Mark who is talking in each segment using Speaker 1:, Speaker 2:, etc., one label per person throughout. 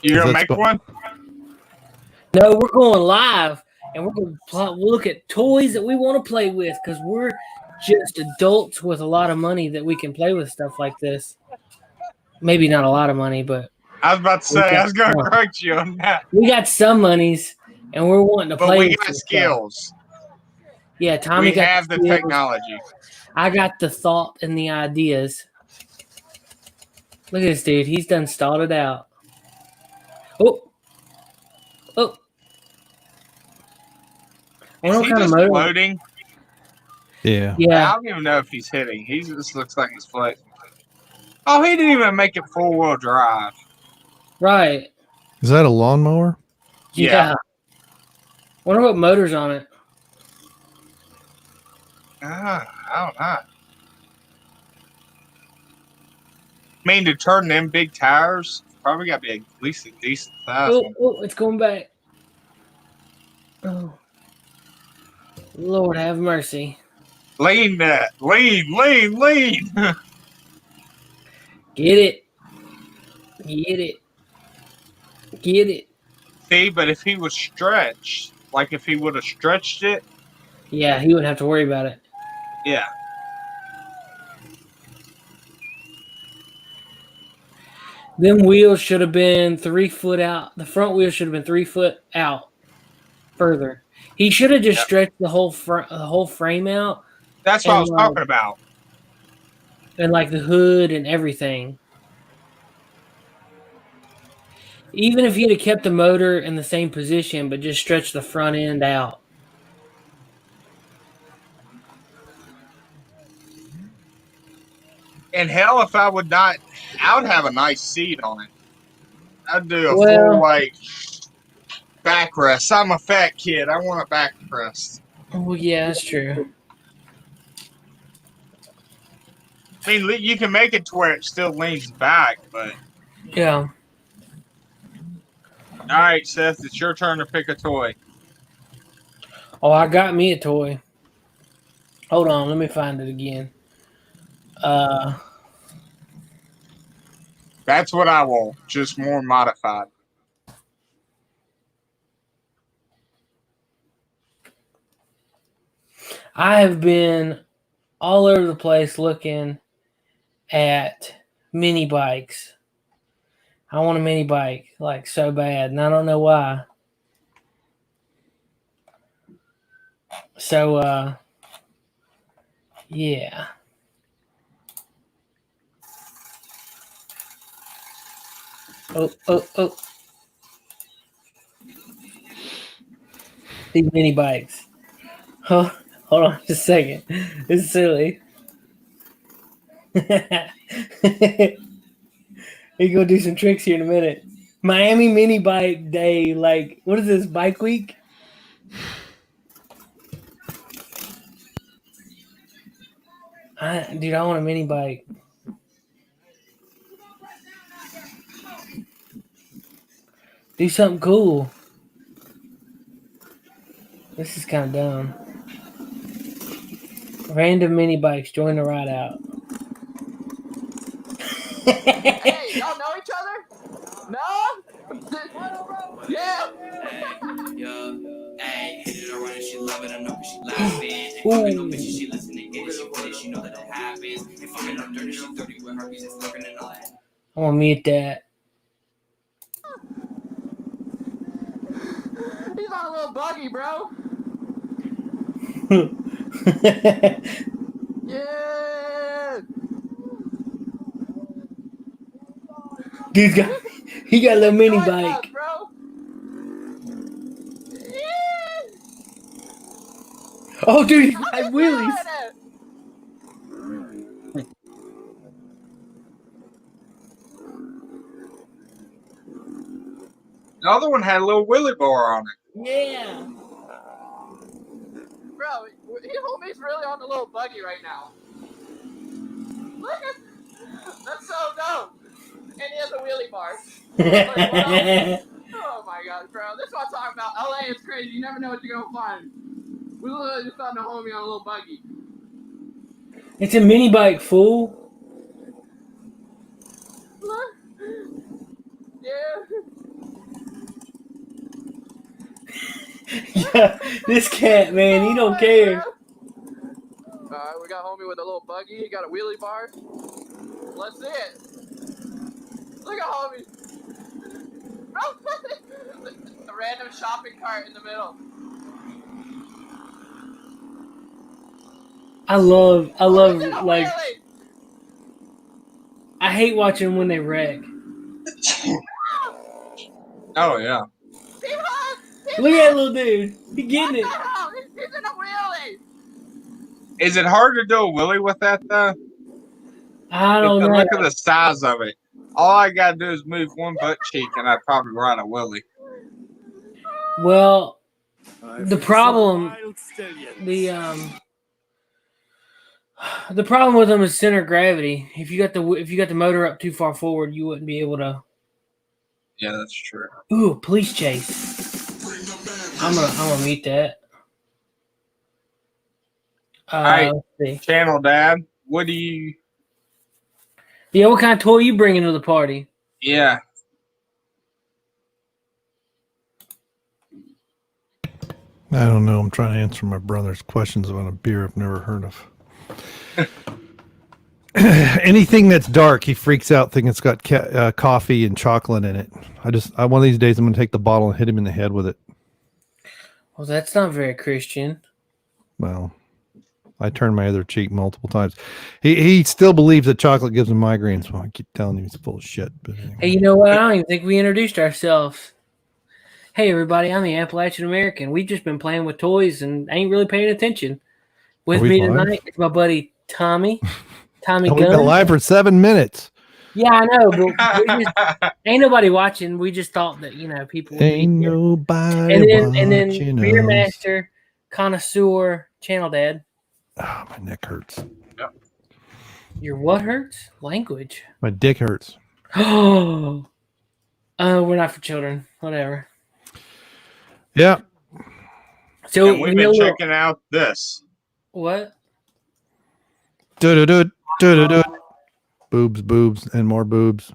Speaker 1: You gonna make one?
Speaker 2: No, we're going live, and we're going to look at toys that we want to play with because we're just adults with a lot of money that we can play with stuff like this. Maybe not a lot of money, but
Speaker 1: I was about to say I was going to correct you on that.
Speaker 2: We got some monies, and we're wanting to play.
Speaker 1: But we got skills.
Speaker 2: Stuff. Yeah, Tommy
Speaker 1: we have the technology.
Speaker 2: I got the thought and the ideas. Look at this dude; he's done stalled it out. Oh.
Speaker 1: Is he just floating?
Speaker 3: Yeah.
Speaker 2: Yeah.
Speaker 1: I don't even know if he's hitting. He just looks like he's floating. Oh, he didn't even make it 4-wheel drive.
Speaker 2: Right.
Speaker 3: Is that a lawnmower?
Speaker 2: Yeah. Wonder what motor's on it.
Speaker 1: I don't know. I mean, to turn them big tires, probably got to be at least a decent size.
Speaker 2: Oh, it's going back. Oh. Lord have mercy.
Speaker 1: Lean that. Lean.
Speaker 2: Get it.
Speaker 1: See, but if he was stretched, like if he would have stretched it.
Speaker 2: Yeah, he wouldn't have to worry about it.
Speaker 1: Yeah.
Speaker 2: Them wheels should have been 3 foot out. The front wheel should have been 3 foot out further. He should have just stretched the whole frame out.
Speaker 1: That's what I was talking about.
Speaker 2: And like the hood and everything. Even if he'd have kept the motor in the same position, but just stretched the front end out.
Speaker 1: And hell, if I would not, I would have a nice seat on it. I'd do a full like backrest. I'm a fat kid. I want a backrest.
Speaker 2: Oh yeah, that's true.
Speaker 1: I mean, you can make it to where it still leans back, but
Speaker 2: yeah.
Speaker 1: All right, Seth, it's your turn to pick a toy.
Speaker 2: Oh, I got me a toy. Hold on, let me find it again.
Speaker 1: That's what I want, just more modified.
Speaker 2: I have been all over the place looking at mini bikes. I want a mini bike, like, so bad, and I don't know why. So, yeah. Oh. These mini bikes. Oh, hold on just a second. This is silly. We're going to do some tricks here in a minute. Miami Mini Bike Day. Like, what is this, Bike Week? Dude, I want a mini bike. Do something cool. This is kind of dumb. Random mini bikes. Join the ride out.
Speaker 4: Hey, y'all know each other? No? Yeah. Hey, hit it or run it, she love it, I know she laughing. Ain't fucking no bitches, she listen to get it, she with it, she know that it happens. Ain't fucking no dirty, she 30 with her pieces lurking and all that.
Speaker 2: I want to meet that.
Speaker 4: He's on a little buggy, bro. Yeah.
Speaker 2: Dude, he got a little mini bike.
Speaker 4: Up, bro. Yeah.
Speaker 2: Oh, dude, he got wheelies.
Speaker 1: The other one had a little wheelie bar on it.
Speaker 2: Yeah.
Speaker 4: Bro, homie's really on the little buggy right now. Look at that's so dope. And he has a wheelie bar. Oh my god, bro. This is what I'm talking about. LA is crazy. You never know what you're gonna find. We literally just found a homie on a little buggy.
Speaker 2: It's a mini bike, fool.
Speaker 4: Look. Yeah.
Speaker 2: Yeah, this cat, man, he don't care.
Speaker 5: We got homie with a little buggy. He got a wheelie bar. Let's see it. Look at homie. A random shopping cart in the middle.
Speaker 2: I love, like,
Speaker 5: Wheelie.
Speaker 2: I hate watching when they wreck.
Speaker 1: Oh yeah.
Speaker 2: Look at that little dude. He getting it.
Speaker 5: He's in a wheelie.
Speaker 1: Is it hard to do a wheelie with that though?
Speaker 2: I don't know.
Speaker 1: Look at the size of it. All I gotta do is move one butt cheek, and I'd probably ride a wheelie.
Speaker 2: Well, the problem, the problem with them is center of gravity. If you got the motor up too far forward, you wouldn't be able to.
Speaker 1: Yeah, that's true.
Speaker 2: Ooh, police chase. I'm gonna mute that.
Speaker 1: Alright,
Speaker 2: let's see.
Speaker 1: Channel Dad, what do you?
Speaker 2: Yeah, what kind of toy you bringing to the party?
Speaker 1: Yeah.
Speaker 3: I don't know. I'm trying to answer my brother's questions about a beer I've never heard of. Anything that's dark, he freaks out thinking it's got coffee and chocolate in it. One of these days, I'm going to take the bottle and hit him in the head with it.
Speaker 2: Well, that's not very Christian.
Speaker 3: Well, I turned my other cheek multiple times. He still believes that chocolate gives him migraines. Well, I keep telling him he's full of shit. But anyway.
Speaker 2: Hey, you know what? I don't even think we introduced ourselves. Hey, everybody, I'm the Appalachian American. We've just been playing with toys and ain't really paying attention. With me tonight is my buddy Tommy. Tommy
Speaker 3: We've been live for 7 minutes.
Speaker 2: Yeah, I know, but ain't nobody watching. We just thought that, people would
Speaker 3: ain't
Speaker 2: be here.
Speaker 3: Nobody
Speaker 2: And then Beer Master, Connoisseur, Channel Dad.
Speaker 3: Oh, my neck hurts.
Speaker 2: Your what hurts? Language.
Speaker 3: My dick hurts.
Speaker 2: Oh, we're not for children. Whatever.
Speaker 3: Yeah.
Speaker 1: So we've been checking out this.
Speaker 2: What?
Speaker 3: Boobs, and more boobs.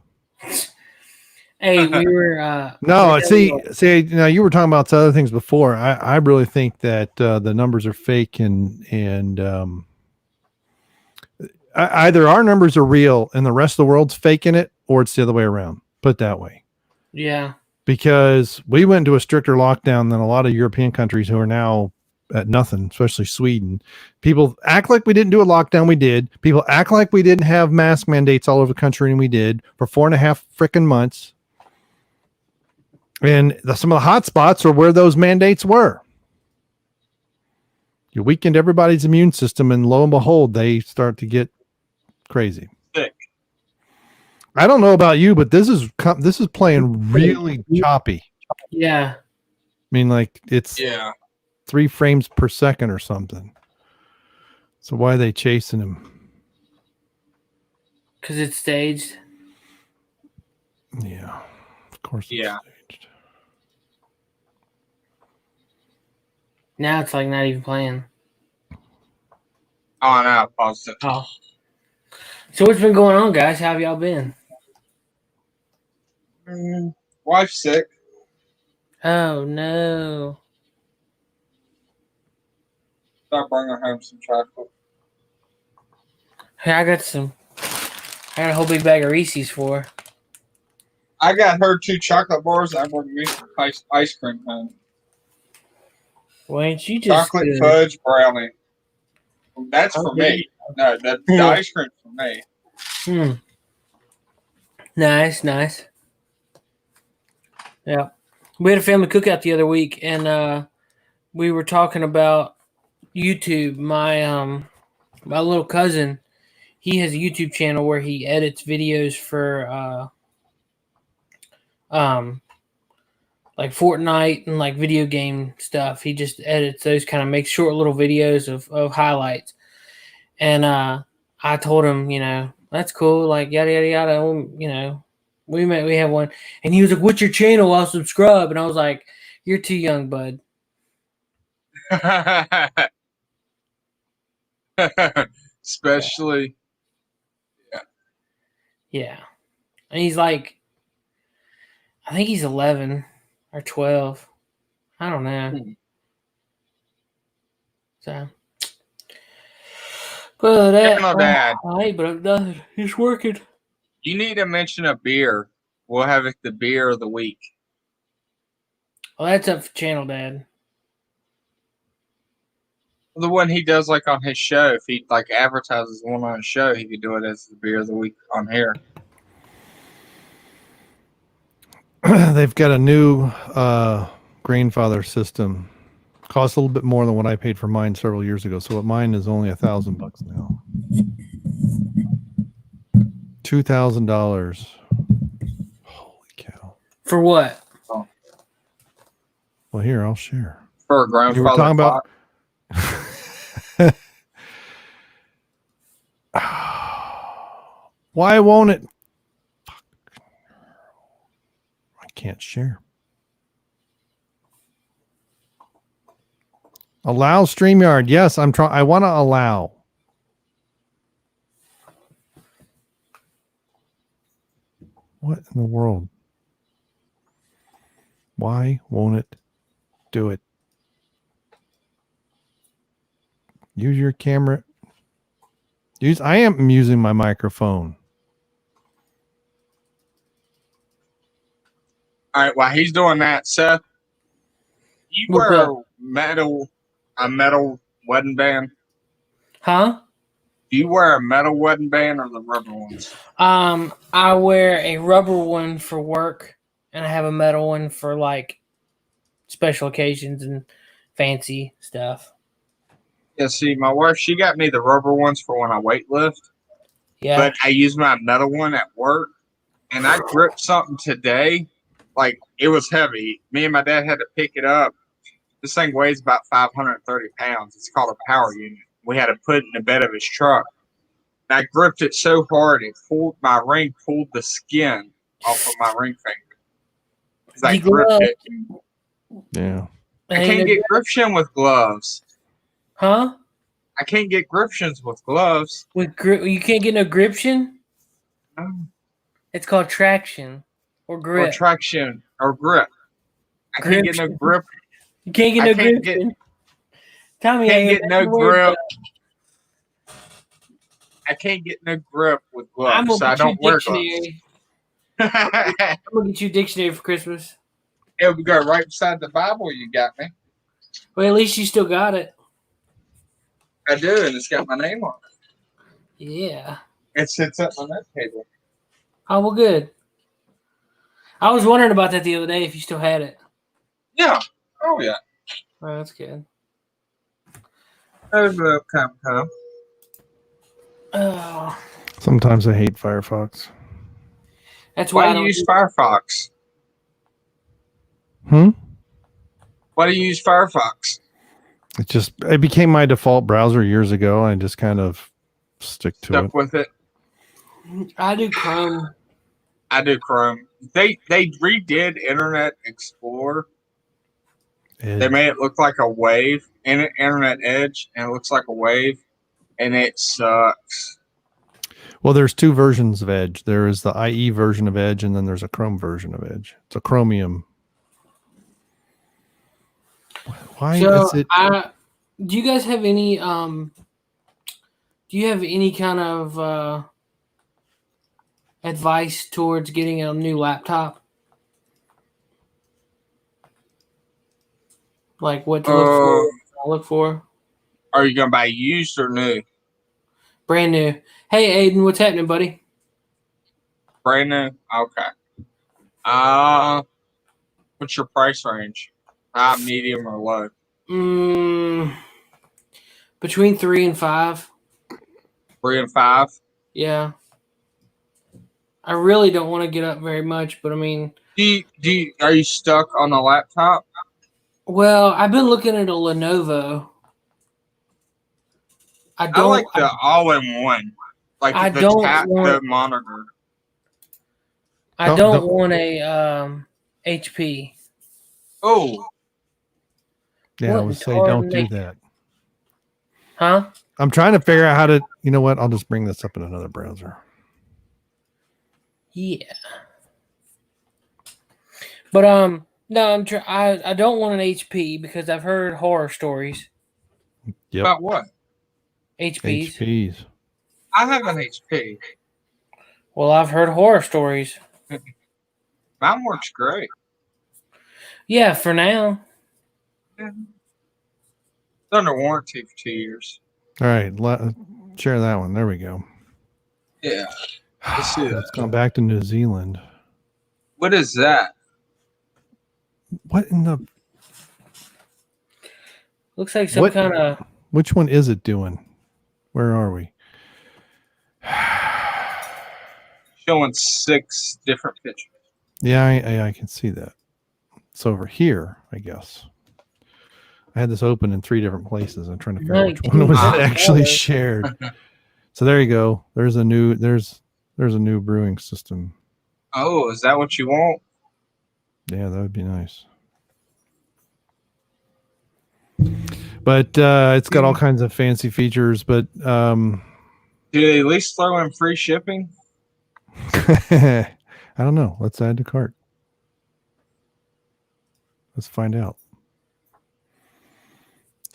Speaker 2: Hey, we were.
Speaker 3: No, see. Now you were talking about other things before. I really think that the numbers are fake, and either our numbers are real and the rest of the world's faking it, or it's the other way around. Put it that way.
Speaker 2: Yeah.
Speaker 3: Because we went into a stricter lockdown than a lot of European countries who are now at nothing, especially Sweden. People act like we didn't do a lockdown. We did. People act like we didn't have mask mandates all over the country, and we did for 4.5 freaking months. And some of the hot spots are where those mandates were. You weakened everybody's immune system, and lo and behold, they start to get crazy.
Speaker 1: Sick.
Speaker 3: I don't know about you, but this is playing really choppy.
Speaker 2: Yeah.
Speaker 3: I mean, like it's 3 frames per second or something. So why are they chasing him?
Speaker 2: Because it's staged.
Speaker 3: Yeah, of course.
Speaker 1: Yeah.
Speaker 3: Staged.
Speaker 2: Now it's like not even playing.
Speaker 1: Oh, no, positive.
Speaker 2: Oh. So what's been going on, guys? How have y'all been?
Speaker 1: Wife's sick.
Speaker 2: Oh no.
Speaker 1: Stop bringing home some chocolate.
Speaker 2: Hey, I got a whole big bag of Reese's for her.
Speaker 1: I got her 2 chocolate bars. I brought me some ice cream home.
Speaker 2: Why ain't you just
Speaker 1: chocolate fudge brownie? That's for me. No, the ice cream's for me.
Speaker 2: Nice. Yeah. We had a family cookout the other week, and we were talking about YouTube. My little cousin, he has a YouTube channel where he edits videos for like Fortnite and like video game stuff. He just edits those, kind of makes short little videos of highlights. And I told him, that's cool, like yada yada yada, we have one. And he was like, "What's your channel? I'll subscribe." And I was like, "You're too young, bud."
Speaker 1: Especially.
Speaker 2: Yeah. And he's like, I think he's 11 or 12. I don't know. So, but that,
Speaker 1: Channel Dad,
Speaker 2: I ain't broke nothing. It's working.
Speaker 1: you need to mention a beer. We'll have it the beer of the week.
Speaker 2: Well, that's up for Channel Dad.
Speaker 1: The one he does like on his show. If he like advertises one on his show, he could do it as the beer of the week on here.
Speaker 3: They've got a new grandfather system. Costs a little bit more than what I paid for mine several years ago. So mine is only $1,000 now. $2,000. Holy cow!
Speaker 2: For what?
Speaker 3: Well, here I'll share.
Speaker 1: For a grandfather.
Speaker 3: You were talking about. Why won't it? I can't share. Allow StreamYard. Yes, I'm trying. I want to allow. What in the world? Why won't it do it? Use your camera. I am using my microphone.
Speaker 1: All right, while he's doing that, Seth, you
Speaker 2: What's
Speaker 1: wear
Speaker 2: up?
Speaker 1: a metal wedding band?
Speaker 2: Huh?
Speaker 1: Do you wear a metal wedding band or the rubber ones?
Speaker 2: I wear a rubber one for work, and I have a metal one for like special occasions and fancy stuff.
Speaker 1: Yeah, see, my wife, she got me the rubber ones for when I weight lift,
Speaker 2: Yeah.
Speaker 1: but I use my metal one at work, and I gripped something today, like it was heavy. Me and my dad had to pick it up. This thing weighs about 530 pounds. It's called a power unit. We had to put it in the bed of his truck. And I gripped it so hard, it pulled the skin off of my ring finger. Because I gripped it.
Speaker 3: Yeah.
Speaker 1: I can't get gription with gloves.
Speaker 2: Huh?
Speaker 1: I can't get griptions with gloves.
Speaker 2: With you can't get no gription?
Speaker 1: No.
Speaker 2: It's called traction or grip.
Speaker 1: Or traction or grip. I can't get no grip.
Speaker 2: You can't get no gription. Tommy,
Speaker 1: can't get no grip. I can't get no grip with gloves, so I don't wear gloves.
Speaker 2: I'm gonna get you a dictionary for Christmas.
Speaker 1: It would go right beside the Bible you got me.
Speaker 2: Well, at least you still got it.
Speaker 1: I do, and it's got my name on it.
Speaker 2: Yeah.
Speaker 1: It sits at my note table.
Speaker 2: Oh, well, good. I was wondering about that the other day, if you still had it.
Speaker 1: Yeah. Oh, yeah.
Speaker 2: Oh, that's good.
Speaker 1: Come.
Speaker 2: Oh.
Speaker 3: Sometimes I hate Firefox.
Speaker 2: That's why
Speaker 1: do you use Firefox? Why do you use Firefox?
Speaker 3: It became my default browser years ago. I just kind of stuck
Speaker 1: with it.
Speaker 2: I do Chrome.
Speaker 1: They redid Internet Explorer.
Speaker 3: Edge.
Speaker 1: They made it look like a wave. Internet Edge, and it looks like a wave, and it sucks.
Speaker 3: Well, there's two versions of Edge. There is the IE version of Edge, and then there's a Chrome version of Edge. It's a Chromium. Why is it?
Speaker 2: Do you guys have any? Do you have any kind of advice towards getting a new laptop? Like what to look for?
Speaker 1: Are you gonna buy used or new?
Speaker 2: Brand new. Hey, Aiden, what's happening, buddy?
Speaker 1: Brand new. Okay. What's your price range? High, medium, or low?
Speaker 2: Between 3 and 5.
Speaker 1: 3 and 5.
Speaker 2: Yeah. I really don't want to get up very much, but I mean,
Speaker 1: are you stuck on a laptop?
Speaker 2: Well, I've been looking at a Lenovo.
Speaker 1: I like the all-in-one, like the monitor.
Speaker 2: I don't want a HP.
Speaker 1: Oh.
Speaker 3: Yeah, I would say don't do that.
Speaker 2: Huh?
Speaker 3: I'm trying to figure out how to. You know what? I'll just bring this up in another browser.
Speaker 2: Yeah. But no, I don't want an HP because I've heard horror stories.
Speaker 3: Yep.
Speaker 1: About what?
Speaker 2: HPs.
Speaker 3: HPs.
Speaker 1: I have an HP.
Speaker 2: Well, I've heard horror stories.
Speaker 1: Mine works great.
Speaker 2: Yeah, for now.
Speaker 1: It's under warranty for 2 years.
Speaker 3: All right. Share that one. There we go.
Speaker 1: Yeah. Let's see
Speaker 3: It's
Speaker 1: that.
Speaker 3: gone back to New Zealand.
Speaker 1: What is that?
Speaker 3: What in the?
Speaker 2: Looks like some kind of.
Speaker 3: Which one is it doing? Where are we?
Speaker 1: Showing 6 different pictures.
Speaker 3: Yeah, I can see that. It's over here, I guess. I had this open in 3 different places. I'm trying to figure out which one was actually shared. So there you go. There's a new brewing system.
Speaker 1: Oh, is that what you want?
Speaker 3: Yeah, that would be nice. But it's got all kinds of fancy features. But
Speaker 1: Do they at least throw in free shipping?
Speaker 3: I don't know. Let's add to cart. Let's find out.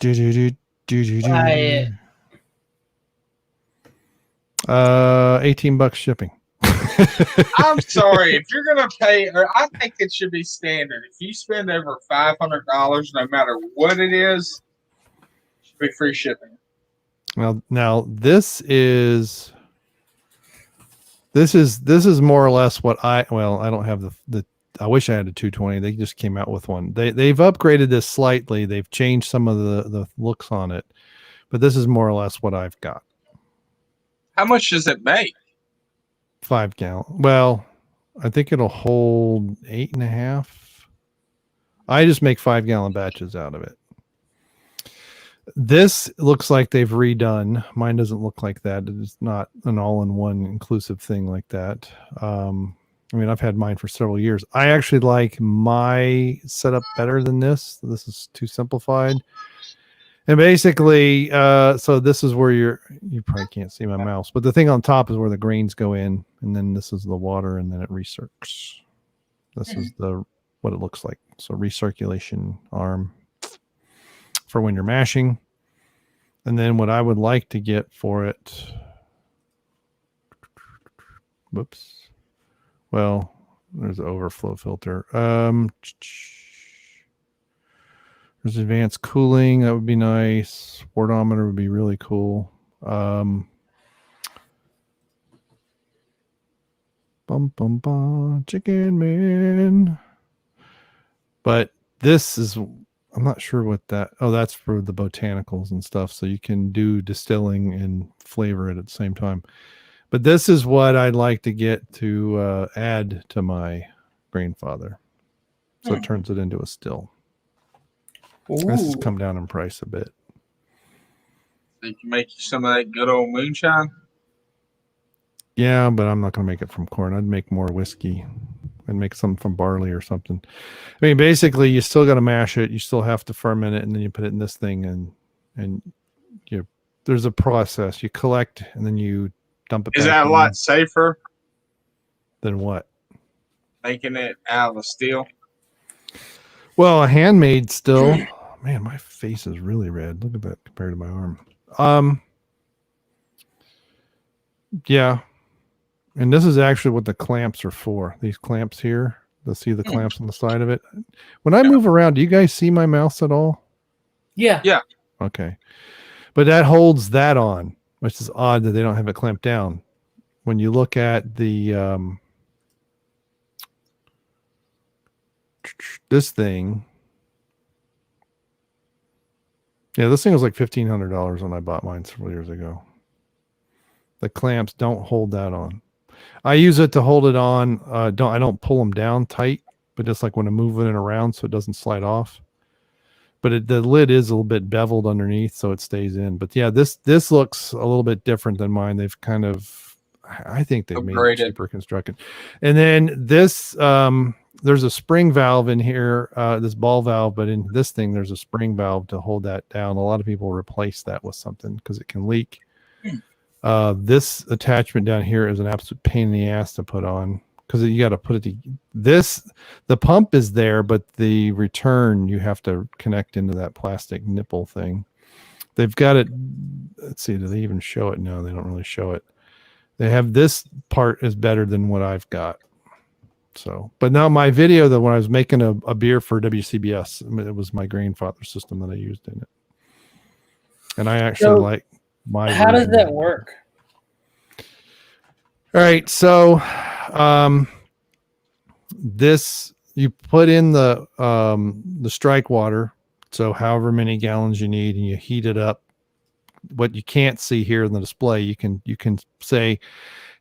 Speaker 2: Buy it.
Speaker 3: $18 shipping.
Speaker 1: I'm sorry. If you're gonna pay, or I think it should be standard. If you spend over $500, no matter what it is, it should be free shipping.
Speaker 3: Now this is more or less what I don't have the I wish I had a 220. They just came out with one. They've upgraded this slightly. They've changed some of the looks on it, but this is more or less what I've got.
Speaker 1: How much does it make?
Speaker 3: 5 gallon. Well, I think it'll hold 8.5. I just make 5 gallon batches out of it. This looks like they've redone. Mine doesn't look like that. It's not an all-in-one inclusive thing like that. I mean, I've had mine for several years. I actually like my setup better than this. This is too simplified. And basically, so this is where you probably can't see my mouse, but the thing on top is where the grains go in, and then this is the water, and then it recircs. This is what it looks like. So recirculation arm for when you're mashing. And then what I would like to get for it, whoops. Well, there's an overflow filter. There's advanced cooling. That would be nice. Wardometer would be really cool. Bum, bum, bum, chicken man. But this is, I'm not sure what that, that's for the botanicals and stuff. So you can do distilling and flavor it at the same time. But this is what I'd like to get to add to my grandfather. So it turns it into a still.
Speaker 2: Ooh.
Speaker 3: This has come down in price a bit.
Speaker 1: They can make you some of that good old moonshine.
Speaker 3: Yeah, but I'm not going to make it from corn. I'd make more whiskey. I'd make something from barley or something. I mean, basically, you still got to mash it. You still have to ferment it, and then you put it in this thing, and there's a process. You collect, and then you dump it.
Speaker 1: Is
Speaker 3: back
Speaker 1: that a
Speaker 3: in.
Speaker 1: lot safer
Speaker 3: Than what?
Speaker 1: making it out of a steel?
Speaker 3: Well, a handmade still. Man, my face is really red. Look at that compared to my arm. Yeah. And this is actually what the clamps are for. These clamps here. Let's see the clamps on the side of it. When I move around, do you guys see my mouse at all?
Speaker 2: Yeah.
Speaker 1: Yeah.
Speaker 3: Okay. But that holds that on, which is odd that they don't have it clamped down. When you look at the this thing. Yeah, this thing was like $1,500 when I bought mine several years ago. The clamps don't hold that on. I use it to hold it on. I don't pull them down tight, but just like when I'm moving it around so it doesn't slide off. But the lid is a little bit beveled underneath so it stays in. But yeah, this looks a little bit different than mine. They've kind of, I think they've made it cheaper constructed. And then this, there's a spring valve in here, this ball valve, but in this thing, there's a spring valve to hold that down. A lot of people replace that with something because it can leak. This attachment down here is an absolute pain in the ass to put on because you got to put it the pump is there, but the return you have to connect into that plastic nipple thing. They've got it. Let's see. Do they even show it? No, they don't really show it. They have this part is better than what I've got. So, but now my video that when I was making a beer for WCBS, it was my grandfather system that I used in it. And I actually like my.
Speaker 2: How does that work?
Speaker 3: All right. So, this, you put in the strike water. So however many gallons you need, and you heat it up. What you can't see here in the display, you can say,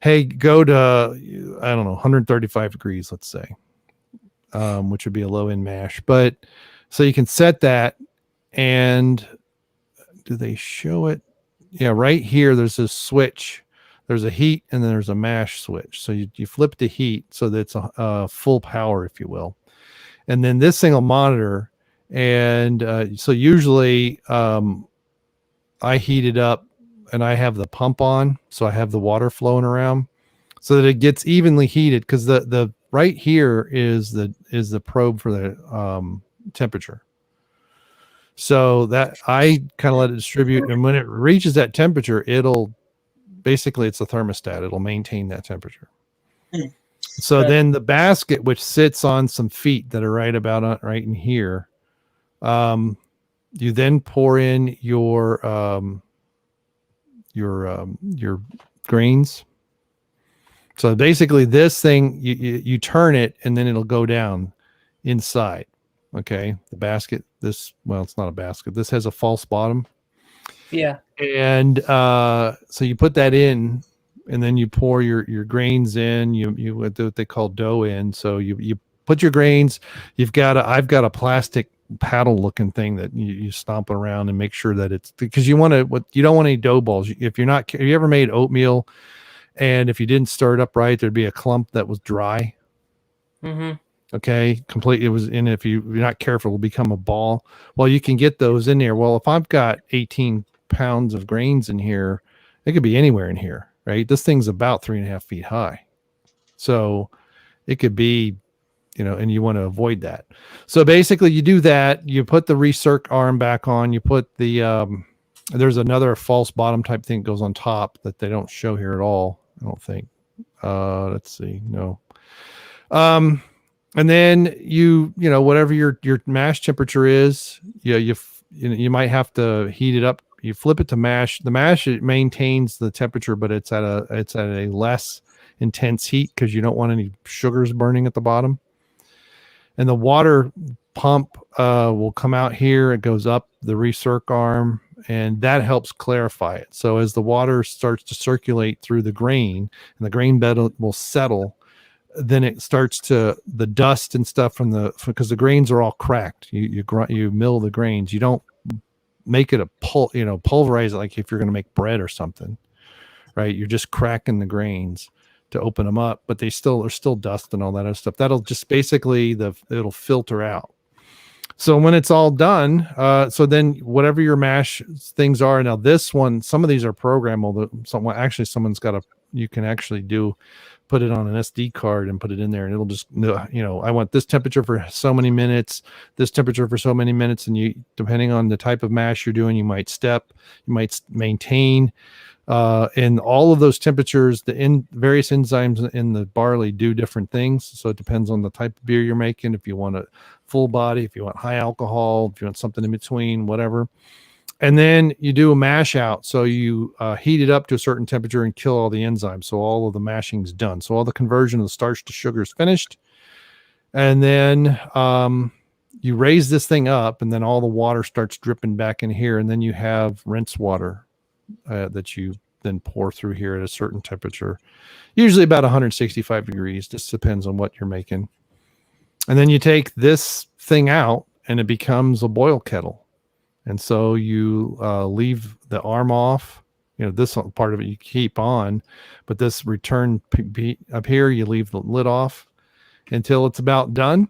Speaker 3: hey, go to, I don't know, 135 degrees, let's say, which would be a low end mash. But so you can set that, and do they show it? Yeah, right here, there's a switch. There's a heat and then there's a mash switch. So you flip the heat so that it's a full power, if you will. And then this thing will monitor. And so usually I heat it up and I have the pump on, so I have the water flowing around so that it gets evenly heated, because the right here is the probe for the temperature. So that I kind of let it distribute, and when it reaches that temperature, it'll basically, it's a thermostat. It'll maintain that temperature. So then the basket, which sits on some feet that are right in here, you then pour in your grains. So basically this thing, you turn it and then it'll go down inside. Okay. The basket, it's not a basket. This has a false bottom.
Speaker 2: Yeah.
Speaker 3: And so you put that in, and then you pour your grains in, you what they call dough in. So you put your grains, I've got a plastic paddle looking thing that you stomp around and make sure that it's, because you don't want any dough balls. Have you ever made oatmeal, and if you didn't stir it up right, there'd be a clump that was dry.
Speaker 2: Mm-hmm.
Speaker 3: Okay, completely. It was in. If you're not careful, it'll become a ball. Well, you can get those in there. Well, if I've got 18 pounds of grains in here, it could be anywhere in here, right? This thing's about 3.5 feet high, so it could be, and you want to avoid that. So basically, you do that. You put the recirc arm back on. You put the there's another false bottom type thing that goes on top that they don't show here at all, I don't think. Let's see, no. And then whatever your mash temperature is, you might have to heat it up. You flip it to mash. The mash, it maintains the temperature, but it's at a less intense heat because you don't want any sugars burning at the bottom. And the water pump will come out here. It goes up the recirc arm, and that helps clarify it. So as the water starts to circulate through the grain, and the grain bed will settle, then it starts to, the dust and stuff because the grains are all cracked. You mill the grains. You don't make it pulverize it like if you're going to make bread or something, right? You're just cracking the grains to open them up, but there's still dust and all that other stuff. That'll just basically it'll filter out. So when it's all done, so then whatever your mash things are, now this one, some of these are programmable. You can actually put it on an SD card and put it in there, and it'll just, I want this temperature for so many minutes, this temperature for so many minutes. And you, depending on the type of mash you're doing, you might maintain, and all of those temperatures, various enzymes in the barley do different things. So it depends on the type of beer you're making. If you want a full body, if you want high alcohol, if you want something in between, whatever. And then you do a mash out. So you heat it up to a certain temperature and kill all the enzymes. So all of the mashing is done. So all the conversion of the starch to sugar is finished. And then you raise this thing up, and then all the water starts dripping back in here. And then you have rinse water that you then pour through here at a certain temperature, usually about 165 degrees. Just depends on what you're making. And then you take this thing out, and it becomes a boil kettle. And so you leave the arm off, this part of it you keep on, but this return up here, you leave the lid off until it's about done.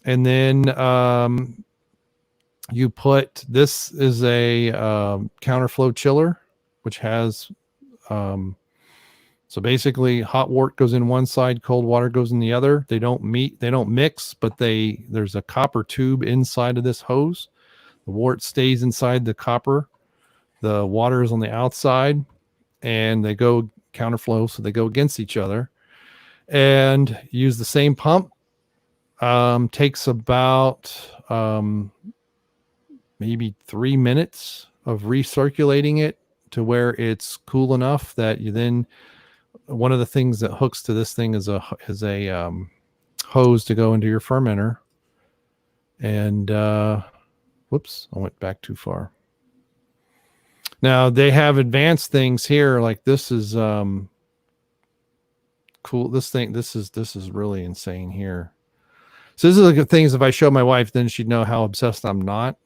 Speaker 3: And then you put, this is a counterflow chiller, which has, so basically hot wort goes in one side, cold water goes in the other. They don't mix, but there's a copper tube inside of this hose. The wort stays inside the copper. The water is on the outside, and they go counterflow, so they go against each other. And use the same pump. Takes about maybe 3 minutes of recirculating it to where it's cool enough that you then, one of the things that hooks to this thing is a hose to go into your fermenter. And whoops, I went back too far. Now they have advanced things here, like this is cool. This is really insane here. So this is the things, if I show my wife, then she'd know how obsessed I'm not.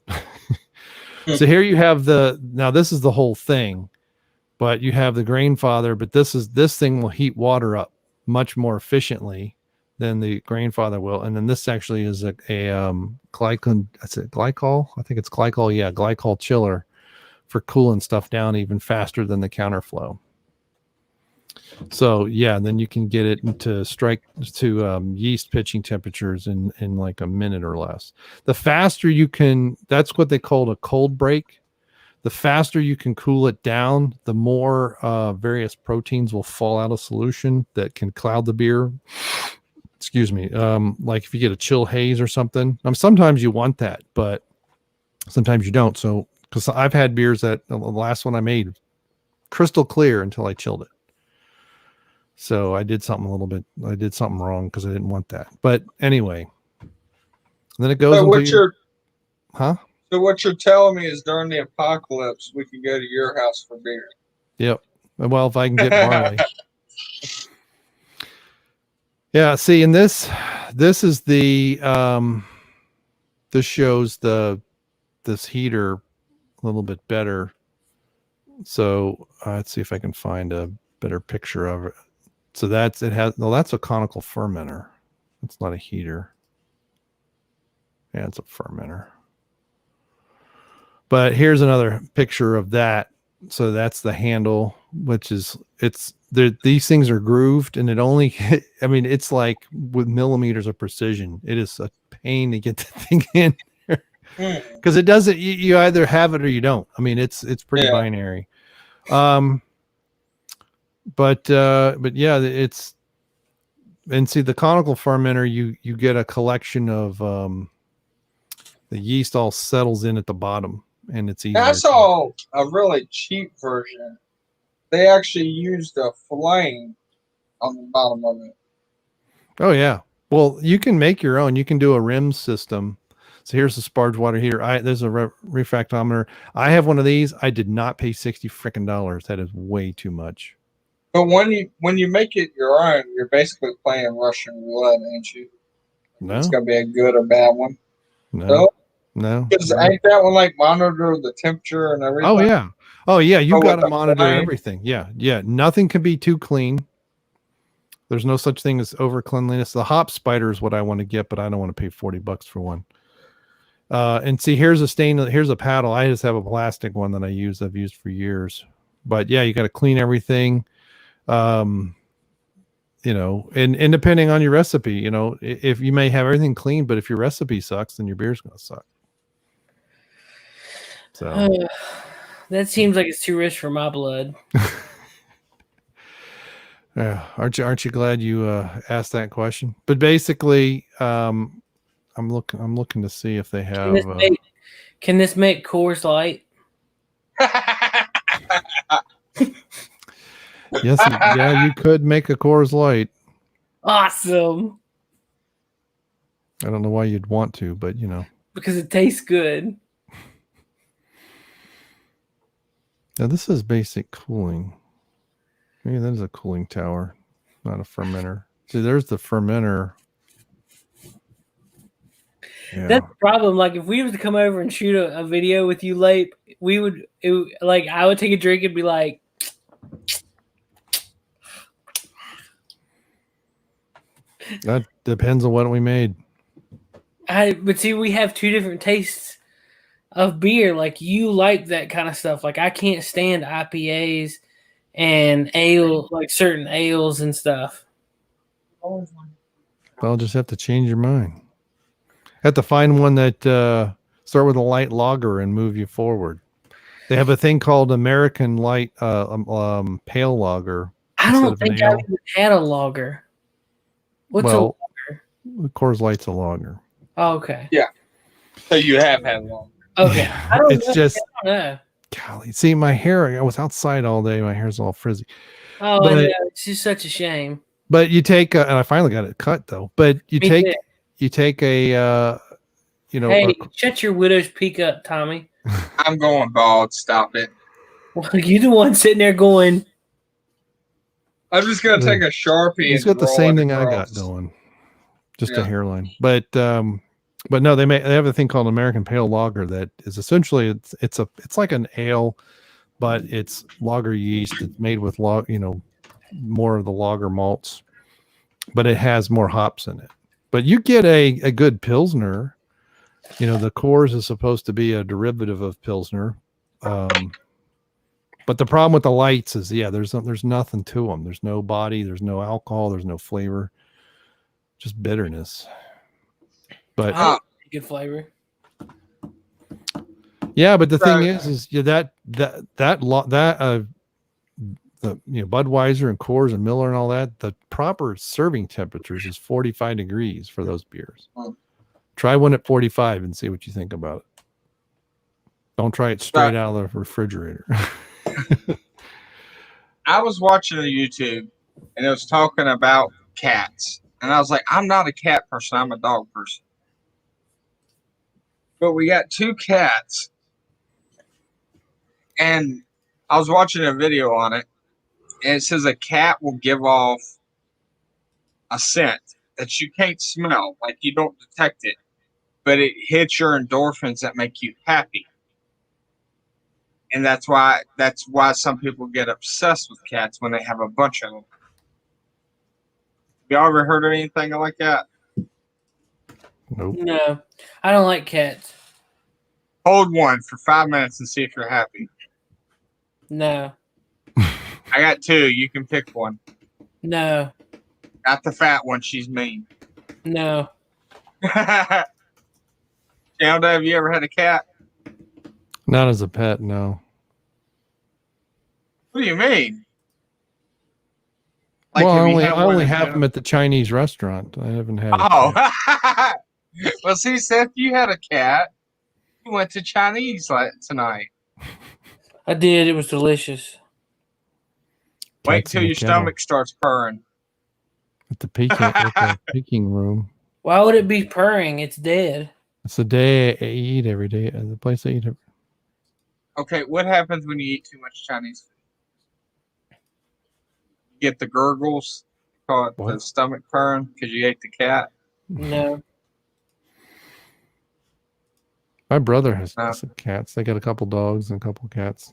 Speaker 3: So here you have now this is the whole thing, but you have the grain father, but this thing will heat water up much more efficiently than the grain father will. And then this actually is a glycol. That's it, glycol. I think it's glycol. Yeah, glycol chiller for cooling stuff down even faster than the counterflow. So yeah, then you can get it to strike to yeast pitching temperatures in like a minute or less. The faster you can, that's what they call a cold break. The faster you can cool it down, the more various proteins will fall out of solution that can cloud the beer. Excuse me. Like if you get a chill haze or something, sometimes you want that, but sometimes you don't. So, because I've had beers that the last one I made crystal clear until I chilled it. So I did something wrong because I didn't want that. But anyway, then it goes.
Speaker 1: So what you're telling me is during the apocalypse, we can go to your house for beer.
Speaker 3: Yep. Well, if I can get barley. Yeah. See, and this is the this shows this heater a little bit better. So let's see if I can find a better picture of it. So that's a conical fermenter. It's not a heater. Yeah, it's a fermenter. But here's another picture of that. So that's the handle, which is these things are grooved, and it's like with millimeters of precision. It is a pain to get the thing in because it doesn't. You either have it or you don't. I mean, it's pretty binary. But yeah, and see the conical fermenter, you get a collection of the yeast all settles in at the bottom, and it's easier.
Speaker 1: I saw a really cheap version. They actually used a flame on the bottom of it.
Speaker 3: Oh yeah. Well, you can make your own. You can do a rim system. So here's the sparge water heater. There's a refractometer. I have one of these. I did not pay $60 freaking. That is way too much.
Speaker 1: But when you make it your own, you're basically playing Russian roulette, ain't you?
Speaker 3: No.
Speaker 1: It's gonna be a good or bad one.
Speaker 3: No.
Speaker 1: Because ain't that one like monitor the temperature and everything?
Speaker 3: Oh yeah. Oh yeah. You got to monitor everything. Yeah. Yeah. Nothing can be too clean. There's no such thing as over cleanliness. The hop spider is what I want to get, but I don't want to pay $40 for one. And see, here's a paddle. I just have a plastic one that I've used for years. But yeah, you got to clean everything. And depending on your recipe, if you may have everything clean, but if your recipe sucks, then your beer's going to suck. So
Speaker 2: that seems like it's too rich for my blood.
Speaker 3: Yeah. Aren't you glad you asked that question? But basically, I'm looking to see if they have.
Speaker 2: Can this make Coors Light?
Speaker 3: Yes, yeah, you could make a Coors Light.
Speaker 2: Awesome.
Speaker 3: I don't know why you'd want to, but
Speaker 2: because it tastes good.
Speaker 3: Now this is basic cooling. Maybe that is a cooling tower, not a fermenter. See, there's the fermenter. Yeah.
Speaker 2: That's the problem. Like if we were to come over and shoot a video with you, Lape, I would take a drink and be like.
Speaker 3: That depends on what we made.
Speaker 2: But see, we have two different tastes of beer. Like you like that kind of stuff. Like I can't stand IPAs and ale, like certain ales and stuff. I'll
Speaker 3: just have to change your mind. Have to find one that Start with a light lager and move you forward. They have a thing called American Light Pale Lager.
Speaker 2: I don't think I've even had a lager. What's a lager?
Speaker 3: Coors Light's a lager.
Speaker 2: Oh, okay.
Speaker 1: Yeah. So you have had one.
Speaker 2: Okay. I don't
Speaker 3: It's
Speaker 2: know.
Speaker 3: just,
Speaker 2: I don't know.
Speaker 3: golly, see my hair. I was outside all day. My hair's all frizzy.
Speaker 2: Oh,
Speaker 3: But-
Speaker 2: I know. It's just such a shame.
Speaker 3: But you take, and I finally got it cut though. But you
Speaker 2: Me
Speaker 3: take a,
Speaker 2: Hey, shut your widow's peak up, Tommy.
Speaker 1: I'm going bald. Stop it.
Speaker 2: Well, you're the one sitting there going,
Speaker 1: I'm just gonna take a Sharpie.
Speaker 3: He's
Speaker 1: and
Speaker 3: got the
Speaker 1: roll
Speaker 3: same
Speaker 1: it
Speaker 3: thing I got
Speaker 1: across.
Speaker 3: going, just a
Speaker 1: Yeah.
Speaker 3: hairline. But no, they have a thing called American Pale Lager that is essentially it's like an ale, but it's lager yeast. It's made with more of the lager malts, but it has more hops in it. But you get a good Pilsner. The Coors is supposed to be a derivative of Pilsner. But the problem with the lights is, there's nothing to them. There's no body. There's no alcohol. There's no flavor. Just bitterness. But
Speaker 2: good flavor.
Speaker 3: yeah, but the thing is the Budweiser and Coors and Miller and all that, the proper serving temperatures is 45 degrees for those beers. Try one at 45 and see what you think about it. Don't try it straight out of the refrigerator.
Speaker 1: I was watching a YouTube and it was talking about cats. And I was like, I'm not a cat person, I'm a dog person. But we got 2 cats. And I was watching a video on it, and it says a cat will give off a scent that you can't smell, like you don't detect it, but it hits your endorphins that make you happy. And that's why some people get obsessed with cats when they have a bunch of them. Y'all ever heard of anything like that?
Speaker 3: Nope.
Speaker 2: No, I don't like cats.
Speaker 1: Hold one for 5 minutes and see if you're happy.
Speaker 2: No,
Speaker 1: I got 2. You can pick one.
Speaker 2: no,
Speaker 1: Not the fat one. She's mean.
Speaker 2: no.
Speaker 1: Chandra, have you ever had a cat?
Speaker 3: Not as a pet, no.
Speaker 1: What do you mean? Like,
Speaker 3: Well,
Speaker 1: have you
Speaker 3: I
Speaker 1: had one
Speaker 3: only
Speaker 1: in
Speaker 3: have
Speaker 1: general?
Speaker 3: them at the Chinese restaurant. I haven't had.
Speaker 1: Oh, well, see, Seth, you had a cat. You went to Chinese tonight.
Speaker 2: I did. It was delicious.
Speaker 1: Wait
Speaker 3: Cats
Speaker 1: till
Speaker 3: in the
Speaker 1: your
Speaker 3: kennel.
Speaker 1: stomach starts purring.
Speaker 3: At the peking room.
Speaker 2: Why would it be purring? It's dead.
Speaker 3: It's the day I eat every day. The place I eat.
Speaker 1: Okay, what happens when you eat too much Chinese food? You get the gurgles, call it the
Speaker 3: What?
Speaker 1: stomach purring because you ate the cat.
Speaker 2: No.
Speaker 3: My brother has
Speaker 1: No.
Speaker 3: some cats. They got a couple dogs and a couple cats.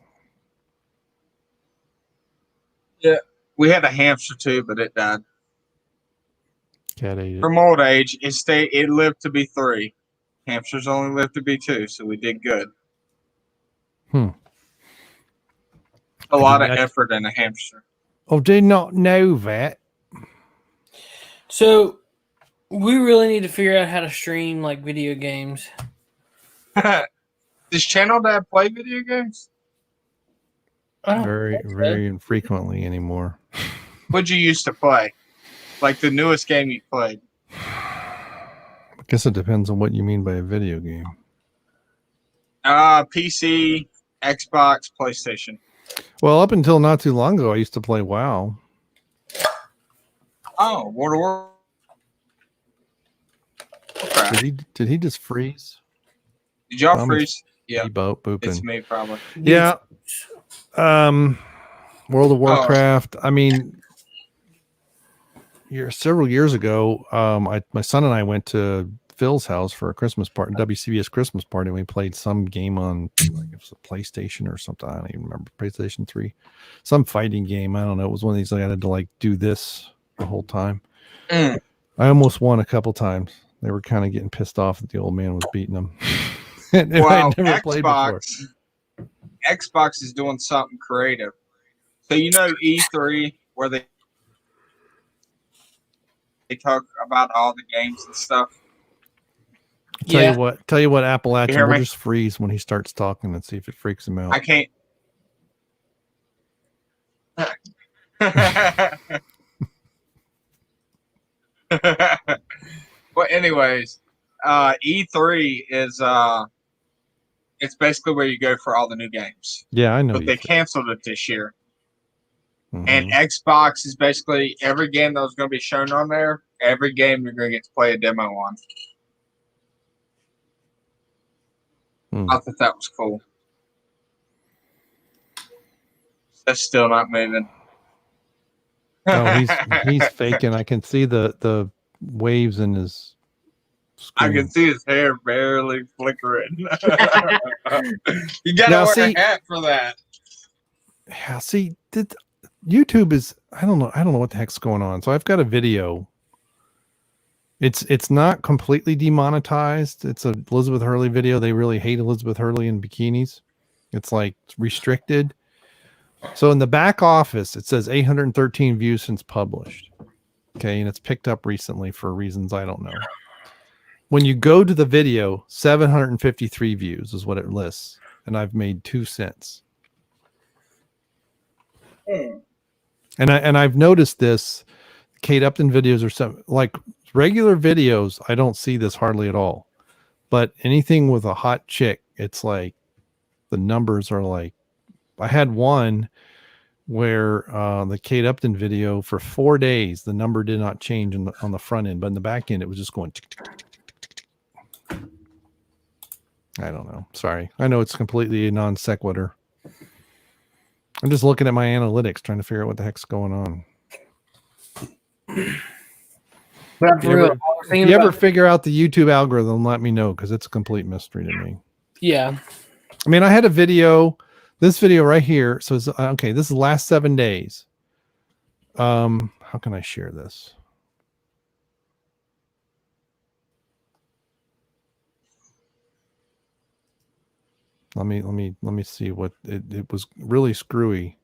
Speaker 1: We had a hamster too, but it died.
Speaker 3: Cat ate it.
Speaker 1: From old age, it lived to be 3. Hamsters only live to be 2, so we did good.
Speaker 3: Hmm.
Speaker 1: A lot of
Speaker 3: that-
Speaker 1: effort in a hamster.
Speaker 3: Oh, did not know that.
Speaker 2: So we really need to figure out how to stream like video games.
Speaker 1: Does Channel Dad play video games?
Speaker 2: I don't
Speaker 3: Very,
Speaker 2: think so.
Speaker 3: very infrequently anymore.
Speaker 1: What'd you used to play? Like the newest game you played?
Speaker 3: I guess it depends on what you mean by a video game.
Speaker 1: PC, Xbox, PlayStation.
Speaker 3: Well, up until not too long ago, I used to play WoW.
Speaker 1: Oh, World of War. Okay.
Speaker 3: Did he just freeze?
Speaker 1: Did y'all
Speaker 3: I'm
Speaker 1: freeze? Yeah,
Speaker 3: Boat
Speaker 1: it's
Speaker 3: booping.
Speaker 1: me probably.
Speaker 3: Yeah. World of Warcraft. I mean, several years ago, my son and I went to Phil's house for a Christmas party, WCBS Christmas party. And we played some game on, like, it was a PlayStation or something. I don't even remember. PlayStation 3, some fighting game. I don't know. It was one of these I had to like do this the whole time.
Speaker 1: Mm.
Speaker 3: I almost won a couple times. They were kind of getting pissed off that the old man was beating them. and I
Speaker 1: Well,
Speaker 3: had never played before.
Speaker 1: Xbox is doing something creative. So you know E3 where they talk about all the games and stuff.
Speaker 2: Yeah.
Speaker 3: Tell you what, Appalachian,
Speaker 1: hear
Speaker 3: we'll
Speaker 1: me?
Speaker 3: just freeze when he starts talking and see if it freaks him out.
Speaker 1: I can't. But anyways, E3 is it's basically where you go for all the new games.
Speaker 3: Yeah, I know.
Speaker 1: But they canceled it this year.
Speaker 3: Mhm.
Speaker 1: And Xbox is basically every game that was going to be shown on there. Every game you're going to get to play a demo on. I thought that was cool. That's still not moving.
Speaker 3: No, he's faking. I can see the waves in his screen.
Speaker 1: I can see his hair barely flickering. You gotta
Speaker 3: Now,
Speaker 1: wear
Speaker 3: see-
Speaker 1: a hat for that.
Speaker 3: Yeah, see, YouTube is I don't know what the heck's going on. So I've got a video. It's not completely demonetized. It's a Elizabeth Hurley video. They really hate Elizabeth Hurley in bikinis. It's like restricted. So in the back office, it says 813 views since published. Okay, and it's picked up recently for reasons I don't know. When you go to the video, 753 views is what it lists, and I've made 2 cents. And I've noticed this. Kate Upton videos or something like regular videos. I don't see this hardly at all, but anything with a hot chick, it's like the numbers are like. I had one where the Kate Upton video for 4 days, the number did not change on the front end, but in the back end, it was just going. Tick, tick, tick, tick, tick, tick, tick. I don't know. Sorry. I know it's completely a non sequitur. I'm just looking at my analytics, trying to figure out what the heck's going on.
Speaker 2: But for real, I was
Speaker 3: If
Speaker 2: thinking
Speaker 3: you
Speaker 2: about-
Speaker 3: ever figure out the YouTube algorithm, let me know because it's a complete mystery to me.
Speaker 2: yeah.
Speaker 3: I mean, I had a video, this video right here. So it's okay. This is the last 7 days. How can I share this? Let me see what it was really screwy.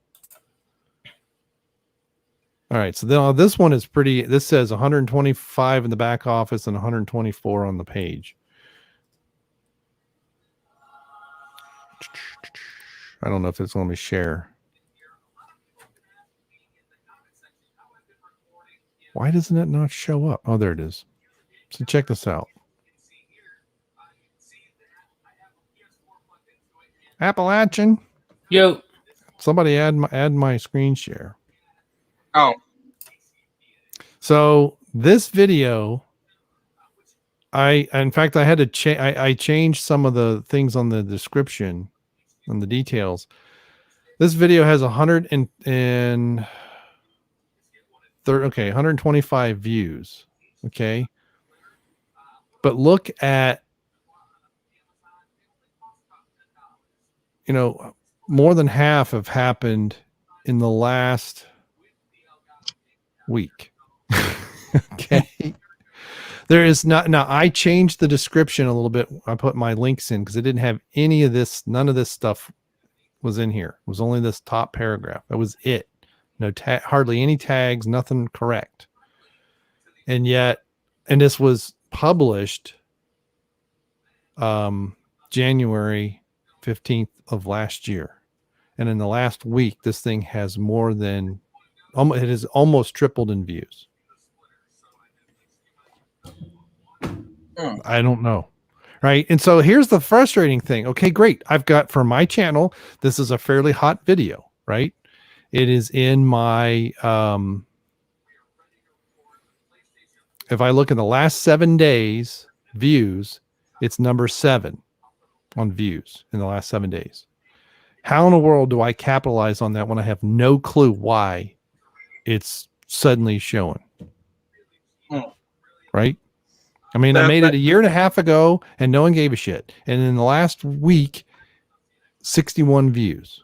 Speaker 3: All right, so then this one is pretty. This says 125 in the back office and 124 on the page. I don't know if it's letting me share. Why doesn't it not show up? Oh, there it is. So check this out. Appalachian.
Speaker 2: Yo.
Speaker 3: Somebody add my screen share.
Speaker 1: Oh,
Speaker 3: So this video, in fact, I had to I changed some of the things on the description and the details. This video has 125 views. Okay. But look at, more than half have happened in the last week. Okay. There is not, now I changed the description a little bit. I put my links in because it didn't have any of this. None of this stuff was in here. It was only this top paragraph. That was it. No hardly any tags, nothing correct. And this was published January 15th of last year. And in the last week, this thing has more than, it has almost tripled in views. I don't know. Right. And so here's the frustrating thing. Okay, great. I've got for my channel, this is a fairly hot video, right? It is in my, if I look at the last 7 days views, it's number 7 on views in the last 7 days. How in the world do I capitalize on that when I have no clue why it's suddenly showing? Right? I mean, I made it a year and a half ago and no one gave a shit. And in the last week, 61 views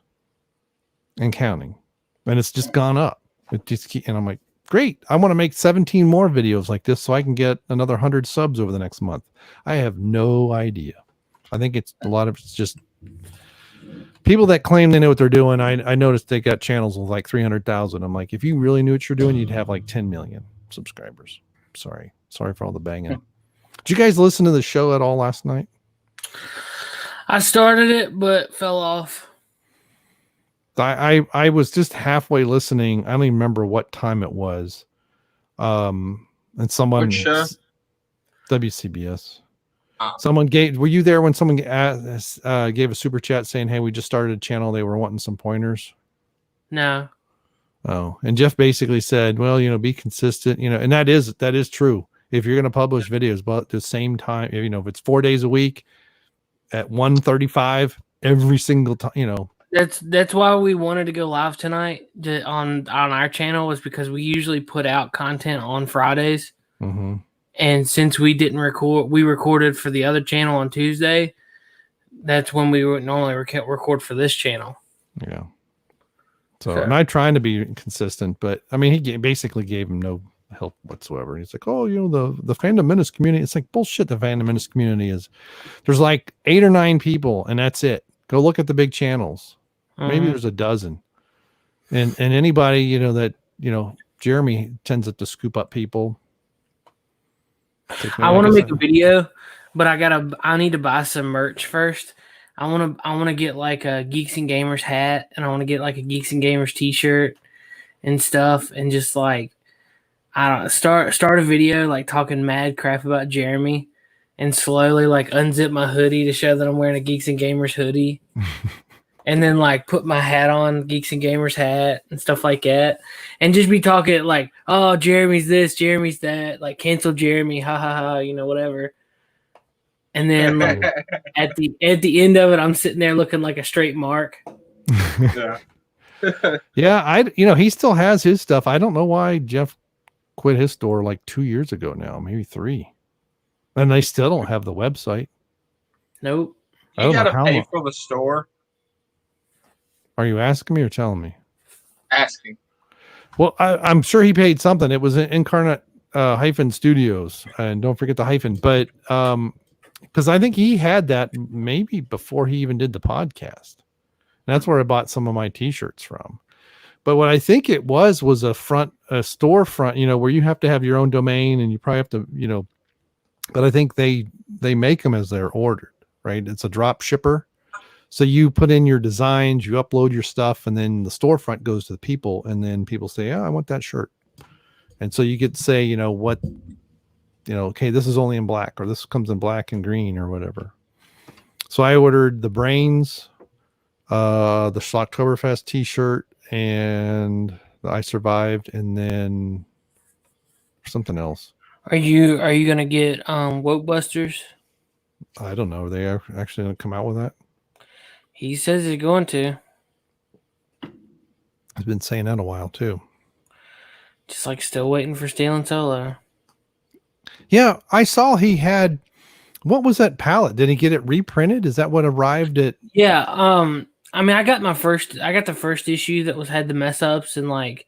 Speaker 3: and counting. And it's just gone up. And I'm like, great. I want to make 17 more videos like this so I can get another 100 subs over the next month. I have no idea. I think it's a lot of it's just people that claim they know what they're doing. I noticed they got channels with like 300,000. I'm like, if you really knew what you're doing, you'd have like 10 million subscribers. Sorry for all the banging. Did you guys listen to the show at all last night?
Speaker 2: I started it, but fell off.
Speaker 3: I was just halfway listening. I don't even remember what time it was. And someone
Speaker 1: Which show?
Speaker 3: WCBS.
Speaker 1: Oh.
Speaker 3: Someone were you there when someone gave a super chat saying, "Hey, we just started a channel. They were wanting some pointers."
Speaker 2: No.
Speaker 3: Oh, and Jeff basically said, "Well, be consistent, and that is true. If you're going to publish videos, but at the same time, if it's 4 days a week at 1:35 every single time,
Speaker 2: That's why we wanted to go live tonight on our channel, was because we usually put out content on Fridays.
Speaker 3: Mm-hmm.
Speaker 2: And since we didn't record, we recorded for the other channel on Tuesday. That's when we would normally record for this channel.
Speaker 3: Yeah. So, and I trying to be consistent, but I mean, he basically gave him no help whatsoever. He's like, "Oh, the Fandom Menace community." It's like bullshit. The Fandom Menace community there's like 8 or 9 people, and that's it. Go look at the big channels. Maybe there's a dozen, and anybody that Jeremy tends to scoop up people.
Speaker 2: I want to make a video, but I need to buy some merch first. I want to get like a Geeks and Gamers hat, and I want to get like a Geeks and Gamers t-shirt and stuff, and just like I don't know, start a video like talking mad crap about Jeremy, and slowly like unzip my hoodie to show that I'm wearing a Geeks and Gamers hoodie. And then like put my hat on, Geeks and Gamers hat and stuff like that. And just be talking like, "Oh, Jeremy's this, Jeremy's that, like cancel Jeremy, ha ha ha, whatever." And then like at the end of it, I'm sitting there looking like a straight mark.
Speaker 1: Yeah.
Speaker 3: Yeah, he still has his stuff. I don't know why Jeff quit his store like 2 years ago now, maybe 3. And they still don't have the website.
Speaker 2: Nope.
Speaker 1: You gotta pay for the store.
Speaker 3: Are you asking me or telling me?
Speaker 1: Asking.
Speaker 3: Well, I'm sure he paid something. It was Incarnate Studios, and don't forget the hyphen. But because I think he had that maybe before he even did the podcast. And that's where I bought some of my T-shirts from. But what I think it was a storefront, where you have to have your own domain, and you probably have to, But I think they make them as they're ordered, right? It's a drop shipper. So you put in your designs, you upload your stuff, and then the storefront goes to the people, and then people say, "Oh, I want that shirt." And so you get to say, okay, this is only in black, or this comes in black and green, or whatever. So I ordered the Brains, the Schlocktoberfest t-shirt, and the I Survived, and then something else.
Speaker 2: Are you gonna get Woke Busters?
Speaker 3: I don't know. Are they actually gonna come out with that?
Speaker 2: He says he's going to.
Speaker 3: He's been saying that a while too.
Speaker 2: Just like still waiting for Stealing Solo.
Speaker 3: Yeah, I saw he had. What was that palette? Did he get it reprinted? Is that what arrived at?
Speaker 2: Yeah. I mean, I got the first issue that had the mess ups, and like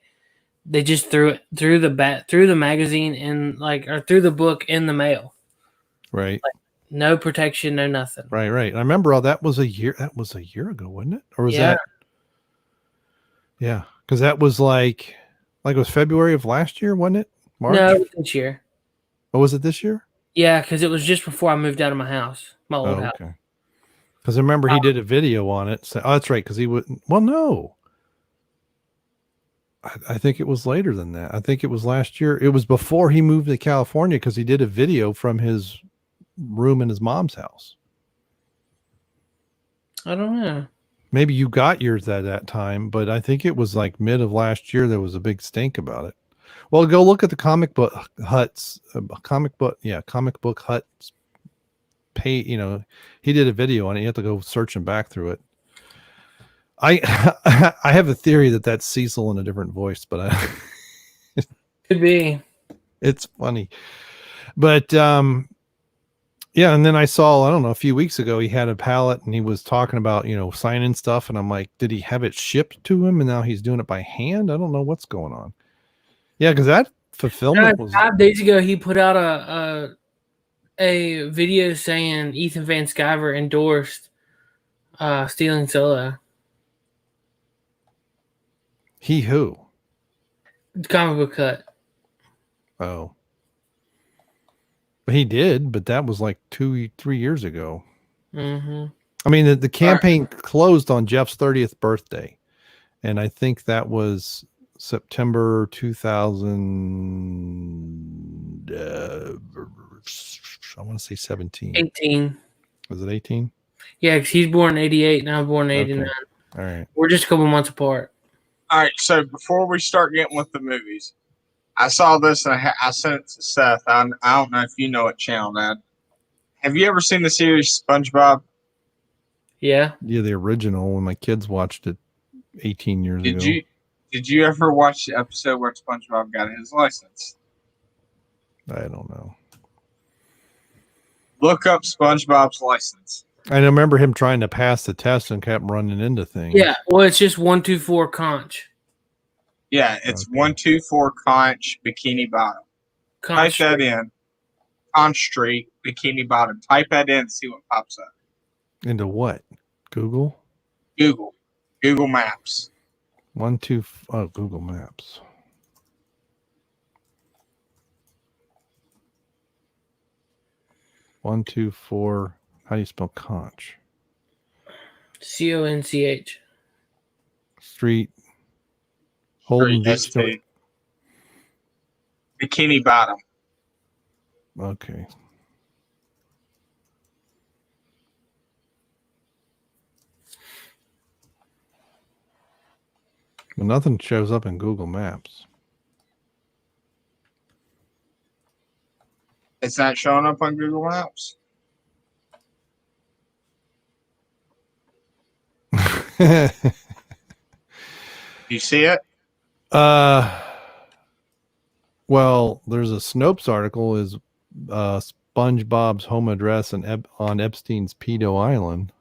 Speaker 2: they just threw it through the magazine and or through the book in the mail.
Speaker 3: Right.
Speaker 2: Like, no protection, no nothing.
Speaker 3: Right. I remember all that was a year. That was a year ago, wasn't it? Or was that? Yeah, because that was like it was February of last year, wasn't it? March?
Speaker 2: No, it was this year.
Speaker 3: Oh, was it this year?
Speaker 2: Yeah, because it was just before I moved out of my house, my old house.
Speaker 3: Okay. Because I remember he did a video on it. So, that's right. Because he would. Well, no. I think it was later than that. I think it was last year. It was before he moved to California, because he did a video from his room in his mom's house.
Speaker 2: I don't know.
Speaker 3: Maybe you got yours at that time, but I think it was like mid of last year. There was a big stink about it. Well, go look at the comic book huts. Comic book huts. He did a video on it. You have to go searching back through it. I have a theory that's Cecil in a different voice, but
Speaker 2: Could be.
Speaker 3: It's funny, but yeah. And then I saw, I don't know, a few weeks ago, he had a palette and he was talking about, signing stuff. And I'm like, did he have it shipped to him? And now he's doing it by hand. I don't know what's going on. Yeah. Cause that fulfillment was
Speaker 2: 5 days ago. He put out a video saying Ethan Van Sciver endorsed Stealing Solo.
Speaker 3: He who?
Speaker 2: Comic book cut.
Speaker 3: Oh. He did, but that was like 2-3 years ago.
Speaker 2: Mm-hmm.
Speaker 3: I mean, the campaign closed on Jeff's 30th birthday, and I think that was September 2000. I want to say 17.
Speaker 2: 18.
Speaker 3: Was it 18?
Speaker 2: Yeah, because he's born in 88 and I'm born in 89.
Speaker 3: Okay. All right.
Speaker 2: We're just a couple months apart.
Speaker 1: All right, so before we start getting with the movies, I saw this and I sent it to Seth. I don't know if you know it, channel Dad. Have you ever seen the series SpongeBob?
Speaker 2: Yeah.
Speaker 3: Yeah, the original when my kids watched it 18 years ago.
Speaker 1: Did you ever watch the episode where SpongeBob got his license?
Speaker 3: I don't know.
Speaker 1: Look up SpongeBob's license.
Speaker 3: I remember him trying to pass the test and kept running into things.
Speaker 2: Yeah. Well, it's just 124 conch.
Speaker 1: Yeah, it's
Speaker 3: Okay.
Speaker 1: 124 conch bikini bottom.
Speaker 2: Conch
Speaker 1: Type that in. Conch Street bikini bottom. Type that in and see what pops up.
Speaker 3: Into what? Google?
Speaker 1: Google Maps.
Speaker 3: Google Maps. 124. How do you spell conch?
Speaker 2: CONCH.
Speaker 1: Street,
Speaker 3: Street. Holden Beach.
Speaker 1: ST. Bikini bottom.
Speaker 3: Okay. Well, nothing shows up in Google Maps.
Speaker 1: It's not showing up on Google Maps. You see it?
Speaker 3: Well, there's a Snopes article is SpongeBob's home address on Epstein's Pedo Island.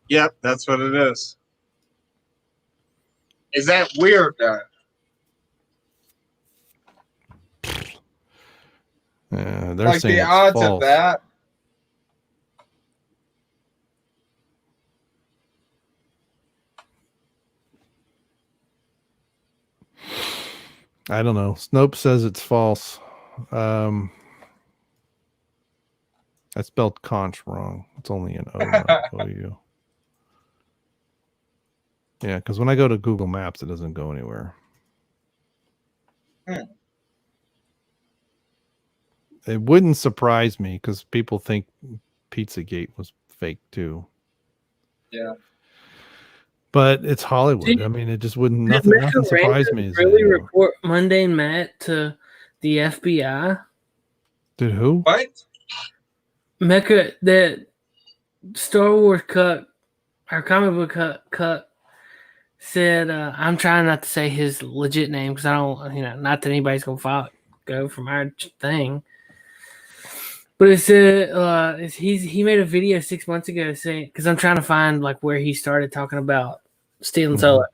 Speaker 1: Yep, that's what it is. Is that weird though?
Speaker 3: They're
Speaker 1: Like
Speaker 3: saying
Speaker 1: the
Speaker 3: it's
Speaker 1: odds
Speaker 3: false.
Speaker 1: of that.
Speaker 3: I don't know. Snopes says it's false. I spelled conch wrong. It's only an O, not OU. Yeah, because when I go to Google Maps, it doesn't go anywhere. It wouldn't surprise me because people think Pizzagate was fake too.
Speaker 1: Yeah.
Speaker 3: But it's Hollywood. I mean, it just wouldn't. Nothing surprised me.
Speaker 2: Really report Mundane Matt to the FBI?
Speaker 3: Did who?
Speaker 1: What?
Speaker 2: Mecca, that Star Wars cut, our comic book cut, said, I'm trying not to say his legit name because I don't, not that anybody's going to go from our thing. But it said he made a video 6 months ago saying, because I'm trying to find like where he started talking about stealing Solo.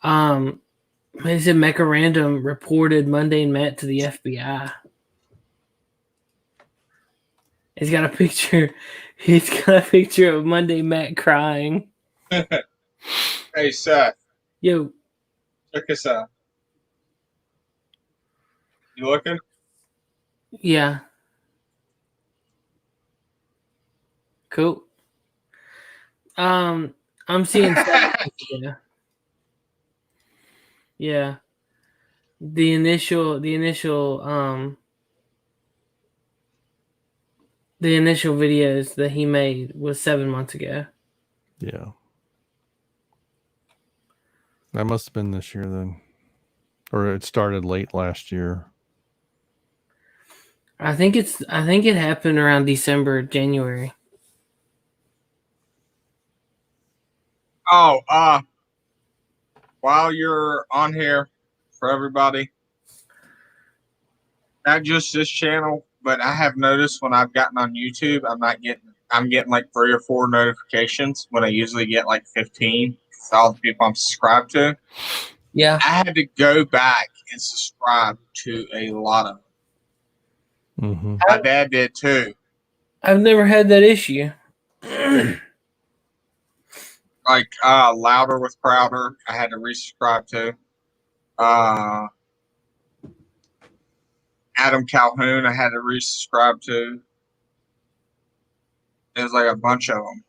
Speaker 2: He said Mecha Random reported Mundane Matt to the FBI. He's got a picture. He's got a picture of Mundane Matt crying.
Speaker 1: Hey Seth,
Speaker 2: Yo,
Speaker 1: check this out. You looking?
Speaker 2: yeah. Cool. I'm seeing yeah. The initial videos that he made was 7 months ago.
Speaker 3: Yeah. That must have been this year then. Or it started late last year.
Speaker 2: I think it happened around December, January.
Speaker 1: Oh, while you're on here for everybody, not just this channel, but I have noticed when I've gotten on YouTube, I'm getting like 3 or 4 notifications when I usually get like 15. It's all the people I'm subscribed to.
Speaker 2: Yeah.
Speaker 1: I had to go back and subscribe to a lot of them.
Speaker 3: Mm-hmm.
Speaker 1: My dad did too.
Speaker 2: I've never had that issue.
Speaker 1: Like Louder with Prouder, I had to resubscribe to. Adam Calhoun, I had to resubscribe to. There's like a bunch of them.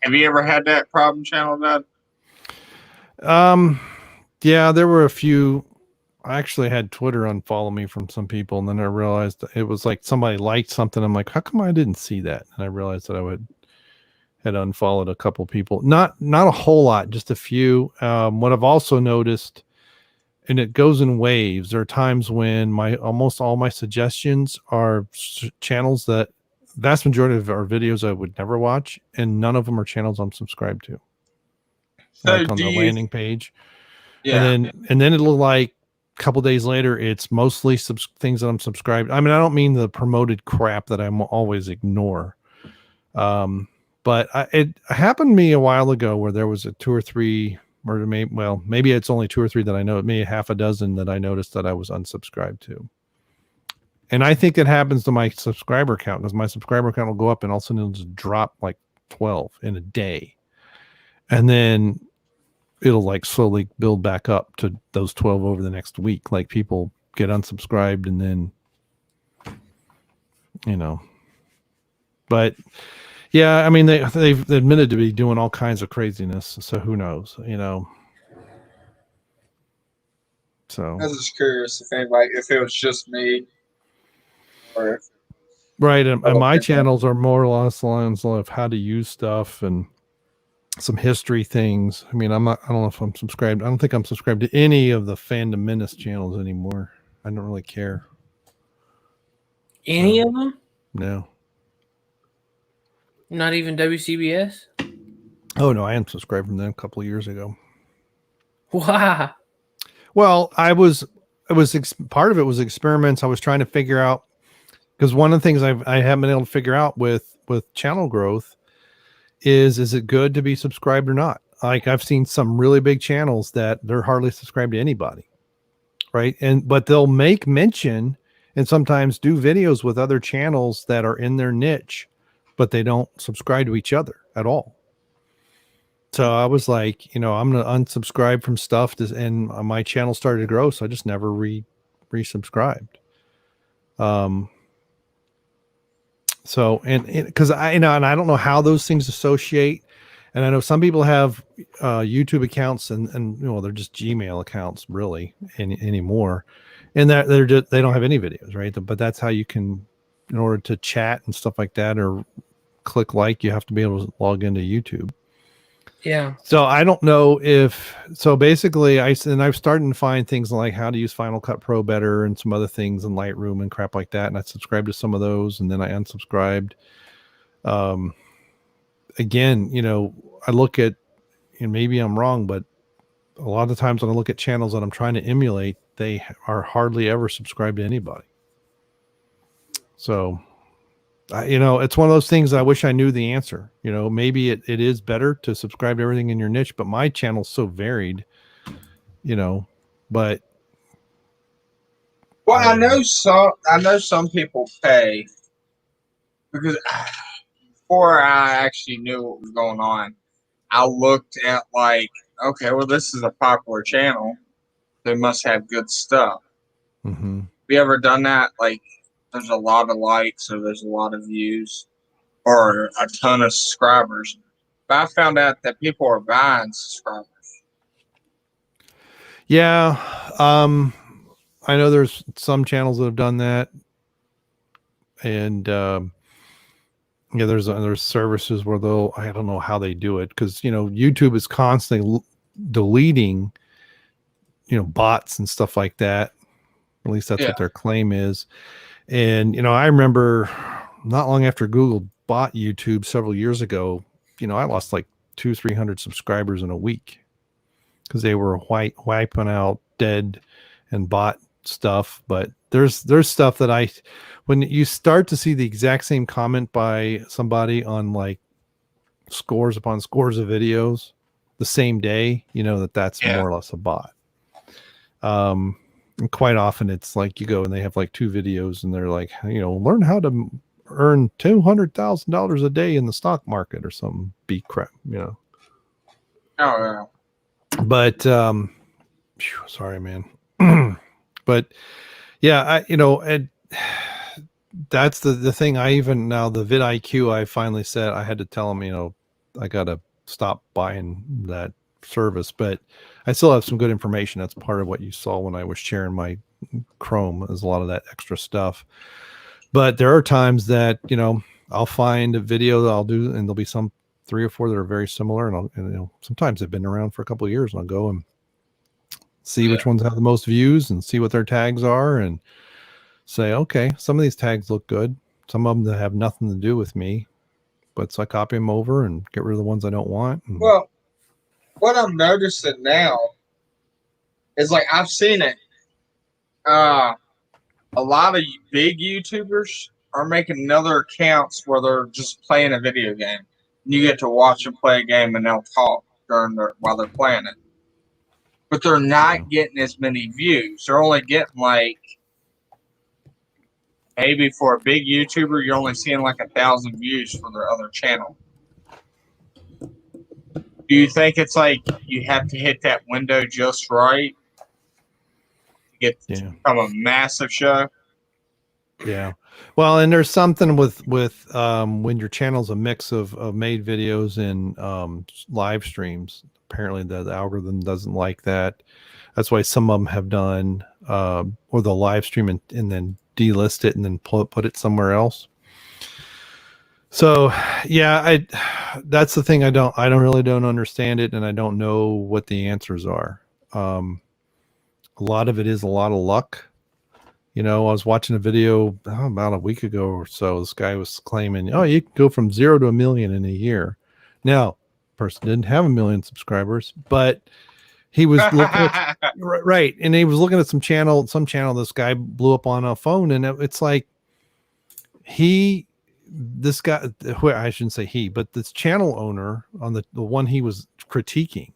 Speaker 1: Have you ever had that problem, Channel Dad?
Speaker 3: Yeah, there were a few. I actually had Twitter unfollow me from some people, and then I realized it was like somebody liked something. I'm like, how come I didn't see that? And I realized that had unfollowed a couple people. Not a whole lot, just a few. What I've also noticed, and it goes in waves. There are times when almost all my suggestions are channels that vast majority of our videos I would never watch, and none of them are channels I'm subscribed to.
Speaker 1: So
Speaker 3: like on the landing page.
Speaker 1: Yeah.
Speaker 3: And then it'll like a couple days later, it's mostly things that I'm subscribed. I mean, I don't mean the promoted crap that I'm always ignore. But it happened to me a while ago where there was a 2 or 3, or maybe it's only 2 or 3 that I know, maybe half a dozen that I noticed that I was unsubscribed to. And I think it happens to my subscriber count, because my subscriber count will go up and all of a sudden it'll just drop like 12 in a day. And then it'll like slowly build back up to those 12 over the next week. Like people get unsubscribed and then, but yeah, I mean, they've admitted to be doing all kinds of craziness. So who knows, so
Speaker 1: I was just curious if it was just me or if
Speaker 3: right. And my channels are more or less lines of how to use stuff and some history things. I mean, I don't know if I'm subscribed. I don't think I'm subscribed to any of the Fandom Menace channels anymore. I don't really care.
Speaker 2: Any of them?
Speaker 3: No.
Speaker 2: Not even WCBS?
Speaker 3: Oh no, I unsubscribed from them a couple of years ago.
Speaker 2: Wow.
Speaker 3: Well, part of it was experiments. I was trying to figure out, because one of the things I haven't been able to figure out with channel growth is it good to be subscribed or not? Like I've seen some really big channels that they're hardly subscribed to anybody. Right. But they'll make mention and sometimes do videos with other channels that are in their niche, but they don't subscribe to each other at all. So I was like, I'm going to unsubscribe from stuff, and my channel started to grow. So I just never resubscribed. So, and cause and I don't know how those things associate. And I know some people have YouTube accounts and they're just Gmail accounts really anymore. And that they don't have any videos, right? But that's how you can, in order to chat and stuff like that, or click like, you have to be able to log into YouTube.
Speaker 2: Yeah.
Speaker 3: So I don't know basically I've started to find things like how to use Final Cut Pro better and some other things in Lightroom and crap like that. And I subscribed to some of those and then I unsubscribed. Again, I look at, and maybe I'm wrong, but a lot of the times when I look at channels that I'm trying to emulate, they are hardly ever subscribed to anybody. So it's one of those things I wish I knew the answer. Maybe it is better to subscribe to everything in your niche, but my channel's so varied, but.
Speaker 1: Well, I know some people pay because before I actually knew what was going on, I looked at like, okay, well, this is a popular channel. They must have good stuff.
Speaker 3: Mm-hmm.
Speaker 1: Have you ever done that? Like, there's a lot of likes or there's a lot of views or a ton of subscribers. But I found out that people are buying subscribers.
Speaker 3: Yeah. I know there's some channels that have done that. And there's services where I don't know how they do it, because YouTube is constantly deleting bots and stuff like that. At least that's what their claim is. And I remember not long after Google bought YouTube several years ago, I lost like 200-300 subscribers in a week because they were wiping out dead and bot stuff. But there's stuff that when you start to see the exact same comment by somebody on like scores upon scores of videos the same day, that's more or less a bot. And quite often it's like you go and they have like 2 videos and they're like, learn how to earn $200,000 a day in the stock market or some beat crap,
Speaker 1: Oh yeah.
Speaker 3: But Sorry, man. But yeah, and that's the thing. I even now the vidIQ, I finally said I had to tell him, I got to stop buying that service, but I still have some good information. That's part of what you saw when I was sharing my Chrome, is a lot of that extra stuff. But there are times that, I'll find a video that I'll do, and there'll be some 3 or 4 that are very similar. And sometimes they've been around for a couple of years, and I'll go and see which ones have the most views and see what their tags are and say, okay, some of these tags look good. Some of them that have nothing to do with me, but so I copy them over and get rid of the ones I don't want.
Speaker 1: Well, what I'm noticing now is like I've seen it. A lot of big YouTubers are making other accounts where they're just playing a video game. You get to watch them play a game and they'll talk while they're playing it. But they're not getting as many views. They're only getting like, maybe for a big YouTuber, you're only seeing like 1,000 views for their other channel. Do you think it's like you have to hit that window just right to get to become a massive show?
Speaker 3: Yeah. Well, and there's something with when your channel's a mix of made videos and live streams. Apparently the algorithm doesn't like that. That's why some of them have done or they'll live stream and then delist it and then put it somewhere else. So yeah, that's the thing. I don't understand it, and I don't know what the answers are. A lot of it is a lot of luck. I was watching a video about a week ago or so. This guy was claiming, you can go from 0 to 1 million in a year. Now, person didn't have 1 million subscribers, but he was looking at, right. And he was looking at some channel. This guy blew up on a phone, and it's like this guy, I shouldn't say he, but this channel owner on the one he was critiquing,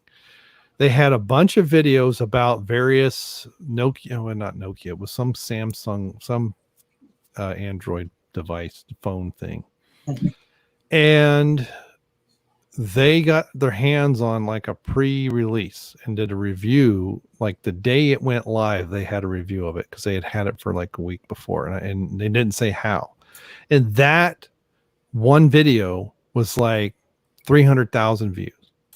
Speaker 3: they had a bunch of videos about various Nokia, well, not Nokia, it was some Samsung, some Android device, phone thing. And they got their hands on like a pre-release and did a review. Like the day it went live, they had a review of it because they had it for like a week before, and they didn't say how. And that one video was like 300,000 views.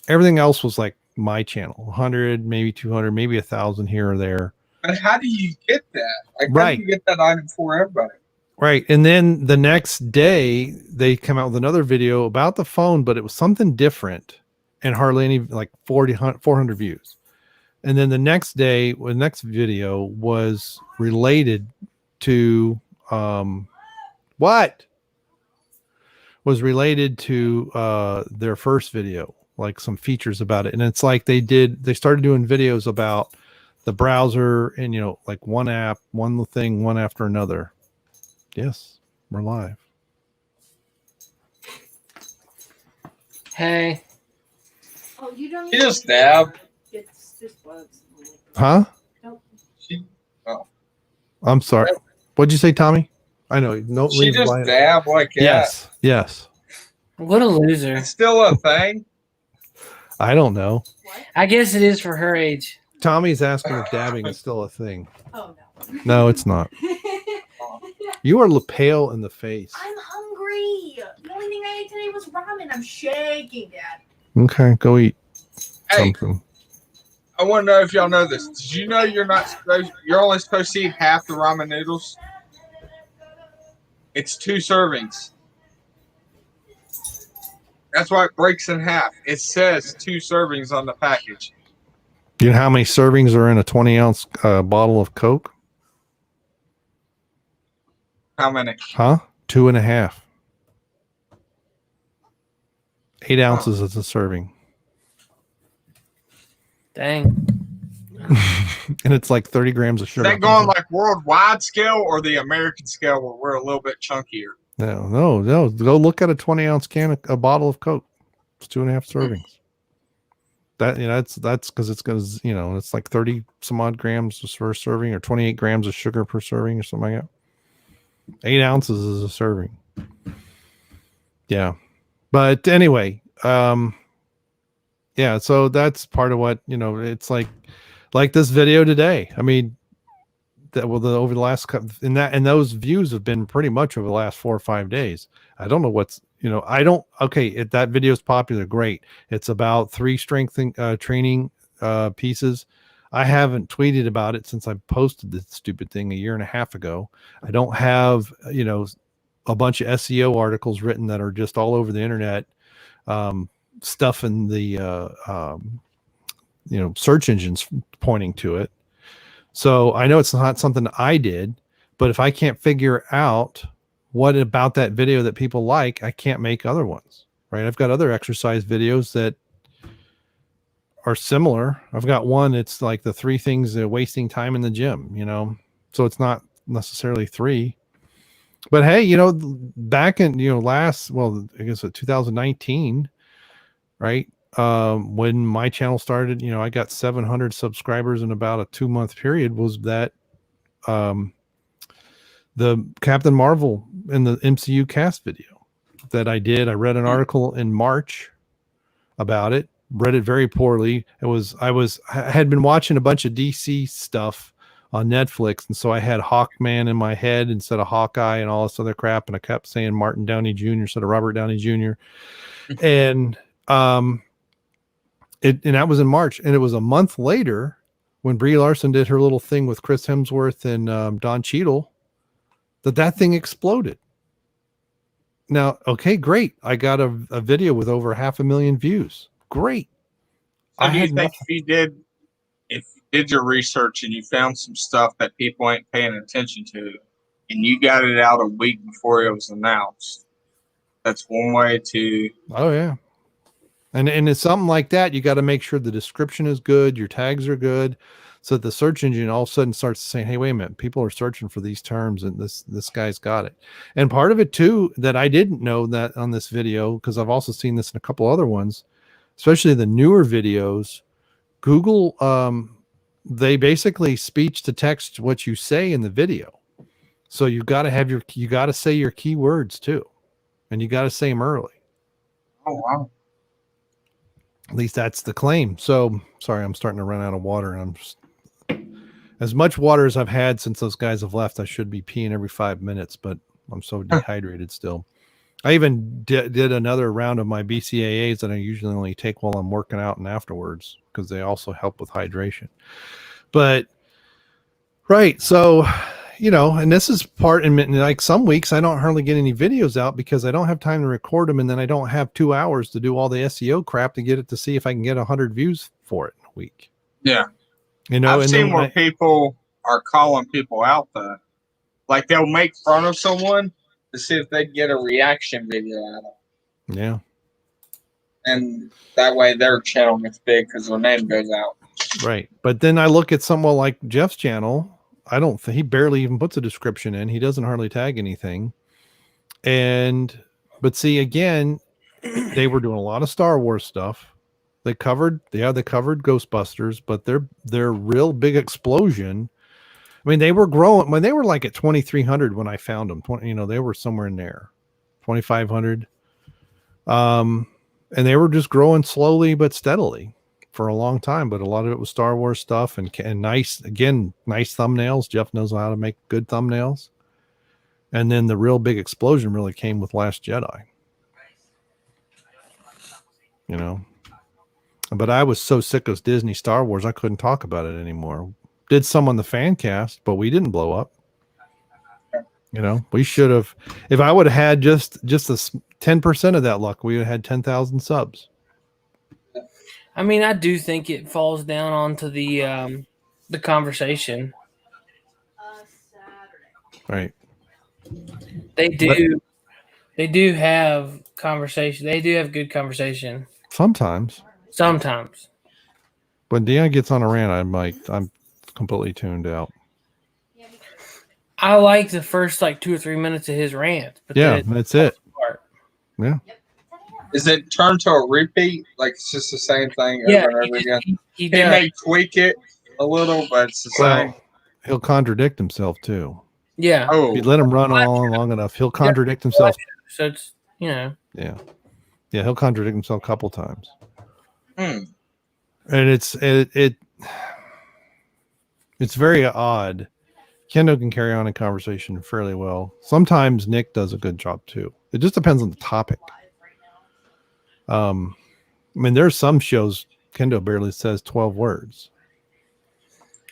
Speaker 3: Everything else was like my channel, 100, maybe 200, maybe 1,000 here or there.
Speaker 1: And how do you get that? Like,
Speaker 3: right.
Speaker 1: How do you get that item for everybody?
Speaker 3: Right. And then the next day they come out with another video about the phone, but it was something different and hardly any, like 400 views. And then the next day, the next video was related to, was related to their first video, like some features about it. And it's like they started doing videos about the browser and, like one app, one thing, one after another. Yes, we're live.
Speaker 2: Hey.
Speaker 6: Oh, you don't.
Speaker 1: You just dab.
Speaker 6: It's just bugs.
Speaker 3: Huh? I'm sorry.
Speaker 1: Yep.
Speaker 3: What'd you say, Tommy? I know. No,
Speaker 1: She just dab like that.
Speaker 3: Yes.
Speaker 2: What a loser.
Speaker 1: It's still a thing.
Speaker 3: I don't know.
Speaker 6: What?
Speaker 2: I guess it is for her age.
Speaker 3: Tommy's asking if dabbing is still a thing.
Speaker 6: Oh no.
Speaker 3: No, it's not. You are pale in the face.
Speaker 6: I'm hungry. The only thing I ate today was ramen. I'm shaking, Dad.
Speaker 3: Okay, go eat
Speaker 1: Hey,
Speaker 3: something.
Speaker 1: I want to know if y'all know this. Did you know you're only supposed to eat half the ramen noodles? It's 2 servings. That's why it breaks in half. It says 2 servings on the package.
Speaker 3: Do you know how many servings are in a 20-ounce bottle of Coke?
Speaker 1: How many?
Speaker 3: Huh? 2.5. 8 ounces is a serving.
Speaker 2: Dang.
Speaker 3: And it's like 30 grams of
Speaker 1: Is
Speaker 3: sugar.
Speaker 1: that going like worldwide scale or the American scale where we're a little bit chunkier?
Speaker 3: No. Go look at a 20-ounce can, a bottle of Coke. It's 2.5 servings. That's because it's like 30 some odd grams per serving, or 28 grams of sugar per serving, or something like that. 8 ounces is a serving. Yeah. But anyway, yeah, so that's part of what, it's like Like this video today. I mean, over the last couple, and those views have been pretty much over the last 4 or 5 days. I don't know what's, okay, if that video is popular, great. It's about 3 strength training pieces. I haven't tweeted about it since I posted this stupid thing 1.5 years ago. I don't have, a bunch of SEO articles written that are just all over the internet, stuff in the, search engines pointing to it. So I know it's not something I did, but if I can't figure out what about that video that people like, I can't make other ones, right? I've got other exercise videos that are similar. I've got one, it's like the 3 things wasting time in the gym, so it's not necessarily 3. But hey, back in, I guess 2019, right? When my channel started, I got 700 subscribers in about a 2-month period. Was that the Captain Marvel in the MCU cast video that I did? I read an article in March about it, read it very poorly. I had been watching a bunch of DC stuff on Netflix, and so I had Hawkman in my head instead of Hawkeye and all this other crap, and I kept saying Martin Downey Jr. instead of Robert Downey Jr. And that was in March, and it was a month later when Brie Larson did her little thing with Chris Hemsworth and Don Cheadle that thing exploded. Now, okay, great. I got a video with over 500,000 views. Great.
Speaker 1: So do you think if you did your research and you found some stuff that people ain't paying attention to, and you got it out a week before it was announced, that's one way to...
Speaker 3: Oh, yeah. And it's something like that. You got to make sure the description is good, your tags are good, so that the search engine all of a sudden starts saying, hey, wait a minute, people are searching for these terms, and this guy's got it. And part of it too, that I didn't know that on this video, because I've also seen this in a couple other ones, especially the newer videos, Google, they basically speech to text what you say in the video. So you got to say your keywords too, and you got to say them early.
Speaker 1: Oh, wow.
Speaker 3: At least that's the claim. So sorry, I'm starting to run out of water, and I'm just, as much water as I've had since those guys have left, I should be peeing every 5 minutes, but I'm so dehydrated still. I even did another round of my BCAAs that I usually only take while I'm working out and afterwards, because they also help with hydration. But right. So, and this is part, and like some weeks I don't hardly get any videos out because I don't have time to record them. And then I don't have 2 hours to do all the SEO crap to get it, to see if I can get 100 views for it in a week.
Speaker 1: Yeah. I've seen where people are calling people out though. Like they'll make fun of someone to see if they get a reaction video out of it.
Speaker 3: Yeah.
Speaker 1: And that way their channel gets big because their name goes out.
Speaker 3: Right. But then I look at someone like Jeff's channel. I don't think he barely even puts a description in. He doesn't hardly tag anything. But see, again, they were doing a lot of Star Wars stuff. They covered Ghostbusters, but their real big explosion. I mean, they were growing when they were like at 2,300 when I found them. They were somewhere in there, 2,500. And they were just growing slowly but steadily for a long time. But a lot of it was Star Wars stuff and nice thumbnails. Jeff knows how to make good thumbnails. And then the real big explosion really came with Last Jedi. But I was so sick of Disney Star Wars, I couldn't talk about it anymore. Did some on the fan cast, but we didn't blow up. We should have. If I would have had just a 10% of that luck, we would have had 10,000 subs.
Speaker 2: I mean, I do think it falls down onto the conversation.
Speaker 3: Right.
Speaker 2: They do have conversation. They do have good conversation.
Speaker 3: Sometimes.
Speaker 2: When
Speaker 3: Dion gets on a rant, I'm completely tuned out.
Speaker 2: I like the first 2 or 3 minutes of his rant. But
Speaker 3: that's it. Yeah.
Speaker 1: Is it turned to a repeat? Like it's just the same thing over and over again? He may tweak it a little, but it's the same.
Speaker 3: He'll contradict himself too.
Speaker 2: Yeah.
Speaker 3: If you let him run on long enough, he'll contradict himself.
Speaker 2: So it's,
Speaker 3: Yeah. Yeah, he'll contradict himself a couple times.
Speaker 1: Hmm.
Speaker 3: And It's very odd. Kendo can carry on a conversation fairly well. Sometimes Nick does a good job too. It just depends on the topic. I mean, there's some shows Kendo barely says 12 words.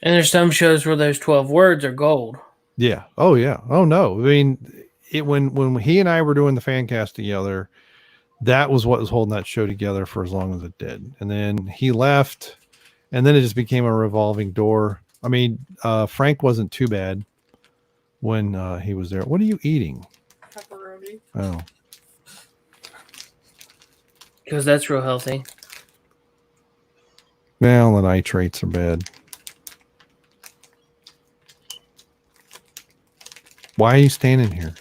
Speaker 2: And there's some shows where those 12 words are gold.
Speaker 3: Yeah. Oh yeah. Oh no. I mean, when he and I were doing the fan cast together, that was what was holding that show together for as long as it did. And then he left, and then it just became a revolving door. I mean, Frank wasn't too bad when he was there. What are you eating?
Speaker 6: Pepperoni.
Speaker 3: Oh,
Speaker 2: Because that's real healthy.
Speaker 3: well, the nitrates are bad. Why are you standing here?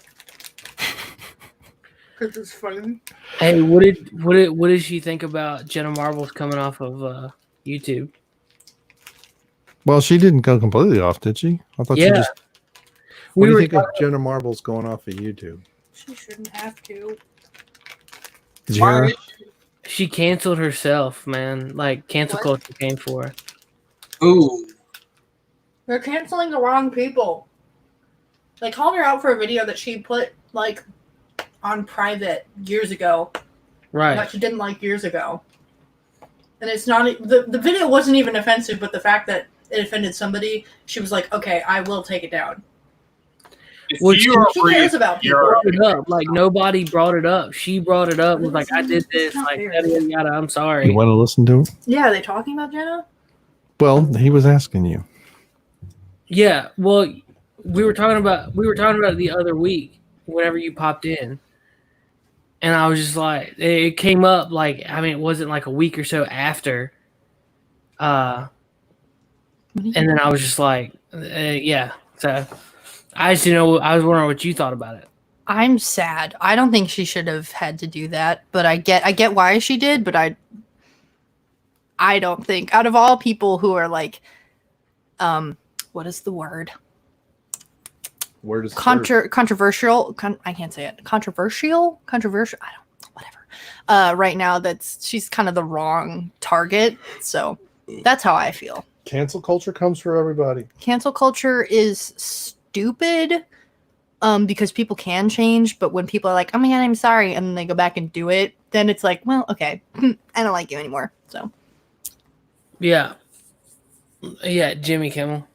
Speaker 6: Because it's funny.
Speaker 2: Hey, what did she think about Jenna Marbles coming off of YouTube?
Speaker 3: Well, she didn't go completely off, did she? I thought she
Speaker 2: Yeah.
Speaker 3: just. What do you
Speaker 2: were
Speaker 3: think of Jenna Marbles going off of YouTube?
Speaker 6: She shouldn't have to.
Speaker 3: Did you hear her?
Speaker 2: She canceled herself, man. Like cancel
Speaker 6: What?
Speaker 2: culture came for her.
Speaker 1: Ooh.
Speaker 6: They're canceling the wrong people. They called her out for a video that she put like on private years ago.
Speaker 2: Right.
Speaker 6: That she didn't like years ago. And it's not the video wasn't even offensive, but the fact that it offended somebody, she was like, "Okay, I will take it down."
Speaker 1: If
Speaker 2: Well,
Speaker 1: you are
Speaker 6: she cares about people.
Speaker 1: you're-
Speaker 2: Brought it up. Like nobody brought it up. She brought it up. Was like, I did this.
Speaker 6: It's not
Speaker 2: Like,
Speaker 6: fair.
Speaker 2: yada, yada, yada. I'm sorry.
Speaker 3: You want to listen to it?
Speaker 6: Yeah, are they talking about Jenna?
Speaker 3: Well, he was asking you.
Speaker 2: Yeah. Well, we were talking about it the other week whenever you popped in, and I was just like, it came up like, I mean, it wasn't like a week or so after. And then I was just like, yeah. So I just didn't know. I was wondering what you thought about it.
Speaker 7: I'm sad. I don't think she should have had to do that, but I get why she did, but I don't think out of all people who are like what is the word?
Speaker 3: Where does
Speaker 7: Controversial. I can't say it. Controversial. I don't. Whatever. Right now, she's kind of the wrong target. So that's how I feel.
Speaker 3: cancel culture comes for everybody?
Speaker 7: Cancel culture is stupid. Because people can change, but when people are like, "Oh my god, I'm sorry," and then they go back and do it, then it's like, well, okay, I don't like you anymore. So
Speaker 2: Yeah. Yeah, Jimmy Kimmel.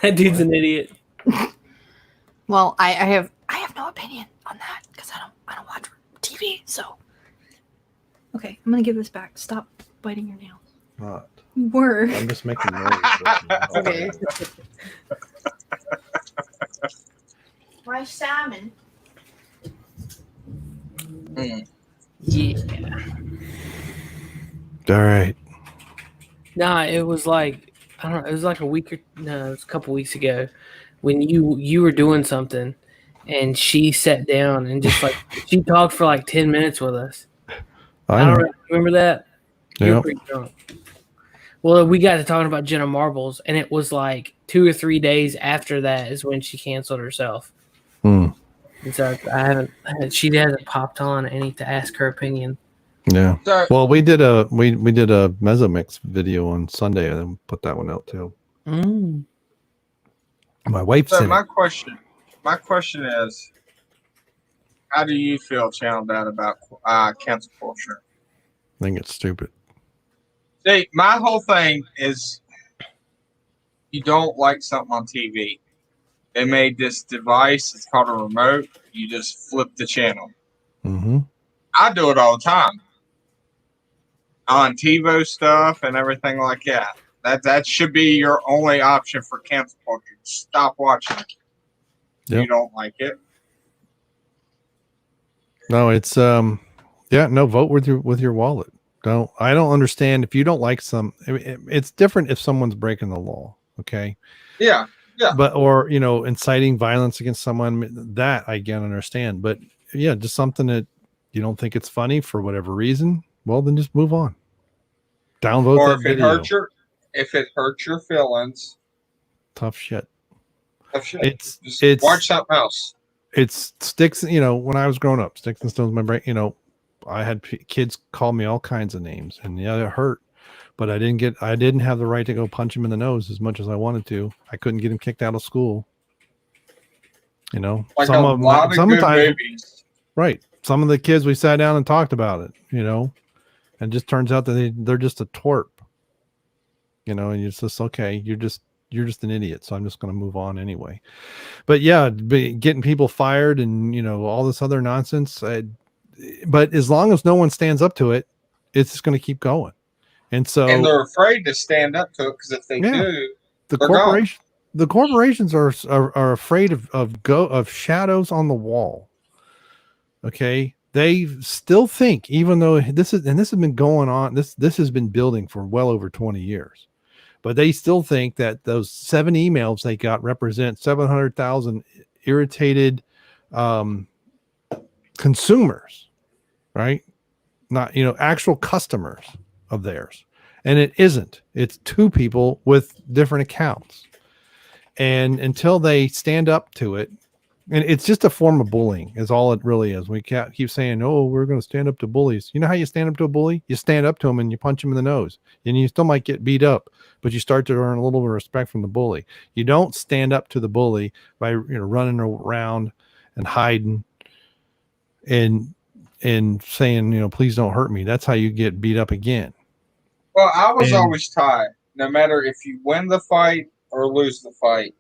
Speaker 2: That dude's an idiot.
Speaker 7: well, I have no opinion on that because I don't watch TV. So okay, I'm gonna give this back. Stop biting your nails.
Speaker 3: Not.
Speaker 7: Word.
Speaker 3: I'm just making noise.
Speaker 6: Okay. My salmon.
Speaker 2: Yeah.
Speaker 3: All right.
Speaker 2: Nah, it was like, I don't know, it was like it was a couple weeks ago when you were doing something and she sat down and just like she talked for like 10 minutes with us. I don't know, remember that? You were
Speaker 3: Yep.
Speaker 2: pretty drunk. Well, we got to talking about Jenna Marbles, and it was like 2 or 3 days after that is when she canceled herself.
Speaker 3: Hmm.
Speaker 2: And so she hasn't popped on. I need to ask her opinion.
Speaker 3: Yeah.
Speaker 1: So,
Speaker 3: Well, we did a Mezzomix video on Sunday and put that one out too.
Speaker 2: Mm.
Speaker 3: My wife's
Speaker 1: so
Speaker 3: in
Speaker 1: my
Speaker 3: it.
Speaker 1: question is, how do you feel, Channel Dad, about cancel culture?
Speaker 3: I think it's stupid.
Speaker 1: See, my whole thing is, you don't like something on TV. They made this device. It's called a remote. You just flip the channel.
Speaker 3: Mm-hmm.
Speaker 1: I do it all the time on TiVo stuff and everything like that. That should be your only option for cancel culture. Stop watching it.
Speaker 3: Yep.
Speaker 1: You don't like it.
Speaker 3: No, it's no, vote with your wallet. I don't understand if you don't like it's different if someone's breaking the law, okay?
Speaker 1: Yeah.
Speaker 3: But or inciting violence against someone, that I can understand. But yeah, just something that you don't think it's funny for whatever reason, well then just move on. Downvote
Speaker 1: Or
Speaker 3: that video.
Speaker 1: if it hurts your feelings,
Speaker 3: Tough shit.
Speaker 1: just
Speaker 3: It's
Speaker 1: watch something else.
Speaker 3: It's sticks, when I was growing up, sticks and stones in my brain, I had kids call me all kinds of names, and yeah, it hurt. but I didn't have the right to go punch him in the nose as much as I wanted to. I couldn't get him kicked out of school. You know,
Speaker 1: Like a lot of good
Speaker 3: sometimes,
Speaker 1: movies.
Speaker 3: right. Some of the kids, we sat down and talked about it, you know, and it just turns out that they're just a twerp, you know, and it's just, okay, you're just an idiot. So I'm just going to move on anyway. But yeah, getting people fired and, you know, all this other nonsense. But as long as no one stands up to it, it's just going to keep going. And so,
Speaker 1: And they're afraid to stand up to it because if they do,
Speaker 3: the corporations are afraid of shadows on the wall. Okay. They still think, even though this has been going on, this has been building for well over 20 years, but they still think that those 7 emails they got represent 700,000 irritated consumers, right? Not, you know, actual customers of theirs. And it isn't. It's 2 people with different accounts. And until they stand up to it, and it's just a form of bullying is all it really is. We can't keep saying, oh, we're going to stand up to bullies. You know how you stand up to a bully? You stand up to him and you punch him in the nose, and you still might get beat up, but you start to earn a little bit of respect from the bully. You don't stand up to the bully by, you know, running around and hiding and saying, you know, please don't hurt me. That's how you get beat up again.
Speaker 1: Well, I was always taught, no matter if you win the fight or lose the fight,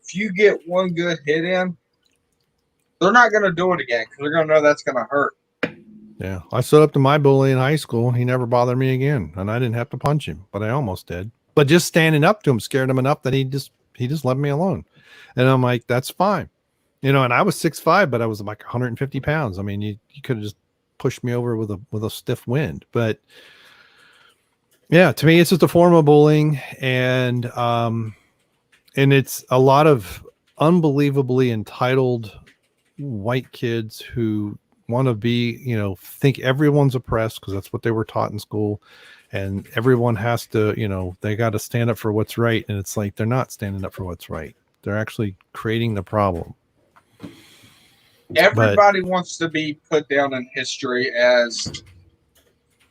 Speaker 1: if you get one good hit in, they're not going to do it again because they're going to know that's going to hurt.
Speaker 3: Yeah. I stood up to my bully in high school. He never bothered me again, and I didn't have to punch him, but I almost did. But just standing up to him scared him enough that he just left me alone. And I'm like, that's fine. You know, and I was 6'5", but I was like 150 pounds. I mean, you could have just pushed me over with a stiff wind. But yeah, to me, it's just a form of bullying. And it's a lot of unbelievably entitled white kids who want to be, you know, think everyone's oppressed because that's what they were taught in school, and everyone has to, you know, they got to stand up for what's right. And it's like, they're not standing up for what's right. They're actually creating the problem.
Speaker 1: Everybody wants to be put down in history as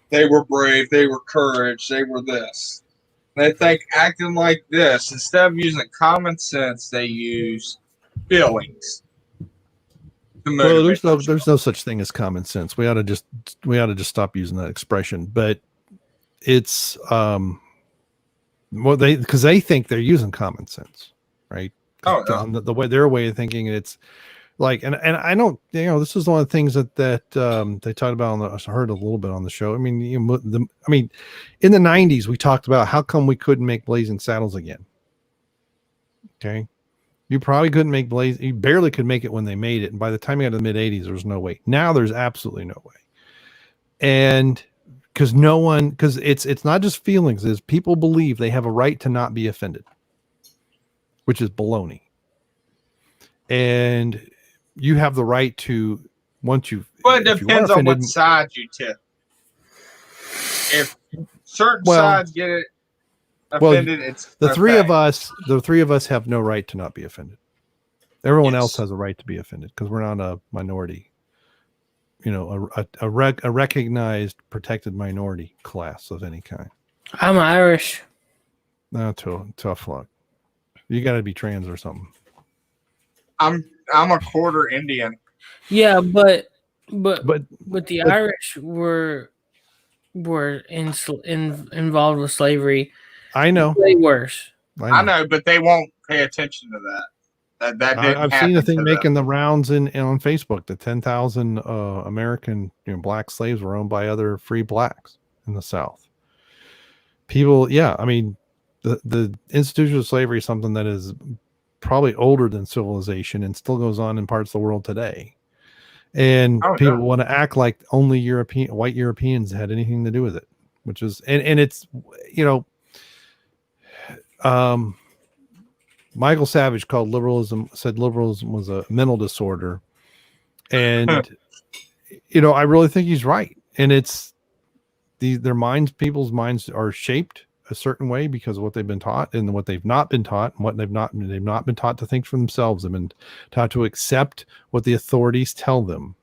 Speaker 1: they were brave, they were courage, they were this. They think acting like this, instead of using common sense, they use feelings.
Speaker 3: Well, there's no such thing as common sense. We ought to just stop using that expression. But it's because they think they're using common sense, right?
Speaker 1: Oh, no.
Speaker 3: The way their way of thinking, it's like, and I don't, you know, this is one of the things that they talked about I heard a little bit on the show. I mean, in the 90s we talked about how come we couldn't make Blazing Saddles again. Okay. You probably couldn't make you barely could make it when they made it. And by the time you got to the mid 80s, there was no way. Now there's absolutely no way. And because it's not just feelings, is people believe they have a right to not be offended, which is baloney. And you have the right to, once you,
Speaker 1: but it depends on what side you tip. If certain sides get it offended, it's
Speaker 3: the three of us have no right to not be offended. Everyone else has a right to be offended because we're not a minority, you know, a recognized protected minority class of any kind.
Speaker 2: I'm Irish.
Speaker 3: No, tough luck. You got to be trans or something.
Speaker 1: I'm a quarter Indian.
Speaker 2: Yeah, but the Irish were involved with slavery.
Speaker 3: I know.
Speaker 2: Way worse.
Speaker 1: I know, but they won't pay attention to that.
Speaker 3: I've seen a thing making the rounds on Facebook that 10,000 American, you know, black slaves were owned by other free blacks in the South. People, yeah, I mean, the institution of slavery is something that is probably older than civilization and still goes on in parts of the world today. And people want to act like only white Europeans had anything to do with it, which is, and it's, you know, Michael Savage said liberalism was a mental disorder. And, you know, I really think he's right. And it's people's minds are shaped a certain way because of what they've been taught and what they've not been taught, and what they've not been taught to think for themselves. They've been taught to accept what the authorities tell them.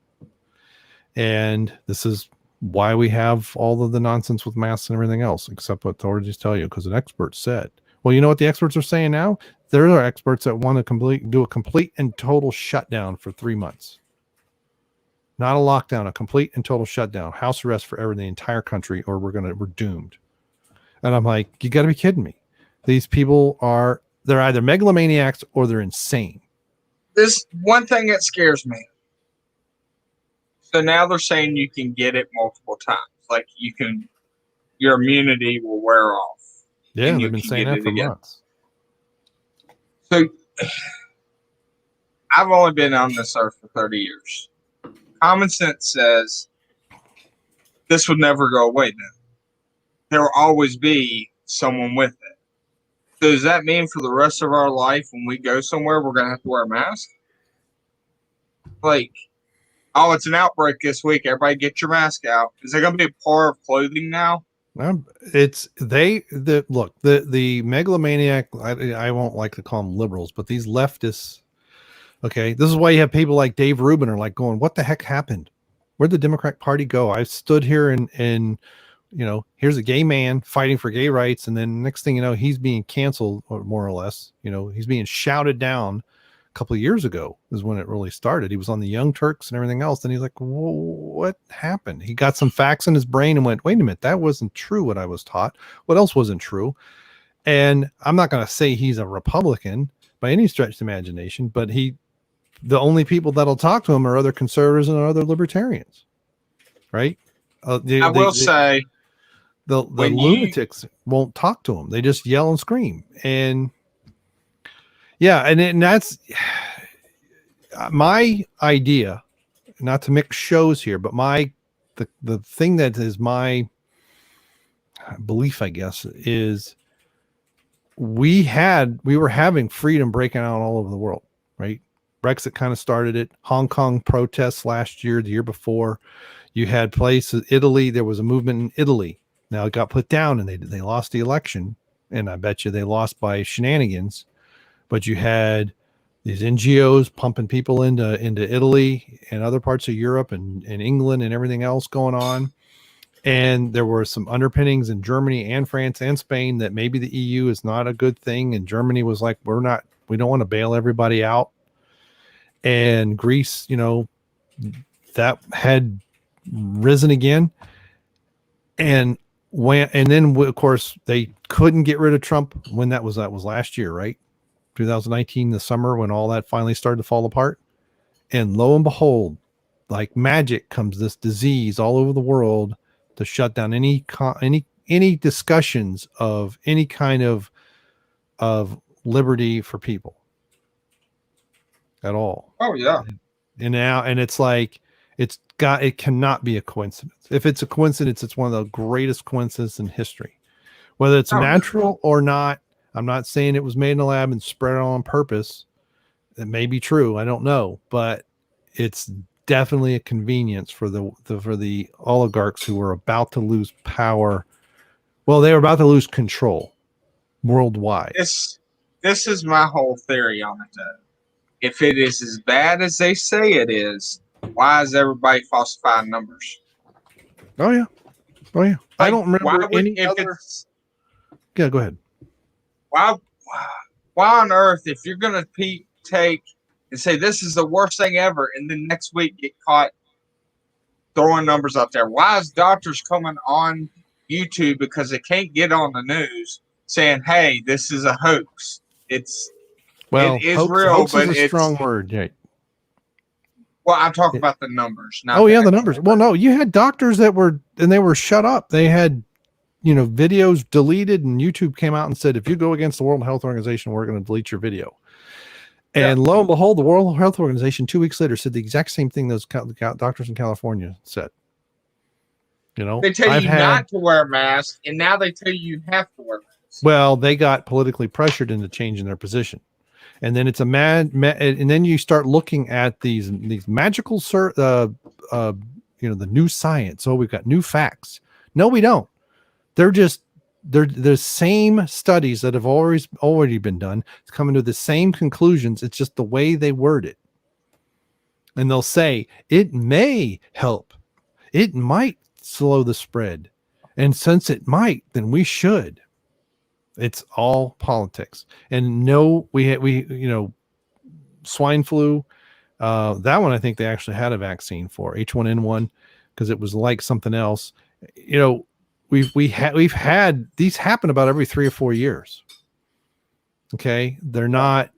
Speaker 3: And this is why we have all of the nonsense with masks and everything else, except what authorities tell you, because an expert said. Well, you know what the experts are saying now? There are experts that want to do a complete and total shutdown for 3 months. Not a lockdown, a complete and total shutdown, house arrest for the entire country, or we're doomed. And I'm like, you got to be kidding me. These people they're either megalomaniacs or they're insane.
Speaker 1: This one thing that scares me. So now they're saying you can get it multiple times. Like your immunity will wear off.
Speaker 3: Yeah, they've been saying that for months.
Speaker 1: So I've only been on this earth for 30 years. Common sense says this would never go away then. There will always be someone with it. So does that mean for the rest of our life when we go somewhere we're going to have to wear a mask? Like, oh, it's an outbreak this week. Everybody get your mask out. Is there going to be a part of clothing now? The megalomaniac, I won't like to call them liberals, but these leftists, okay, this is why you have people like Dave Rubin are like going, what the heck happened? Where'd the Democrat Party go? I stood here and here's a gay man fighting for gay rights, and then next thing you know, he's being canceled, or more or less, he's being shouted down. A couple of years ago is when it really started. He was on the Young Turks and everything else. And he's like, what happened? He got some facts in his brain and went, wait a minute, that wasn't true what I was taught. What else wasn't true? And I'm not going to say he's a Republican by any stretch of imagination, but the only people that'll talk to him are other conservatives and other libertarians. Right? I will say
Speaker 3: the lunatics won't talk to him. They just yell and scream. And yeah, and that's my idea, not to mix shows here, but the thing that is my belief, I guess, is we were having freedom breaking out all over the world, right? Brexit kind of started it. Hong Kong protests last year, the year before. You had places, Italy, there was a movement in Italy. Now it got put down and they lost the election, and I bet you they lost by shenanigans. But you had these NGOs pumping people into Italy and other parts of Europe and England and everything else going on. And there were some underpinnings in Germany and France and Spain that maybe the EU is not a good thing. And Germany was like, we don't want to bail everybody out. And Greece, that had risen again. And then of course they couldn't get rid of Trump when that was last year, right? 2019, the summer, when all that finally started to fall apart. And lo and behold, like magic, comes this disease all over the world to shut down any discussions of any kind of liberty for people at all.
Speaker 1: Oh yeah.
Speaker 3: And it's like it cannot be a coincidence. If it's a coincidence, it's one of the greatest coincidences in history. Whether it's natural or not, I'm not saying it was made in a lab and spread on purpose. It may be true. I don't know, but it's definitely a convenience for the oligarchs who were about to lose power. Well, they were about to lose control worldwide.
Speaker 1: This is my whole theory on it. If it is as bad as they say it is, why is everybody falsifying numbers?
Speaker 3: Oh yeah.
Speaker 1: Like,
Speaker 3: I don't remember any other. Yeah, go ahead.
Speaker 1: Why on earth, if you're going to take and say this is the worst thing ever, and then next week get caught throwing numbers up there? Why is doctors coming on YouTube because they can't get on the news saying, hey, this is a hoax? It is real,
Speaker 3: hoax
Speaker 1: but
Speaker 3: is a
Speaker 1: it's
Speaker 3: strong word. Yeah.
Speaker 1: Well, I'm talking about the numbers. Not
Speaker 3: the numbers. Well, no, you had doctors they were shut up. They had videos deleted, and YouTube came out and said, if you go against the World Health Organization, we're going to delete your video. And lo and behold, the World Health Organization 2 weeks later said the exact same thing those doctors in California said.
Speaker 1: They tell you not to wear a mask, and now they tell you have to wear a mask.
Speaker 3: Well, they got politically pressured into changing their position. And then it's and then you start looking at these magical, the new science. Oh, we've got new facts. No, we don't. They're the same studies that have already been done. It's coming to the same conclusions. It's just the way they word it. And they'll say it may help. It might slow the spread. And since it might, then we should. It's all politics. And no, swine flu, that one, I think they actually had a vaccine for H1N1 because it was like something else. We've had these happen about every 3 or 4 years. Okay. They're not,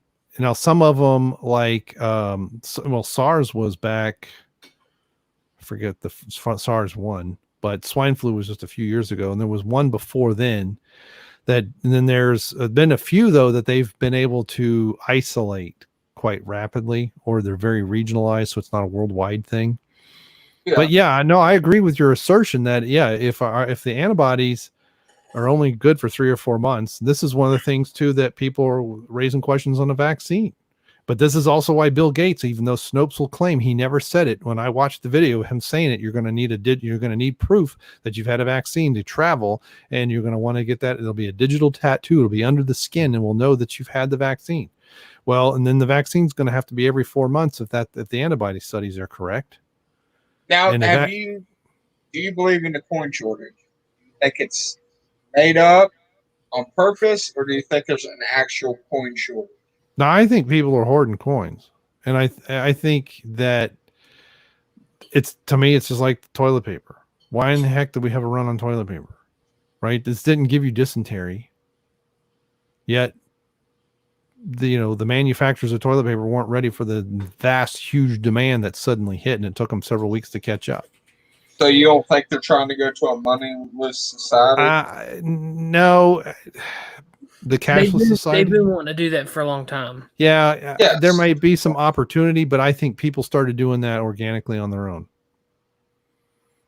Speaker 3: some of them like, SARS was back, I forget the SARS one, but swine flu was just a few years ago. And there was one before then and then there's been a few though, that they've been able to isolate quite rapidly, or they're very regionalized. So it's not a worldwide thing. Yeah. But yeah, no, I agree with your assertion that, if the antibodies are only good for 3 or 4 months, this is one of the things too, that people are raising questions on the vaccine. But this is also why Bill Gates, even though Snopes will claim he never said it, when I watched the video of him saying it, you're going to need proof that you've had a vaccine to travel, and you're going to want to get that. It'll be a digital tattoo. It'll be under the skin, and we'll know that you've had the vaccine. Well, and then the vaccine's going to have to be every 4 months if the antibody studies are correct.
Speaker 1: Now, do you believe in the coin shortage? Do you think it's made up on purpose, or do you think there's an actual coin shortage?
Speaker 3: Now, I think people are hoarding coins, and I think that to me, it's just like toilet paper. Why in the heck did we have a run on toilet paper? Right? This didn't give you dysentery, yet the manufacturers of toilet paper weren't ready for the vast, huge demand that suddenly hit, and it took them several weeks to catch up.
Speaker 1: So you don't think they're trying to go to a moneyless society?
Speaker 3: No. The cashless society.
Speaker 2: They've been wanting to do that for a long time.
Speaker 3: Yeah, yes. There might be some opportunity, but I think people started doing that organically on their own.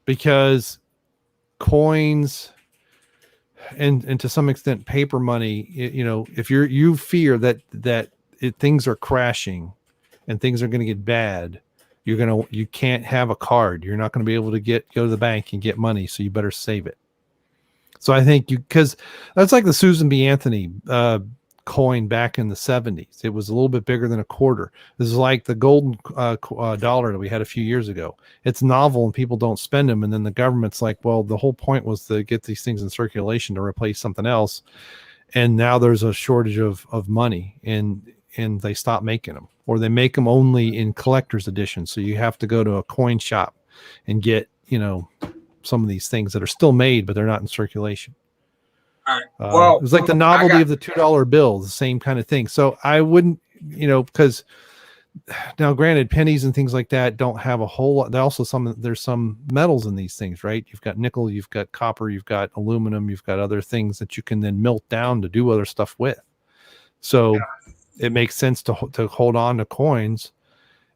Speaker 3: Because coins and to some extent paper money, if you fear that things are crashing and things are going to get bad, you can't have a card. You're not going to be able to go to the bank and get money, so you better save it. So I think because that's like the Susan B. Anthony coin back in the 70s. It was a little bit bigger than a quarter. This is like the golden dollar that we had a few years ago. It's novel and people don't spend them. And then the government's like, well, the whole point was to get these things in circulation to replace something else. And now there's a shortage of money, and they stop making them, or they make them only in collector's edition. So you have to go to a coin shop and get, some of these things that are still made, but they're not in circulation.
Speaker 1: All right. Well,
Speaker 3: it was like the novelty of the $2 bill, the same kind of thing. So I wouldn't, because now granted, pennies and things like that don't have a whole lot. There's some metals in these things, right? You've got nickel, you've got copper, you've got aluminum, you've got other things that you can then melt down to do other stuff with. So it makes sense to hold on to coins.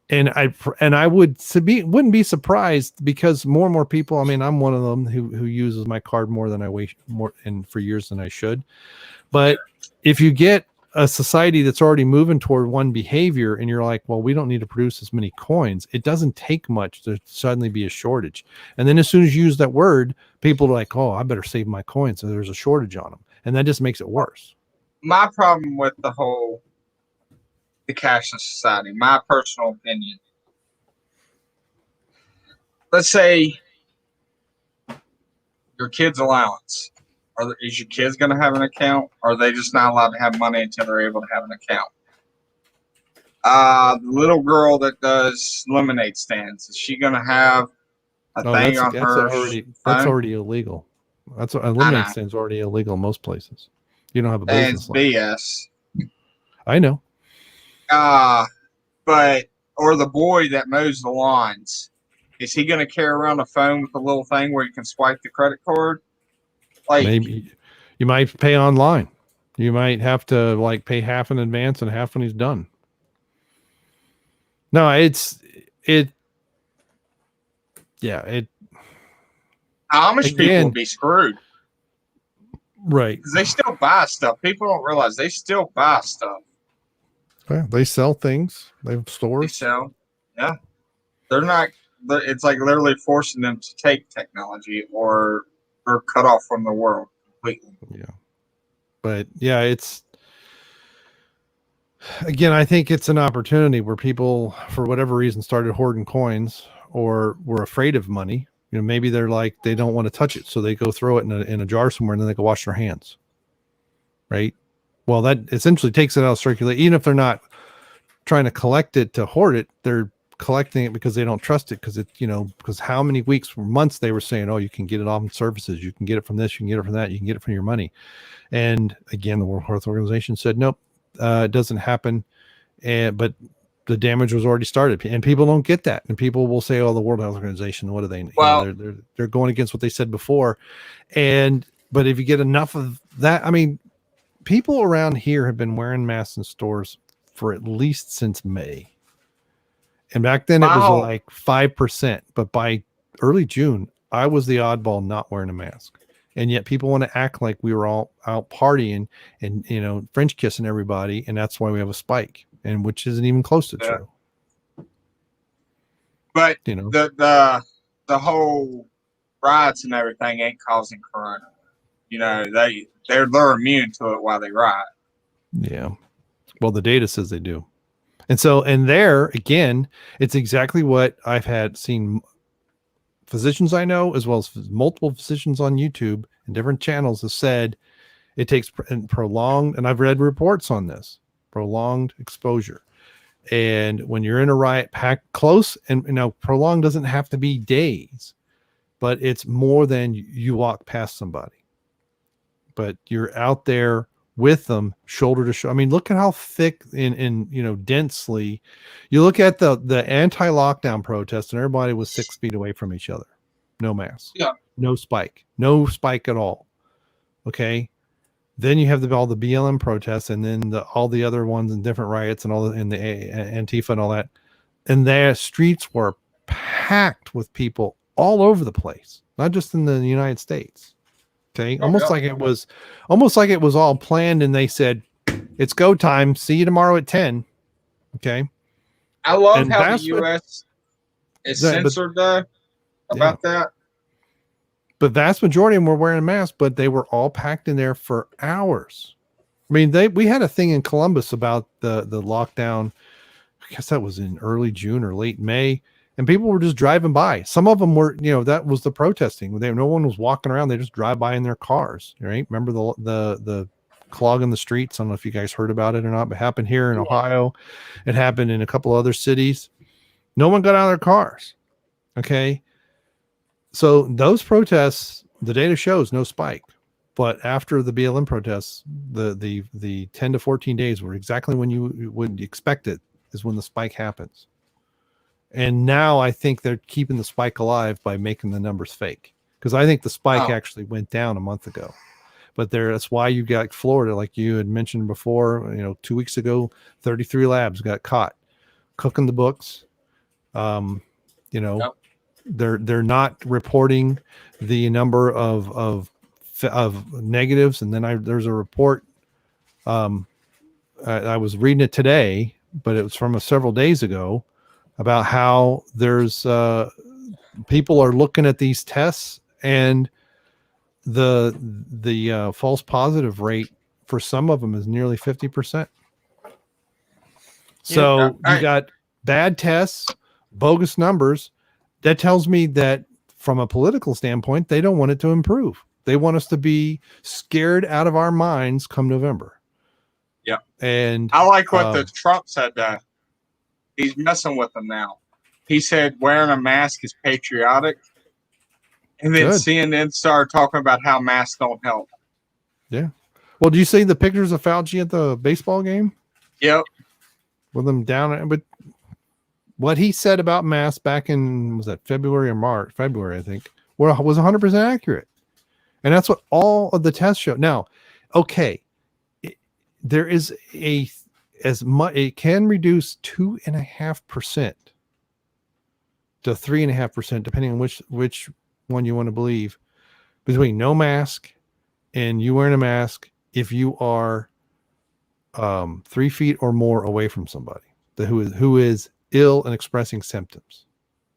Speaker 3: And I wouldn't be surprised, because more and more people, I mean, I'm one of them who uses my card more than I waste more and for years than I should. But if you get a society that's already moving toward one behavior, and you're like, well, we don't need to produce as many coins, it doesn't take much to suddenly be a shortage. And then as soon as you use that word, people are like, oh, I better save my coins. So there's a shortage on them. And that just makes it worse.
Speaker 1: My problem with the cashless society, my personal opinion. Let's say your kid's allowance. Is your kids going to have an account? Or are they just not allowed to have money until they're able to have an account? The little girl that does lemonade stands, is she going to have a thing on her?
Speaker 3: That's already illegal. A lemonade stand's already illegal in most places. You don't have a business.
Speaker 1: And it's BS.
Speaker 3: I know.
Speaker 1: Or the boy that mows the lawns, is he going to carry around a phone with a little thing where you can swipe the credit card? Like, maybe
Speaker 3: you might pay online. You might have to pay half in advance and half when he's done. No, Amish
Speaker 1: people will be screwed.
Speaker 3: Right.
Speaker 1: Because they still buy stuff. People don't realize they still buy stuff.
Speaker 3: Yeah, they sell things. They have stores.
Speaker 1: They sell. Yeah. They're not. It's like literally forcing them to take technology, or they're cut off from the world completely.
Speaker 3: Yeah. But yeah, again, I think it's an opportunity where people, for whatever reason, started hoarding coins or were afraid of money. You know, maybe they're like, they don't want to touch it, so they go throw it in a jar somewhere, and then they go wash their hands. Right. Well, that essentially takes it out of circulation. Even if they're not trying to collect it to hoard it, they're collecting it because they don't trust it. Because because how many weeks or months they were saying, oh, you can get it off in services, you can get it from this, you can get it from that, you can get it from your money. And again, the World Health Organization said, nope, it doesn't happen. But the damage was already started, and people don't get that. And people will say, oh, the World Health Organization, what are they?
Speaker 1: Well,
Speaker 3: they're going against what they said before. But if you get enough of that, I mean, people around here have been wearing masks in stores for at least since May. And back then it was like 5%, but by early June, I was the oddball not wearing a mask. And yet people want to act like we were all out partying and, French kissing everybody. And that's why we have a spike, and which isn't even close to true.
Speaker 1: But the whole riots and everything ain't causing corona. They're immune to it while they riot. Yeah. Well, the data says they do. And there again, it's exactly what I've seen physicians I know, as well as multiple physicians on YouTube and different channels, have said it takes prolonged, and I've read reports on this, prolonged exposure. And when you're in a riot packed close, and prolonged doesn't have to be days, but it's more than you walk past somebody. But you're out there with them shoulder to shoulder. I mean, look at how thick and densely. You look at the anti-lockdown protest, and everybody was 6 feet away from each other. No mask. Yeah. No spike at all. Okay. Then you have all the BLM protests, and then all the other ones and different riots and and the Antifa and all that. And their streets were packed with people all over the place, not just in the United States. Okay. Almost like it was all planned, and they said, it's go time. See you tomorrow at 10. Okay. I love how the U.S. is censored about that.
Speaker 3: But vast majority of them were wearing a mask, but they were all packed in there for hours. I mean, we had a thing in Columbus about the lockdown. I guess that was in early June or late May. And people were just driving by. Some of them were, that was the protesting. No one was walking around. They just drive by in their cars, right? Remember the clogging the streets? I don't know if you guys heard about it or not, but it happened here in Ohio. It happened in a couple other cities. No one got out of their cars. Okay. So those protests, the data shows no spike. But after the BLM protests, the 10 to 14 days were exactly when you would expect it, is when the spike happens. And now I think they're keeping the spike alive by making the numbers fake, because I think the spike actually went down a month ago. But that's why you got Florida, like you had mentioned before, 2 weeks ago, 33 labs got caught cooking the books. They're not reporting the number of negatives. And then there's a report. I was reading it today, but it was from several days ago, about how there's people are looking at these tests, and the false positive rate for some of them is nearly 50%. So you got bad tests, bogus numbers. That tells me that from a political standpoint, they don't want it to improve. They want us to be scared out of our minds come November.
Speaker 1: Yeah.
Speaker 3: And
Speaker 1: I like what the Trump said that. He's messing with them now. He said wearing a mask is patriotic. And then CNN started talking about how masks don't help.
Speaker 3: Yeah. Well, do you see the pictures of Fauci at the baseball game?
Speaker 1: Yep.
Speaker 3: With them down. But what he said about masks back in, was that February or March? February, I think, was 100% accurate. And that's what all of the tests show. Now, okay, there is it can reduce 2.5% to 3.5%, depending on which one you want to believe, between no mask and you wearing a mask if you are 3 feet or more away from somebody who is ill and expressing symptoms.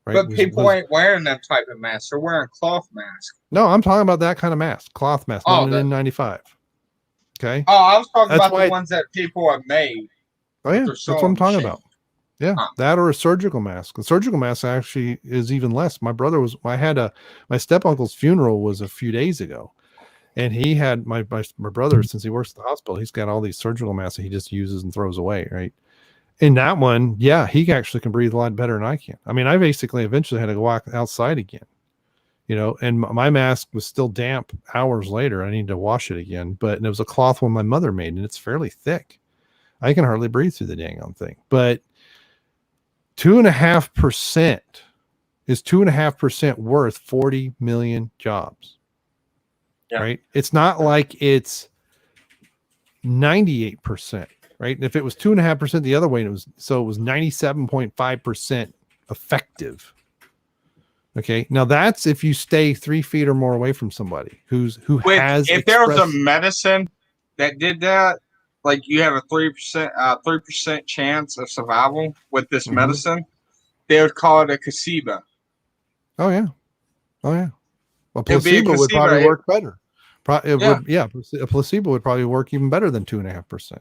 Speaker 3: Right?
Speaker 1: But people ain't wearing that type of mask. They're wearing cloth masks.
Speaker 3: No, I'm talking about that kind of mask, cloth mask, not an N95. Okay.
Speaker 1: Oh, I was talking about the ones that people have made.
Speaker 3: Oh yeah, that's what I'm talking about. Yeah, that or a surgical mask. The surgical mask actually is even less. My step uncle's funeral was a few days ago, and he had my brother, since he works at the hospital, he's got all these surgical masks that he just uses and throws away, right? In that one, yeah, he actually can breathe a lot better than I can. I mean, I basically eventually had to go walk outside again, and my mask was still damp hours later. I needed to wash it again, but it was a cloth one my mother made, and it's fairly thick. I can hardly breathe through the dang on thing. But 2.5% is 2.5% worth 40 million jobs. Yeah. Right? It's not like it's 98%. Right. And if it was 2.5% the other way, it was 97.5% effective. Okay. Now that's if you stay 3 feet or more away from somebody if
Speaker 1: there was a medicine that did that, like you have a 3% chance of survival with this medicine, they would call it a placebo.
Speaker 3: Oh yeah. Well, placebo would probably work better. A placebo would probably work even better than 2.5%.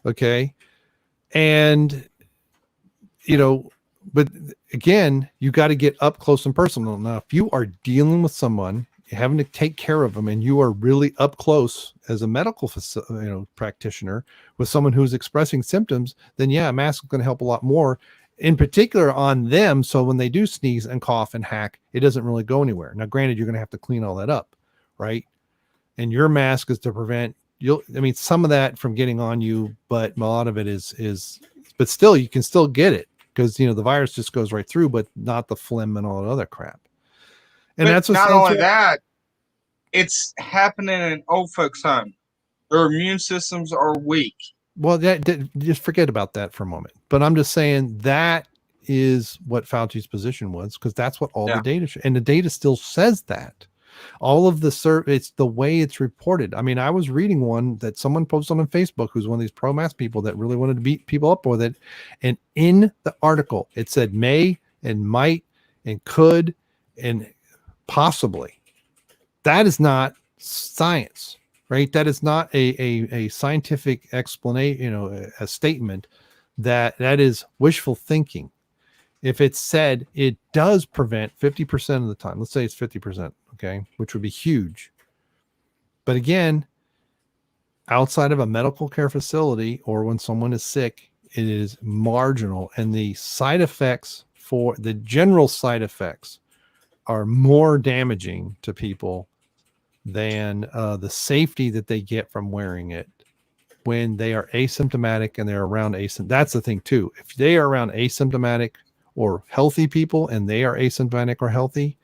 Speaker 3: Okay. And, but again, you got to get up close and personal. Now, if you are dealing with someone, having to take care of them, and you are really up close as a medical practitioner with someone who's expressing symptoms, then yeah, a mask is going to help a lot more, in particular on them. So when they do sneeze and cough and hack, it doesn't really go anywhere. Now, granted, you're going to have to clean all that up, right? And your mask is to prevent some of that from getting on you, but a lot of it but still, you can still get it because, the virus just goes right through, but not the phlegm and all that other crap. And that's
Speaker 1: not only that, it's happening in old folks' home. Their immune systems are weak.
Speaker 3: Well, just forget about that for a moment. But I'm just saying that is what Fauci's position was, because that's what all the data and the data still says that. All of it's the way it's reported. I mean, I was reading one that someone posted on Facebook, who's one of these pro-mask people that really wanted to beat people up with it. And in the article, it said may and might and could and possibly. That is not science, right? That is not a scientific explanation, a statement that is wishful thinking. If it's said it does prevent 50% of the time, let's say it's 50%. Okay, which would be huge. But again, outside of a medical care facility or when someone is sick, it is marginal. And the side effects the general side effects are more damaging to people than the safety that they get from wearing it when they are asymptomatic and they're around That's the thing too. If they are around asymptomatic or healthy people and they are asymptomatic or healthy,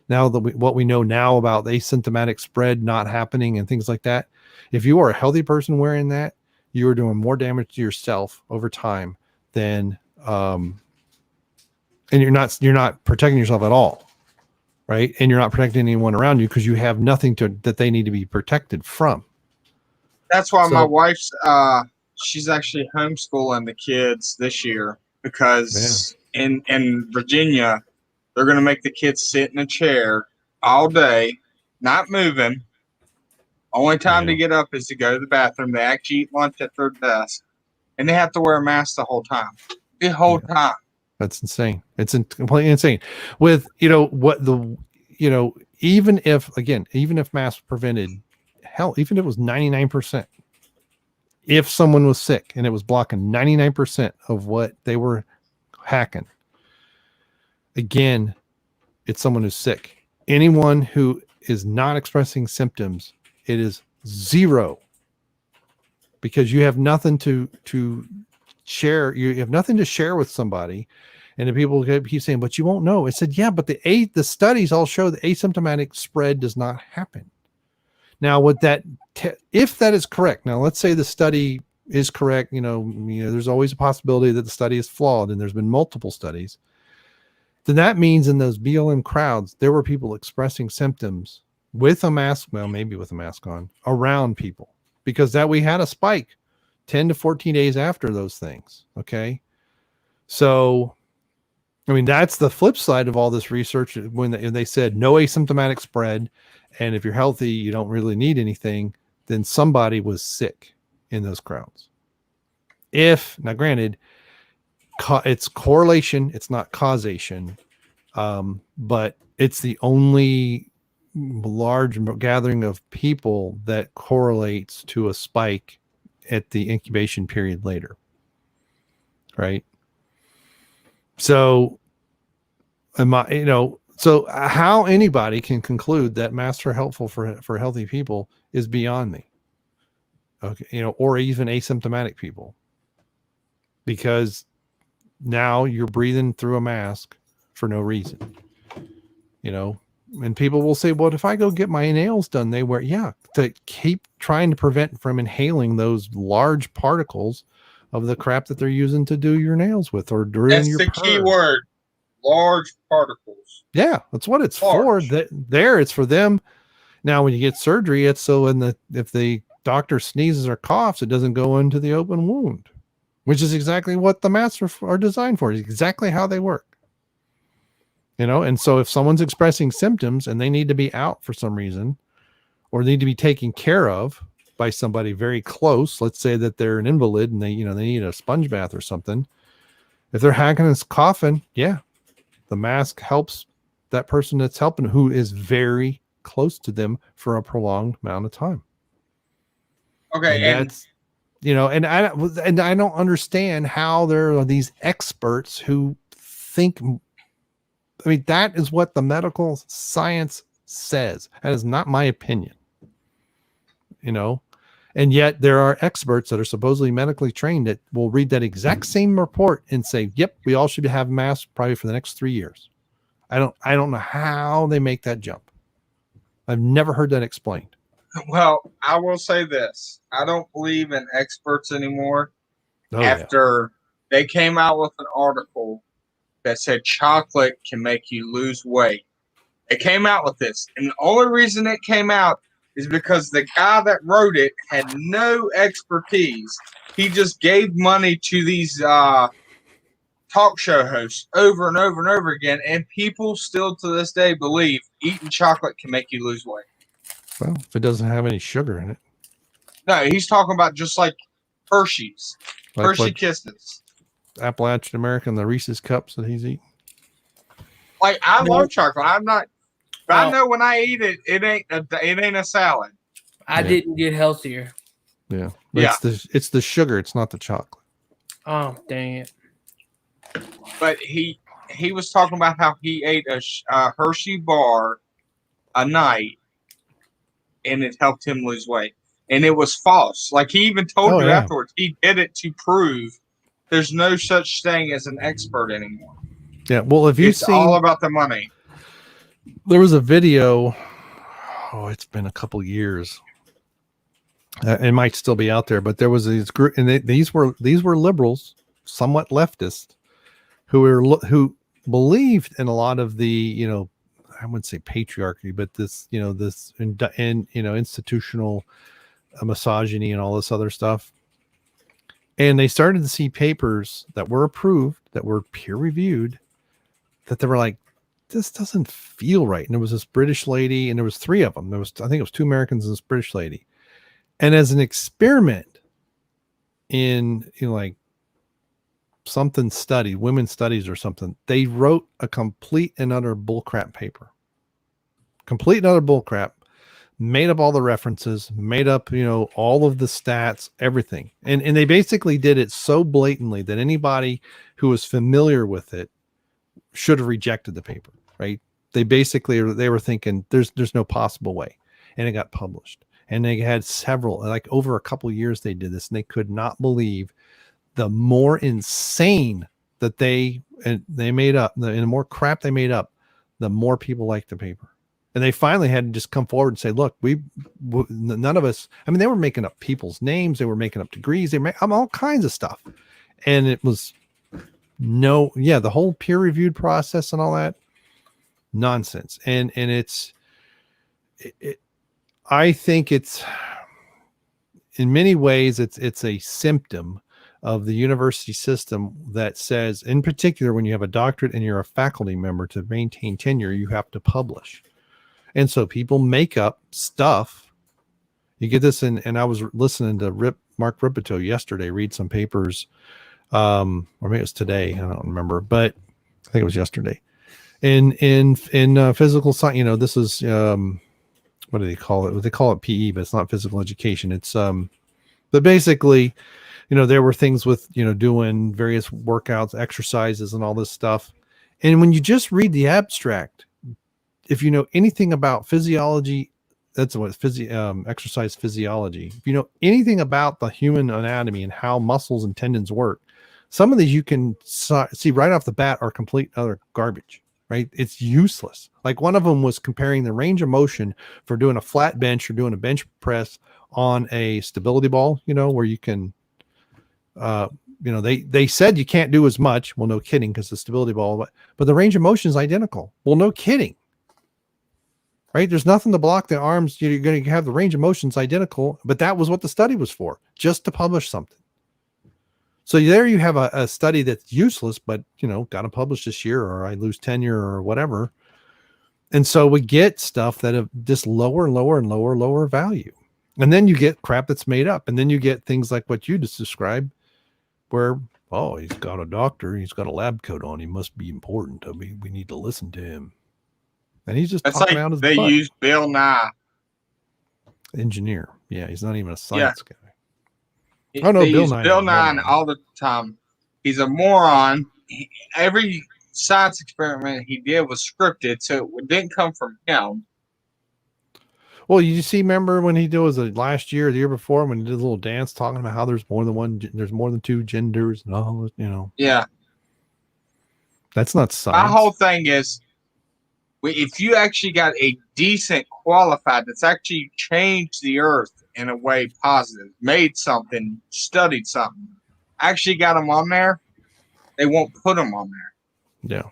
Speaker 3: now what we know now about the asymptomatic spread not happening and things like that, if you are a healthy person wearing that, you are doing more damage to yourself over time than and you're not protecting yourself at all, right? And you're not protecting anyone around you because you have nothing that they need to be protected from.
Speaker 1: That's why my wife's she's actually homeschooling the kids this year, because in Virginia, they're going to make the kids sit in a chair all day, not moving. Only time to get up is to go to the bathroom. They actually eat lunch at their desk, and they have to wear a mask the whole time. The whole time. That's
Speaker 3: insane. It's completely insane. With even if masks prevented hell, even if it was 99%, if someone was sick and it was blocking 99% of what they were hacking. Again, it's someone who's sick. Anyone who is not expressing symptoms, it is zero, because you have nothing to share. You have nothing to share with somebody. And the people keep saying, but you won't know. I said, yeah, but the studies all show that asymptomatic spread does not happen. Now, if that is correct, now let's say the study is correct. There's always a possibility that the study is flawed, and there's been multiple studies. Then that means in those BLM crowds, there were people expressing symptoms with a mask, maybe with a mask on, around people, because we had a spike 10 to 14 days after those things. Okay. So, that's the flip side of all this research. When they said no asymptomatic spread, and if you're healthy, you don't really need anything, then somebody was sick in those crowds. Now granted, it's correlation. It's not causation. But it's the only large gathering of people that correlates to a spike at the incubation period later. Right. So so how anybody can conclude that masks are helpful for healthy people is beyond me. Okay. Or even asymptomatic people, because now you're breathing through a mask for no reason, and people will say, well, if I go get my nails done, they wear, to keep trying to prevent from inhaling those large particles of the crap that they're using to do your nails with, or during
Speaker 1: That's
Speaker 3: your
Speaker 1: the key word, large particles.
Speaker 3: Yeah, that's what it's
Speaker 1: Large.
Speaker 3: for. It's for them. Now, when you get surgery, it's so if the doctor sneezes or coughs, it doesn't go into the open wound, which is exactly what the masks are designed for. It's exactly how they work. And so if someone's expressing symptoms and they need to be out for some reason, or need to be taken care of by somebody very close, let's say that they're an invalid and they need a sponge bath or something. If they're hacking and coughing, the mask helps that person that's helping, who is very close to them for a prolonged amount of time.
Speaker 1: Okay.
Speaker 3: And that's, and I don't understand how there are these experts who think, that is what the medical science says. That is not my opinion, and yet there are experts that are supposedly medically trained that will read that exact same report and say, yep, we all should have masks probably for the next 3 years. I don't know how they make that jump. I've never heard that explained.
Speaker 1: Well, I will say this. I don't believe in experts anymore. After they came out with an article that said chocolate can make you lose weight. It came out with this. And the only reason it came out is because the guy that wrote it had no expertise. He just gave money to these talk show hosts over and over and over again. And people still to this day believe eating chocolate can make you lose weight.
Speaker 3: Well, if it doesn't have any sugar in it.
Speaker 1: No, he's talking about just like Hershey's.
Speaker 3: Like
Speaker 1: Hershey
Speaker 3: what?
Speaker 1: Kisses.
Speaker 3: Appalachian American, the Reese's cups that he's eating.
Speaker 1: Like, I love chocolate. I'm not, but I know when I eat it, it ain't a salad.
Speaker 2: I didn't get healthier.
Speaker 3: Yeah.
Speaker 1: Yeah.
Speaker 3: It's the sugar. It's not the chocolate.
Speaker 2: Oh, dang it.
Speaker 1: But he was talking about how he ate a Hershey bar a night, and it helped him lose weight. And it was false. Like, he even told you afterwards, he did it to prove there's no such thing as an expert anymore.
Speaker 3: Yeah. Well, if you've seen,
Speaker 1: all about the money.
Speaker 3: There was a video. Oh, it's been a couple years. It might still be out there, but there was this group, and these were liberals, somewhat leftist, who believed in a lot of the, I wouldn't say patriarchy, but this, institutional misogyny and all this other stuff. And they started to see papers that were approved, that were peer reviewed, that they were like, this doesn't feel right. And there was this British lady, and there was 3 of them. I think it was 2 Americans and this British lady. And as an experiment in like something study, women's studies or something, they wrote a complete and utter bullcrap paper. Complete and utter bullcrap. Made up all the references, made up, all of the stats, everything. And they basically did it so blatantly that anybody who was familiar with it should have rejected the paper, right? They were thinking there's no possible way. And it got published. And they had several, like over a couple of years they did this, and they could not believe the more insane that they made up, and the more crap they made up, the more people liked the paper. And they finally had to just come forward and say, look, none of us, they were making up people's names. They were making up degrees. They made all kinds of stuff. And it was the whole peer reviewed process and all that nonsense. And I think it's, in many ways, it's a symptom of the university system that says, in particular, when you have a doctorate and you're a faculty member, to maintain tenure, you have to publish. And so people make up stuff. You get this and I was listening to Mark Ripito yesterday read some papers Or maybe it was today. I don't remember, but I think it was yesterday. In physical science, you know, this is what do they call it? They call it PE, but it's not physical education. It's but basically, you know, there were things with, you know, doing various workouts, exercises, and all this stuff. And when you just read the abstract, if you know anything about physiology, that's what exercise physiology. If you know anything about the human anatomy and how muscles and tendons work, some of these you can see right off the bat are complete other garbage. Right? It's useless. Like one of them was comparing the range of motion for doing a flat bench or doing a bench press on a stability ball, you know, where you can, you know, they said you can't do as much. Well, no kidding, because the stability ball, but the range of motion is identical. Well, no kidding. Right? There's nothing to block the arms. You're going to have the range of motions identical, but that was what the study was for, just to publish something. So there you have a study that's useless, but, you know, got to publish this year or I lose tenure or whatever. And so we get stuff that have just lower value. And then you get crap that's made up. And then you get things like what you just described where, oh, he's got a doctor. He's got a lab coat on. He must be important. We need to listen to him. And he's just talking out his butt.
Speaker 1: They use Bill Nye.
Speaker 3: Engineer. Yeah, he's not even a science guy.
Speaker 1: Oh no, Bill Nye all the time. He's a moron. Every science experiment he did was scripted, so it didn't come from him.
Speaker 3: Well, you see, remember when he did was it last year, or the year before, when he did a little dance talking about how there's more than two genders and all, you know.
Speaker 1: Yeah,
Speaker 3: that's not science.
Speaker 1: My whole thing is, if you actually got a decent qualified that's actually changed the earth in a way positive, made something, studied something, actually got them on there, they won't put them on there.
Speaker 3: Yeah.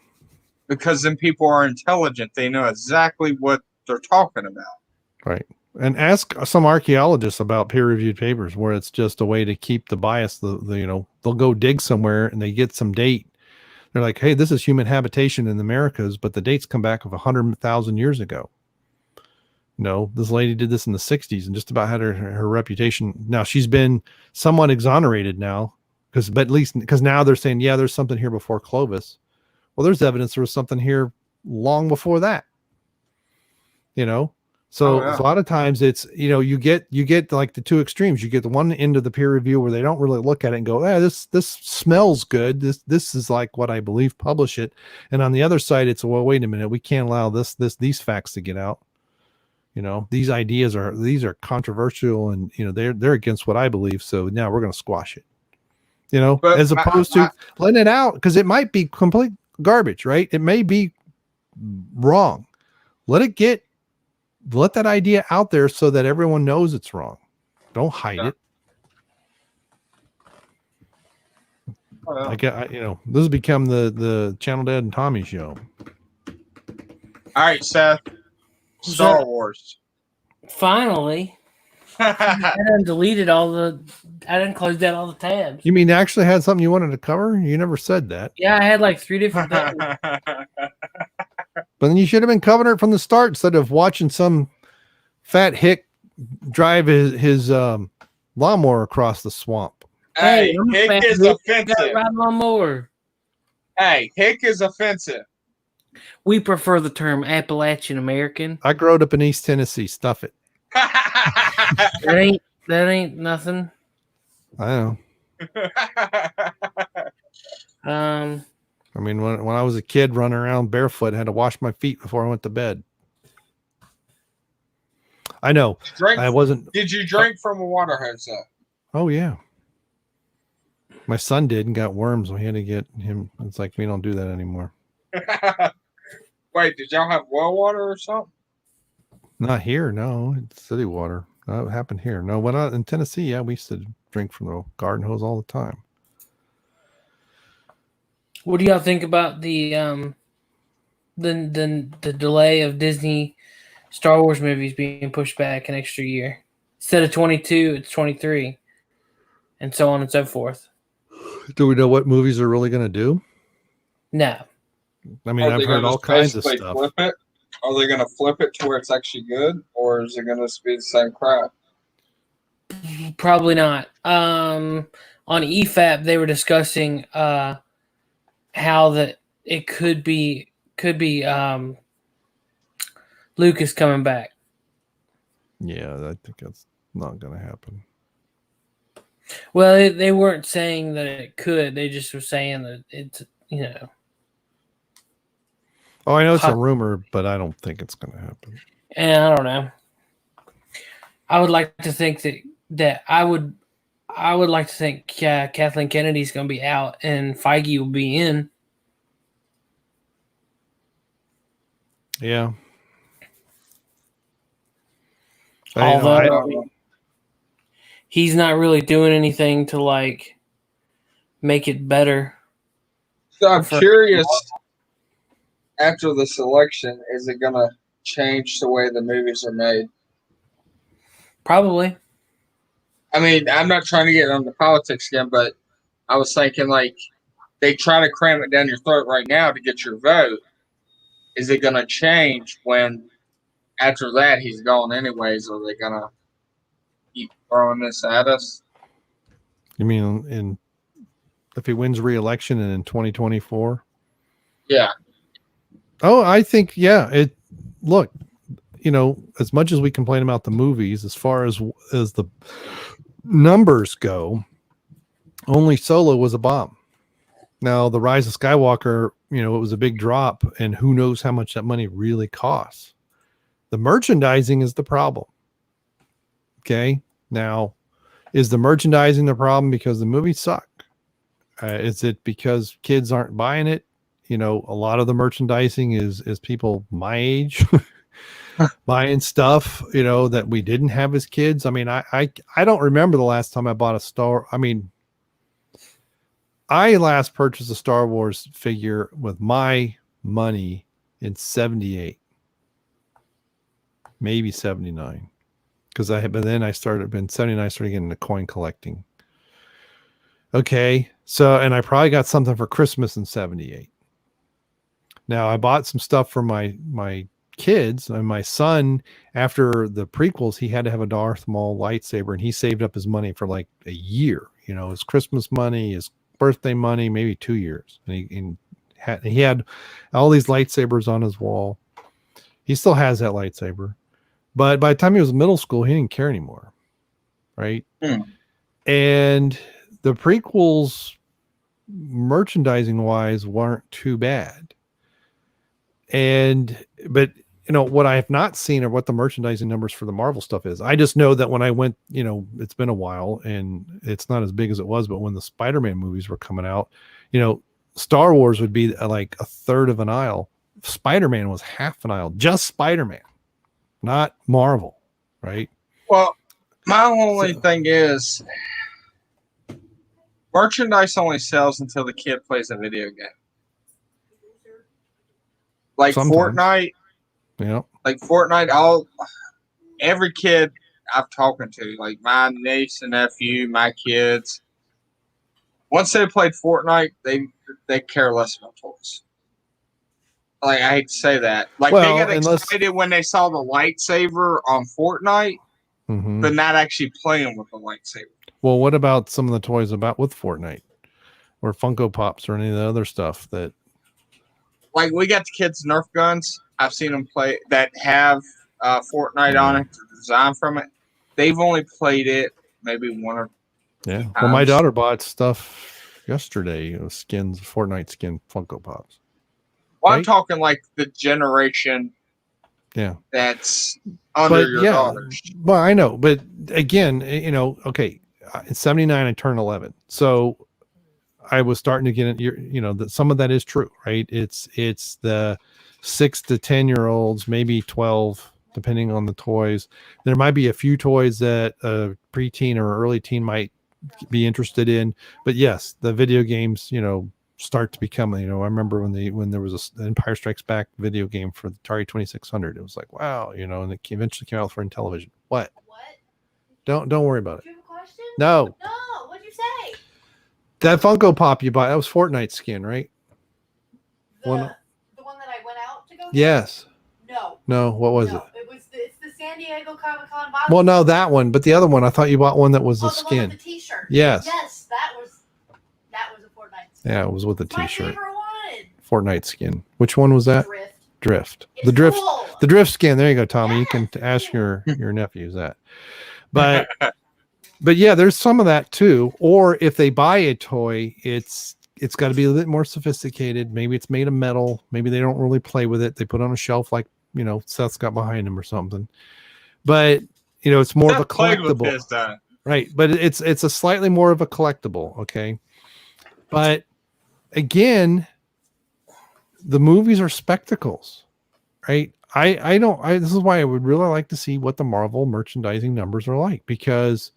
Speaker 1: Because then people are intelligent. They know exactly what they're talking about.
Speaker 3: Right. And ask some archaeologists about peer-reviewed papers where it's just a way to keep the bias. The you know, they'll go dig somewhere and they get some date. They're like, hey, this is human habitation in the Americas, but the dates come back of 100,000 years ago. No, this lady did this in the 60s and just about had her reputation. Now she's been somewhat exonerated now but at least because now they're saying, yeah, there's something here before Clovis. Well, there's evidence there was something here long before that, you know? So a lot of times it's, you know, you get like the two extremes. You get the one end of the peer review where they don't really look at it and go, this smells good. This is like what I believe, publish it. And on the other side, it's, well, wait a minute. We can't allow these facts to get out. You know, these are controversial and, you know, they're against what I believe. So now we're going to squash it, you know, but as opposed to letting it out because it might be complete garbage, right? It may be wrong. Let that idea out there so that everyone knows it's wrong. Don't hide it. You know, this has become the Channel Dad and Tommy show.
Speaker 1: All right, Seth. Star Wars.
Speaker 2: Finally. I done deleted I done closed out all the tabs.
Speaker 3: You mean you actually had something you wanted to cover? You never said that.
Speaker 2: Yeah, I had like 3 different things.
Speaker 3: But then you should have been covering it from the start instead of watching some fat hick drive his lawnmower across the swamp.
Speaker 1: Hey, hick is offensive.
Speaker 2: Ride lawnmower.
Speaker 1: Hey, hick is offensive.
Speaker 2: We prefer the term Appalachian American.
Speaker 3: I grew up in East Tennessee. Stuff it.
Speaker 2: That ain't nothing.
Speaker 3: I know. I mean, when I was a kid running around barefoot, I had to wash my feet before I went to bed. I know.
Speaker 1: Did you drink from a water hose?
Speaker 3: Oh, yeah. My son did and got worms. We had to get him. It's like, we don't do that anymore.
Speaker 1: Wait, did y'all have well water or something?
Speaker 3: Not here, no. It's city water. That happened here. No, when in Tennessee, yeah, we used to drink from the garden hose all the time.
Speaker 2: What do y'all think about the delay of Disney Star Wars movies being pushed back an extra year? Instead of 22, it's 23, and so on and so forth.
Speaker 3: Do we know what movies they're really going to do?
Speaker 2: No.
Speaker 3: I mean, I've heard all kinds of stuff.
Speaker 1: Flip it? Are they going to flip it to where it's actually good, or is it going to be the same crap?
Speaker 2: Probably not. on EFAP they were discussing how that it could be Lucas coming back.
Speaker 3: Yeah, I think that's not going to happen.
Speaker 2: Well, they weren't saying that it could. They just were saying that it's, you know.
Speaker 3: Oh, I know it's a rumor, but I don't think it's going to happen.
Speaker 2: And I don't know. I would like to think that I would like to think Kathleen Kennedy's going to be out and Feige will be in.
Speaker 3: Yeah.
Speaker 2: Although he's not really doing anything to like make it better.
Speaker 1: So I'm curious, after the selection, is it going to change the way the movies are made?
Speaker 2: Probably.
Speaker 1: I mean, I'm not trying to get on the politics again, but I was thinking, like, they try to cram it down your throat right now to get your vote. Is it going to change when, after that, he's gone anyways? Or are they going to keep throwing this at us?
Speaker 3: You mean if he wins re-election and in 2024?
Speaker 1: Yeah.
Speaker 3: Oh, I think, yeah. Look, you know, as much as we complain about the movies, as far as the numbers go, only Solo was a bomb. Now, The Rise of Skywalker, you know, it was a big drop, and who knows how much that money really costs. The merchandising is the problem. Okay? Now, is the merchandising the problem because the movies suck? Is it because kids aren't buying it? You know, a lot of the merchandising is people my age buying stuff, you know, that we didn't have as kids. I mean, I don't remember the last time I bought a Star. I mean, I last purchased a Star Wars figure with my money in 78, maybe 79. But then I started in 79, I started getting into coin collecting. Okay. So, and I probably got something for Christmas in 78. Now I bought some stuff for my kids, and my son, after the prequels, he had to have a Darth Maul lightsaber, and he saved up his money for like a year, you know, his Christmas money, his birthday money, maybe 2 years. And he had all these lightsabers on his wall. He still has that lightsaber, but by the time he was in middle school, he didn't care anymore. Right. And the prequels, merchandising wise, weren't too bad. But you know, what I have not seen are what the merchandising numbers for the Marvel stuff is. I just know that when I went, you know, it's been a while and it's not as big as it was, but when the Spider-Man movies were coming out, you know, Star Wars would be like a third of an aisle. Spider-Man was half an aisle, just Spider-Man, not Marvel, right?
Speaker 1: Well, my only thing is merchandise only sells until the kid plays a video game. Like sometimes. Fortnite.
Speaker 3: Yeah.
Speaker 1: Like Fortnite, every kid I've talked to, like my niece and nephew, my kids, once they played Fortnite, they care less about toys. Like, I hate to say that. Like, they got excited when they saw the lightsaber on Fortnite, but not actually playing with the lightsaber.
Speaker 3: Well, what about some of the toys with Fortnite, or Funko Pops, or any of the other stuff that?
Speaker 1: Like, we got the kids' Nerf guns. I've seen them play that have Fortnite on it, design from it. They've only played it maybe one or two times.
Speaker 3: Well, my daughter bought stuff yesterday, skins, Fortnite skin Funko Pops.
Speaker 1: Well, right? I'm talking like the generation that's under your daughters.
Speaker 3: Well, I know, but again, you know, okay, in 79, I turned 11. So I was starting to get it, you know, that some of that is true, right? It's the 6 to 10-year-olds, maybe 12, depending on the toys. There might be a few toys that a preteen or early teen might be interested in, but yes, the video games, you know, start to become, you know, I remember when there was an Empire Strikes Back video game for the Atari 2600. It was like, wow, you know, and it eventually came out for Intellivision. What? Don't worry about it.
Speaker 6: Do you have a question?
Speaker 3: No.
Speaker 6: No. What'd you say?
Speaker 3: That Funko Pop you bought, that was Fortnite skin, right?
Speaker 6: The one that I went out to go get?
Speaker 3: Yes.
Speaker 6: No.
Speaker 3: What was it?
Speaker 6: It's the San Diego Comic-Con box.
Speaker 3: Well, no, that one, but the other one, I thought you bought one that was a skin.
Speaker 6: One with the t-shirt.
Speaker 3: Yes.
Speaker 6: Yes, that was a Fortnite skin.
Speaker 3: Yeah, it was with a
Speaker 6: My
Speaker 3: t-shirt.
Speaker 6: favorite one.
Speaker 3: Fortnite skin. Which one was that? Drift.
Speaker 6: It's
Speaker 3: The drift.
Speaker 6: cool.
Speaker 3: The drift skin. There you go, Tommy. You
Speaker 6: Yes.
Speaker 3: can ask your nephews that. But yeah, there's some of that too. Or if they buy a toy, it's got to be a little bit more sophisticated. Maybe it's made of metal. Maybe they don't really play with it. They put it on a shelf like, Seth's got behind him or something. But it's more of a collectible. Right. But it's a slightly more of a collectible. Okay. But again, the movies are spectacles, right? This is why I would really like to see what the Marvel merchandising numbers are like, because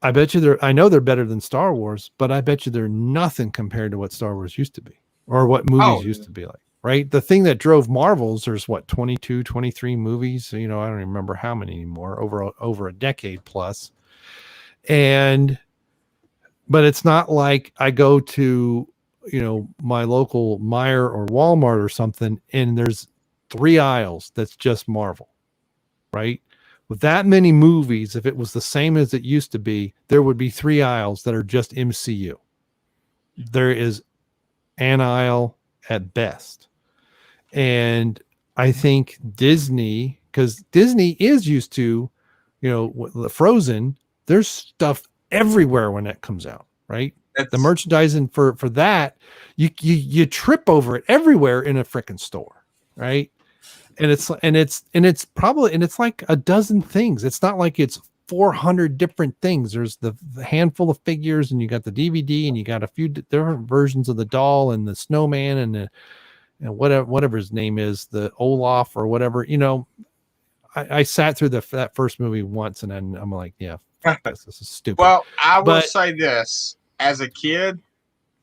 Speaker 3: I bet you I know they're better than Star Wars, but I bet you they're nothing compared to what Star Wars used to be or what movies used to be like, right? The thing that drove Marvel's, there's 22, 23 movies. I don't remember how many anymore, over a decade plus. But it's not like I go to, my local Meijer or Walmart or something, and there's 3 aisles that's just Marvel, right? With that many movies, if it was the same as it used to be, there would be 3 aisles that are just MCU. There is an aisle at best. And I think Disney, because Disney is used to, the Frozen, there's stuff everywhere when that comes out, right? The merchandising for that, you trip over it everywhere in a freaking store, right? And it's like a dozen things. It's not like it's 400 different things. There's the handful of figures, and you got the DVD, and you got a few different versions of the doll and the snowman and whatever his name is, the Olaf or whatever. I sat through that first movie once, and then I'm like, yeah, this is stupid.
Speaker 1: Well, I will say this. As a kid,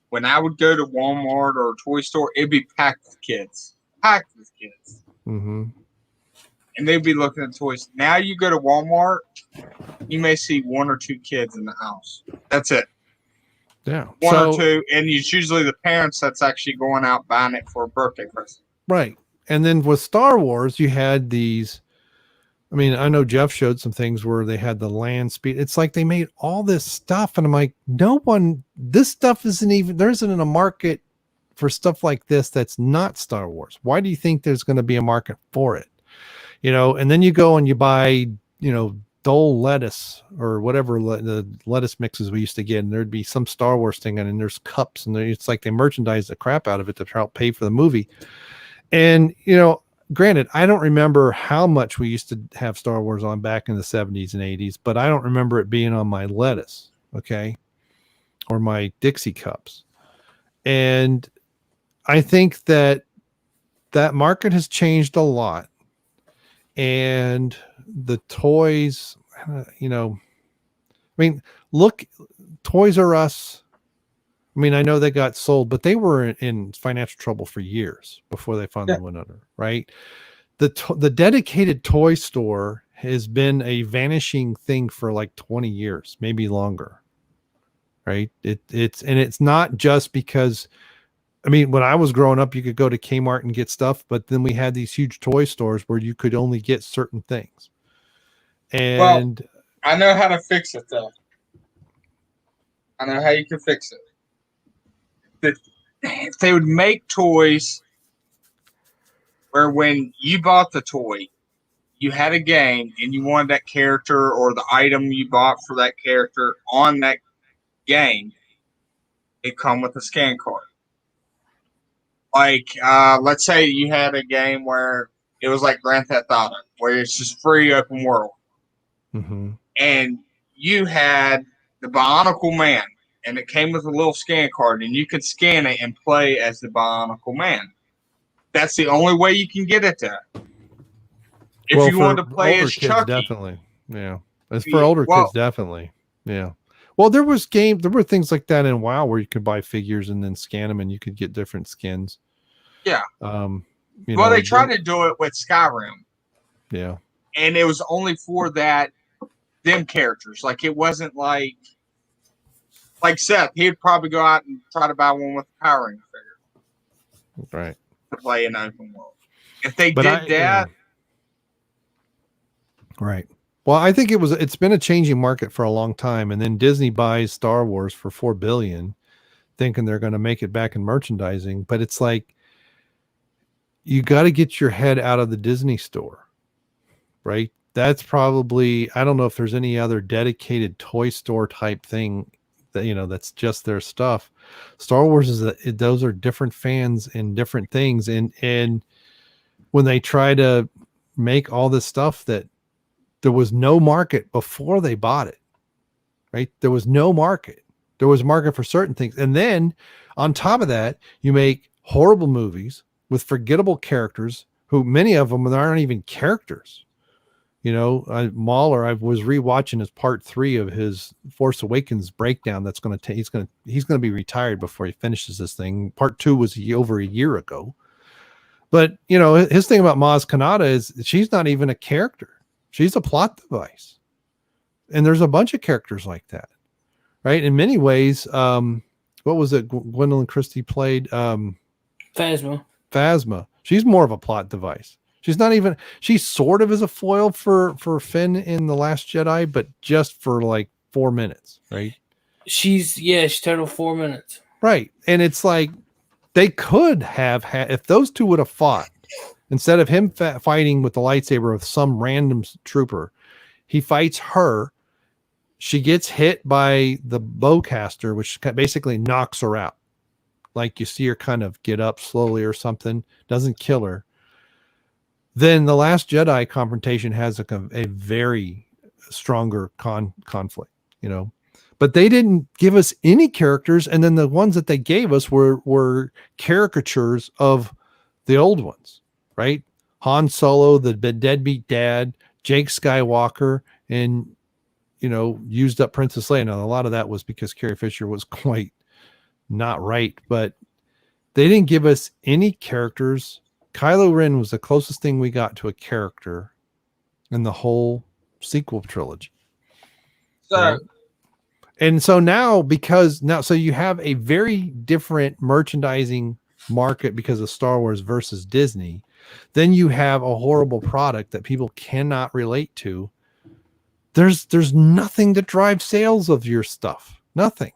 Speaker 1: when I would go to Walmart or a toy store, it'd be packed with kids.
Speaker 3: Mm-hmm.
Speaker 1: And they'd be looking at toys. Now you go to Walmart, you may see 1 or 2 kids in the house. That's it.
Speaker 3: Yeah.
Speaker 1: 1 or 2. And it's usually the parents that's actually going out buying it for a birthday present.
Speaker 3: Right. And then with Star Wars, you had these. I mean, I know Jeff showed some things where they had the land speed. It's like they made all this stuff. And I'm like, this stuff there isn't a market for stuff like this that's not Star Wars. Why do you think there's going to be a market for it? And then you go and you buy, Dole lettuce or whatever the lettuce mixes we used to get, and there'd be some Star Wars thing, and there's cups, and it's like they merchandise the crap out of it to try to pay for the movie. And, granted, I don't remember how much we used to have Star Wars on back in the 70s and 80s, but I don't remember it being on my lettuce, okay, or my Dixie cups. And I think that market has changed a lot. And the toys, look, Toys R Us. I mean, I know they got sold, but they were in financial trouble for years before they finally went under, right? The dedicated toy store has been a vanishing thing for like 20 years, maybe longer, right? It's not just because, when I was growing up, you could go to Kmart and get stuff, but then we had these huge toy stores where you could only get certain things. And
Speaker 1: I know how to fix it, though. I know how you can fix it. If they would make toys where when you bought the toy, you had a game and you wanted that character or the item you bought for that character on that game, it come with a scan card. Like, let's say you had a game where it was like Grand Theft Auto, where it's just free open world.
Speaker 3: Mm-hmm.
Speaker 1: And you had the Bionicle Man, and it came with a little scan card, and you could scan it and play as the Bionicle Man. That's the only way you can get it there. If you wanted to play as
Speaker 3: kids,
Speaker 1: Chucky,
Speaker 3: definitely, yeah. As for older kids, definitely, yeah. Well, there were things like that in WoW where you could buy figures and then scan them, and you could get different skins.
Speaker 1: Yeah. They tried to do it with Skyrim.
Speaker 3: Yeah.
Speaker 1: And it was only for them characters. Like, it wasn't like Seth. He'd probably go out and try to buy one with a Power Ranger figure.
Speaker 3: Right.
Speaker 1: To play in open world. If they did that.
Speaker 3: Right. Well, I think it's been a changing market for a long time, and then Disney buys Star Wars for $4 billion, thinking they're going to make it back in merchandising. But it's like, you got to get your head out of the Disney store, right? That's probably, I don't know if there's any other dedicated toy store type thing that, that's just their stuff. Star Wars those are different fans and different things. And when they try to make all this stuff that there was no market before they bought it, right? There was no market. There was a market for certain things. And then on top of that, you make horrible movies with forgettable characters who many of them aren't even characters. Mahler, I was rewatching his part 3 of his Force Awakens breakdown. That's going to take, he's going to be retired before he finishes this thing. Part 2 was over a year ago. But, his thing about Maz Kanata is she's not even a character. She's a plot device. And there's a bunch of characters like that, right? In many ways, what was it? Gwendolyn Christie played
Speaker 2: Phasma.
Speaker 3: She's more of a plot device. She sort of is a foil for Finn in The Last Jedi, but just for like 4 minutes, right?
Speaker 2: She's total 4 minutes.
Speaker 3: Right. And it's like, they could have had, if those two would have fought, instead of him fighting with the lightsaber with some random trooper, he fights her. She gets hit by the bowcaster, which basically knocks her out. Like you see her kind of get up slowly or something, doesn't kill her. Then the Last Jedi confrontation has a very stronger conflict, but they didn't give us any characters. And then the ones that they gave us were caricatures of the old ones, right? Han Solo, the deadbeat dad, Jake Skywalker, and, used up Princess Leia. Now, a lot of that was because Carrie Fisher was quite not right, but they didn't give us any characters. Kylo Ren was the closest thing we got to a character in the whole sequel trilogy.
Speaker 1: So,
Speaker 3: and so now, so you have a very different merchandising market because of Star Wars versus Disney. Then you have a horrible product that people cannot relate to. There's nothing to drive sales of your stuff. Nothing.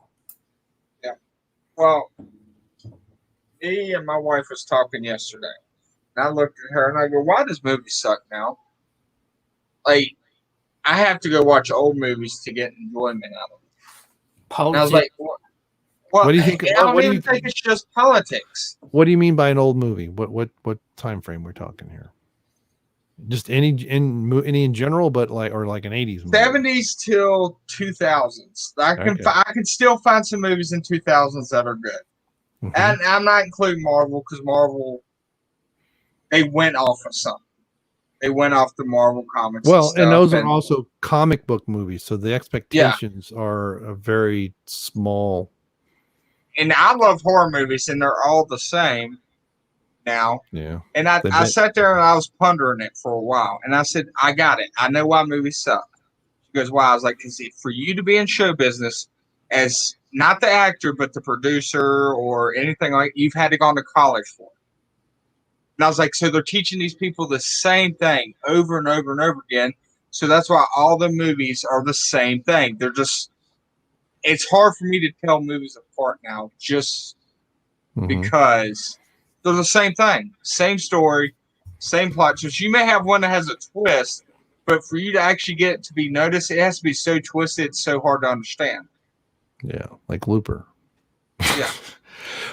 Speaker 1: Yeah. Well, me and my wife was talking yesterday. And I looked at her and I go, why does movie suck now? Like, I have to go watch old movies to get enjoyment out of them. And I was like, what do you think? I don't even think it's just politics.
Speaker 3: What do you mean by an old movie? What time frame we're talking here? Just any in general, but like an 80s movie.
Speaker 1: 70s till 2000s. I can still find some movies in 2000s that are good. Mm-hmm. And I'm not including Marvel because Marvel, they went off of something. They went off the Marvel comics.
Speaker 3: Well, and those are also comic book movies, so the expectations are very small.
Speaker 1: And I love horror movies, and they're all the same now.
Speaker 3: Yeah.
Speaker 1: And I sat there and I was pondering it for a while, and I said, I got it. I know why movies suck. She goes, why? I was like, because for you to be in show business as not the actor, but the producer or anything like, you've had to go to college for it. And I was like, so they're teaching these people the same thing over and over and over again. So that's why all the movies are the same thing. They're just, it's hard for me to tell movies apart now just because they're the same thing. Same story, same plot. So you may have one that has a twist, but for you to actually get it to be noticed, it has to be so twisted, it's so hard to understand.
Speaker 3: Yeah, like Looper.
Speaker 1: Yeah.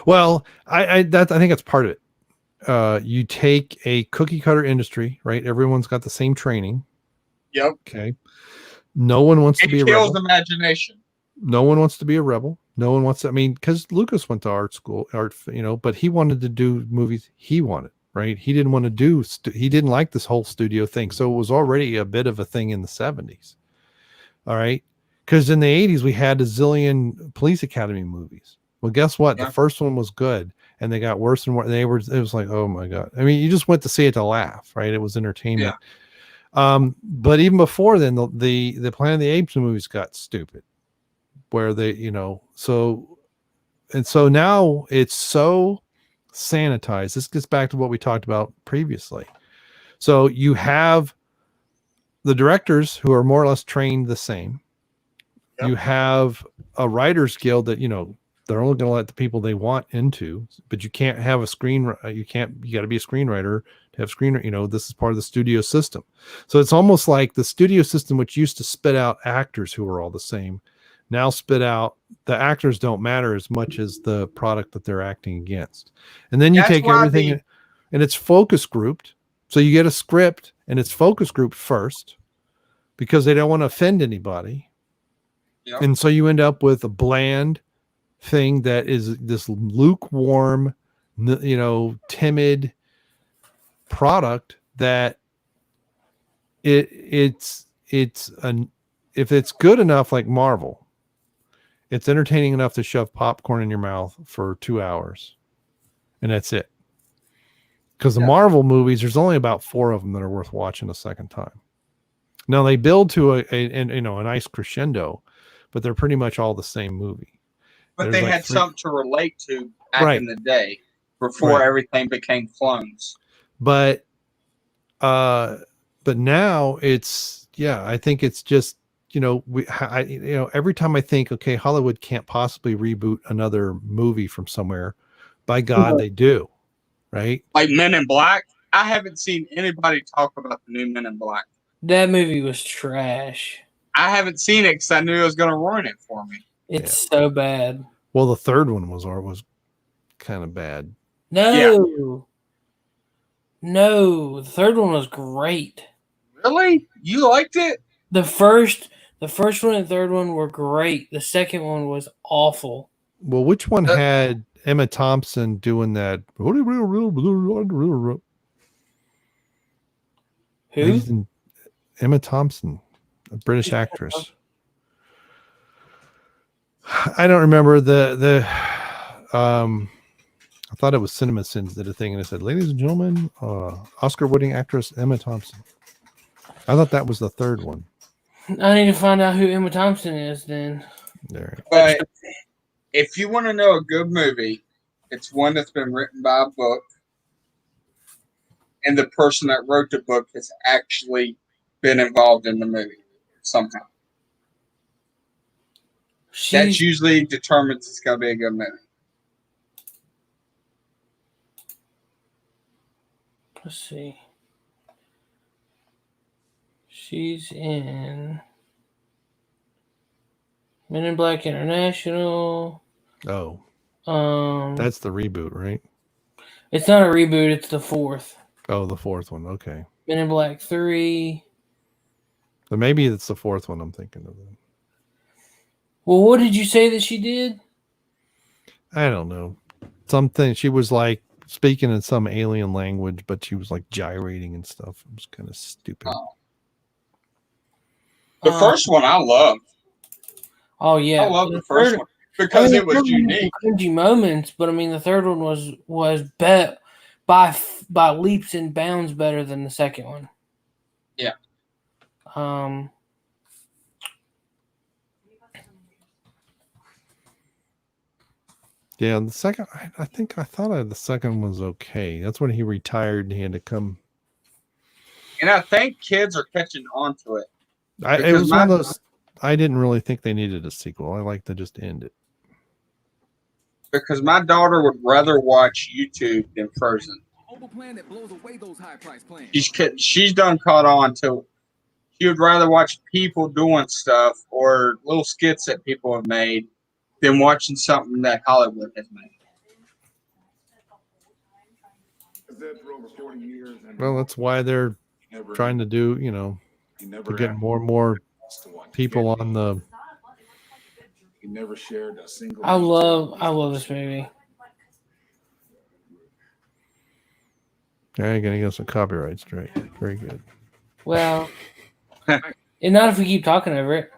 Speaker 3: Well, I think that's part of it. You take a cookie cutter industry, right? Everyone's got the same training.
Speaker 1: Yep.
Speaker 3: Okay. No one wants to be a rebel.
Speaker 1: It kills imagination.
Speaker 3: No one wants to be a rebel. No one wants to, because Lucas went to art school, but he wanted to do movies he wanted, right? He didn't want to do, he didn't like this whole studio thing. So it was already a bit of a thing in the 70s. All right. Because in the 80s, we had a zillion Police Academy movies. Well, guess what? Yeah. The first one was good. And they got worse and worse. It was like, oh my God. I mean, you just went to see it to laugh, right? It was entertainment. Yeah. But even before then, the Planet of the Apes movies got stupid, where they, so now it's so sanitized. This gets back to what we talked about previously. So you have the directors who are more or less trained the same.
Speaker 1: Yep.
Speaker 3: You have a writers guild that, you know, they're only going to let the people they want into, but you can't have a you got to be a screenwriter to have screenwriter, you know, this is part of the studio system. So it's almost like the studio system, which used to spit out actors who are all the same, now spit out the actors don't matter as much as the product that they're acting against. And then you
Speaker 1: That's
Speaker 3: take
Speaker 1: why
Speaker 3: everything and it's focus grouped. So you get a script and it's focus grouped first because they don't want to offend anybody.
Speaker 1: Yep.
Speaker 3: And so you end up with a bland thing that is this lukewarm, you know, timid product that if it's good enough, like Marvel, it's entertaining enough to shove popcorn in your mouth for 2 hours, and that's it. Because the Marvel movies, there's only about 4 of them that are worth watching a second time. Now they build to a you know, a nice crescendo, but they're pretty much all the same movie.
Speaker 1: But
Speaker 3: There's
Speaker 1: they
Speaker 3: like
Speaker 1: had
Speaker 3: 3
Speaker 1: something to relate to back in the day before
Speaker 3: Right.
Speaker 1: everything became clones.
Speaker 3: But now it's, I think it's just, you know, every time I think, okay, Hollywood can't possibly reboot another movie from somewhere, by God, they do, right?
Speaker 1: Like Men in Black. I haven't seen anybody talk about the new Men in Black.
Speaker 2: That movie was trash.
Speaker 1: I haven't seen it because I knew it was going to ruin it for me.
Speaker 2: It's so bad.
Speaker 3: Well, the third one was kind of bad.
Speaker 2: No, the third one was great.
Speaker 1: Really? You liked it?
Speaker 2: The first one and third one were great. The second one was awful.
Speaker 3: Well, which one had Emma Thompson doing that?
Speaker 2: Who?
Speaker 3: Emma Thompson, a British actress. I don't remember I thought it was CinemaSins did a thing and it said, ladies and gentlemen, Oscar-winning actress Emma Thompson. I thought that was the third one.
Speaker 2: I need to find out who Emma Thompson is then.
Speaker 3: There.
Speaker 1: But if you want to know a good movie, it's one that's been written by a book, and the person that wrote the book has actually been involved in the movie somehow. That usually determines it's going to be a good movie.
Speaker 2: Let's see. She's in Men in Black International.
Speaker 3: Oh. That's the reboot, right?
Speaker 2: It's not a reboot, it's the fourth.
Speaker 3: Oh, the fourth one. Okay.
Speaker 2: Men in Black 3.
Speaker 3: So maybe it's the fourth one I'm thinking of.
Speaker 2: Well, what did you say that she did?
Speaker 3: I don't know. Something, she was like speaking in some alien language, but she was like gyrating and stuff. It was kind of stupid.
Speaker 1: The first one I loved.
Speaker 2: Oh yeah,
Speaker 1: I love the first one because it was unique.
Speaker 2: Cringy moments, but I mean the third one was bet by leaps and bounds better than the second one.
Speaker 1: Yeah.
Speaker 3: Yeah, the second, I thought the second was okay. That's when he retired and he had to come.
Speaker 1: And I think kids are catching on to it.
Speaker 3: It was one of those, I didn't really think they needed a sequel. I like to just end it.
Speaker 1: Because my daughter would rather watch YouTube than Frozen. She's done caught on to, she would rather watch people doing stuff or little skits that people have made than watching something that Hollywood has made.
Speaker 3: Well, that's why they're trying to do, to get more and more people on the.
Speaker 8: He never shared a single.
Speaker 2: I love this movie.
Speaker 3: Yeah, you're gonna get some copyright strike. Very good.
Speaker 2: Well, and not if we keep talking over it.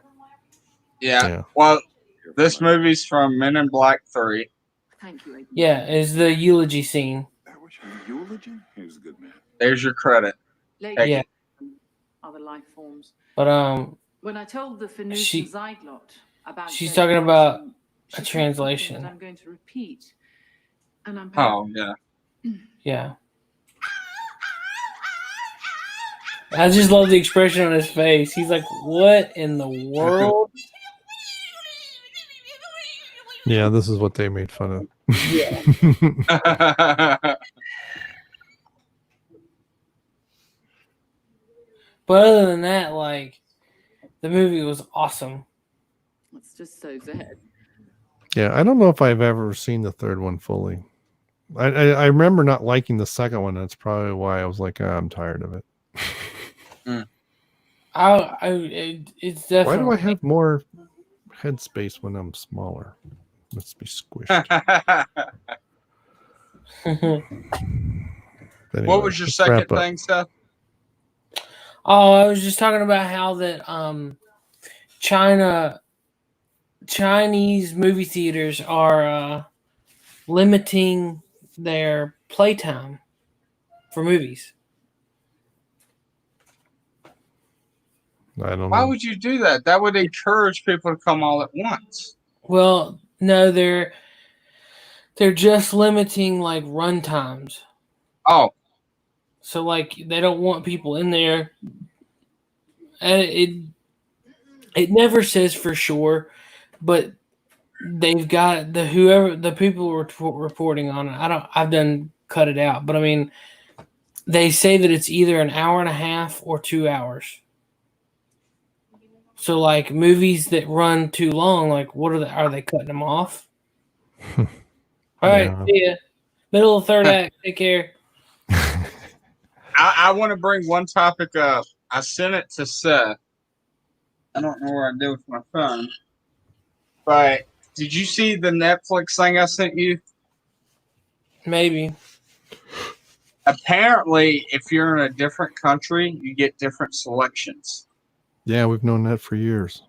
Speaker 1: Yeah. Well, this movie's from Men in Black 3.
Speaker 6: Thank you.
Speaker 2: Yeah, is the eulogy scene.
Speaker 8: That was your eulogy? He was a good man.
Speaker 1: There's your credit.
Speaker 2: Yeah.
Speaker 6: Other life forms.
Speaker 2: But
Speaker 6: when I told the Phoenician zygote about
Speaker 2: she's talking about a translation.
Speaker 6: I'm going to repeat. And I'm
Speaker 1: Oh, yeah.
Speaker 2: Yeah. I just love the expression on his face. He's like, "What in the world?"
Speaker 3: Yeah, this is what they made fun of.
Speaker 2: Yeah. But other than that, like, the movie was awesome.
Speaker 9: It's just so sad.
Speaker 3: Yeah, I don't know if I've ever seen the third one fully. I remember not liking the second one. That's probably why I was like, I'm tired of it.
Speaker 2: It's definitely.
Speaker 3: Why do I have more headspace when I'm smaller? Must be squished. Anyway,
Speaker 1: What was your
Speaker 3: let's
Speaker 1: second
Speaker 3: wrap up.
Speaker 1: thing, Seth?
Speaker 2: Oh, I was just talking about how that Chinese movie theaters are limiting their playtime for movies.
Speaker 3: I don't
Speaker 1: Why
Speaker 3: know.
Speaker 1: would you do that? That would encourage people to come all at once.
Speaker 2: Well, no, they're just limiting like run times.
Speaker 1: Oh,
Speaker 2: So like they don't want people in there. And it never says for sure, but they've got the people reporting on it. I've done cut it out, but I mean, they say that it's either an hour and a half or 2 hours. So like movies that run too long, like are they cutting them off? All right,
Speaker 3: Yeah.
Speaker 2: see ya. Middle of third act. Take care.
Speaker 1: I want to bring one topic up. I sent it to Seth. I don't know where I did with my phone. But did you see the Netflix thing I sent you?
Speaker 2: Maybe.
Speaker 1: Apparently, if you're in a different country, you get different selections.
Speaker 3: Yeah, we've known that for years.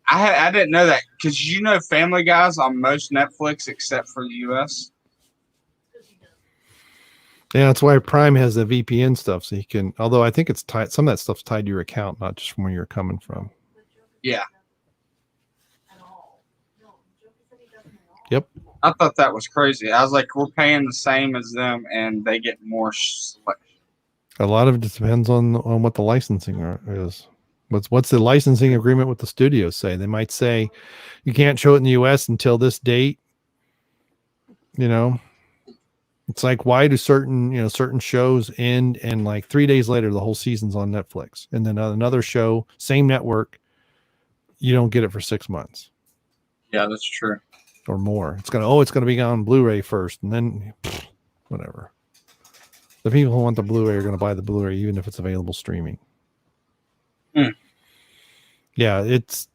Speaker 1: I didn't know that because you know Family Guy's on most Netflix except for the U.S.
Speaker 3: Yeah, that's why Prime has the VPN stuff, so you can. Although I think it's tied. Some of that stuff's tied to your account, not just from where you're coming from.
Speaker 1: Yeah.
Speaker 3: Yep.
Speaker 1: I thought that was crazy. I was like, we're paying the same as them, and they get more selection.
Speaker 3: A lot of it depends on what the licensing is. What's the licensing agreement with the studios say? They might say you can't show it in the US until this date. You know, it's like, why do certain shows end and like 3 days later the whole season's on Netflix, and then another show, same network, you don't get it for 6 months.
Speaker 1: Yeah, that's true.
Speaker 3: Or more. It's gonna be on Blu-ray first, and then whatever. The people who want the Blu-ray are gonna buy the Blu-ray even if it's available streaming. Yeah, it's,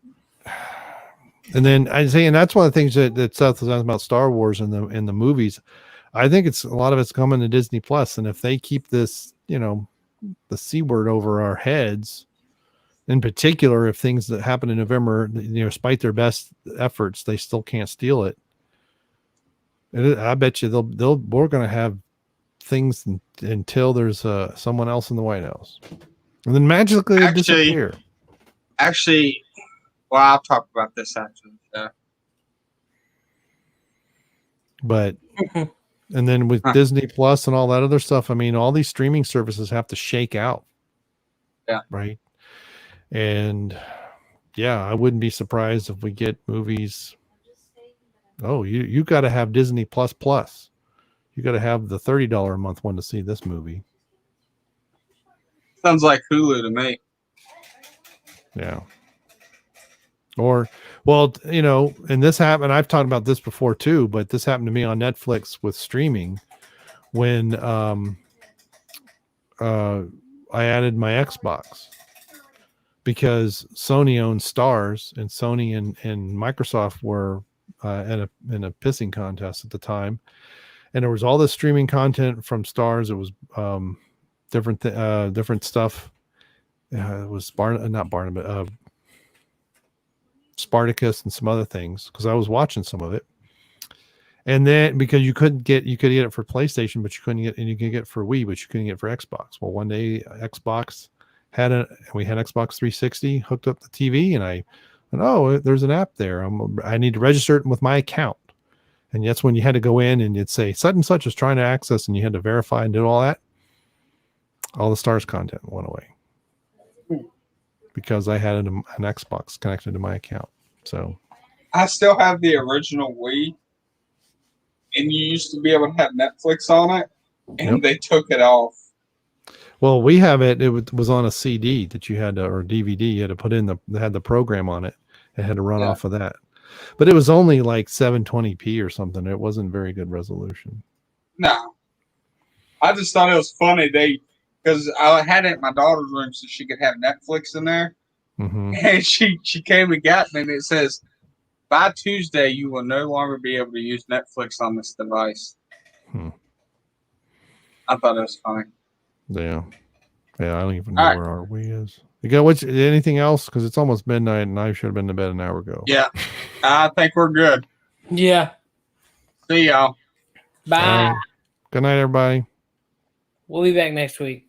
Speaker 3: and then I say, and that's one of the things that Seth was talking about Star Wars in the movies. I think a lot of it's coming to Disney Plus, and if they keep this, the C word over our heads, in particular, if things that happen in November, despite their best efforts, they still can't steal it. I bet you we're going to have things until there's someone else in the White House, and then magically they disappear.
Speaker 1: Actually, well, I'll talk about this after the show.
Speaker 3: But and then with Disney Plus and all that other stuff, I mean, all these streaming services have to shake out.
Speaker 1: Yeah.
Speaker 3: Right. And yeah, I wouldn't be surprised if we get movies. Oh, you got to have Disney Plus. You got to have the $30 a month one to see this movie.
Speaker 1: Sounds like Hulu to me.
Speaker 3: Yeah. Or, well, and this happened. I've talked about this before too, but this happened to me on Netflix with streaming when I added my Xbox, because Sony owns Stars, and Sony and Microsoft were in a pissing contest at the time, and there was all this streaming content from Stars. It was different stuff. It was Spartacus and some other things, because I was watching some of it. And then because you could get it for PlayStation, but you couldn't get, and you could get it for Wii, but you couldn't get it for Xbox. Well, one day we had Xbox 360 hooked up the TV, and I went, oh, there's an app there. I need to register it with my account. And that's when you had to go in and it'd say such and such is trying to access, and you had to verify and do all that. All the Stars content went away. because I had an Xbox connected to my account. So
Speaker 1: I still have the original Wii, and you used to be able to have Netflix on it, and they took it off.
Speaker 3: well, we have it. It was on a CD that you had to, or DVD. You had to put in they had the program on it. It had to run off of that, but it was only like 720p or something. It wasn't very good resolution.
Speaker 1: No, I just thought it was funny. Because I had it in my daughter's room so she could have Netflix in there, and she came and got me, and it says, by Tuesday you will no longer be able to use Netflix on this device. I thought it was funny.
Speaker 3: Yeah, I don't even know where our Wii is. You got anything else? Because it's almost midnight, and I should have been to bed an hour ago.
Speaker 1: Yeah, I think we're good.
Speaker 2: Yeah.
Speaker 1: See y'all.
Speaker 2: Bye.
Speaker 3: Good night, everybody.
Speaker 2: We'll be back next week.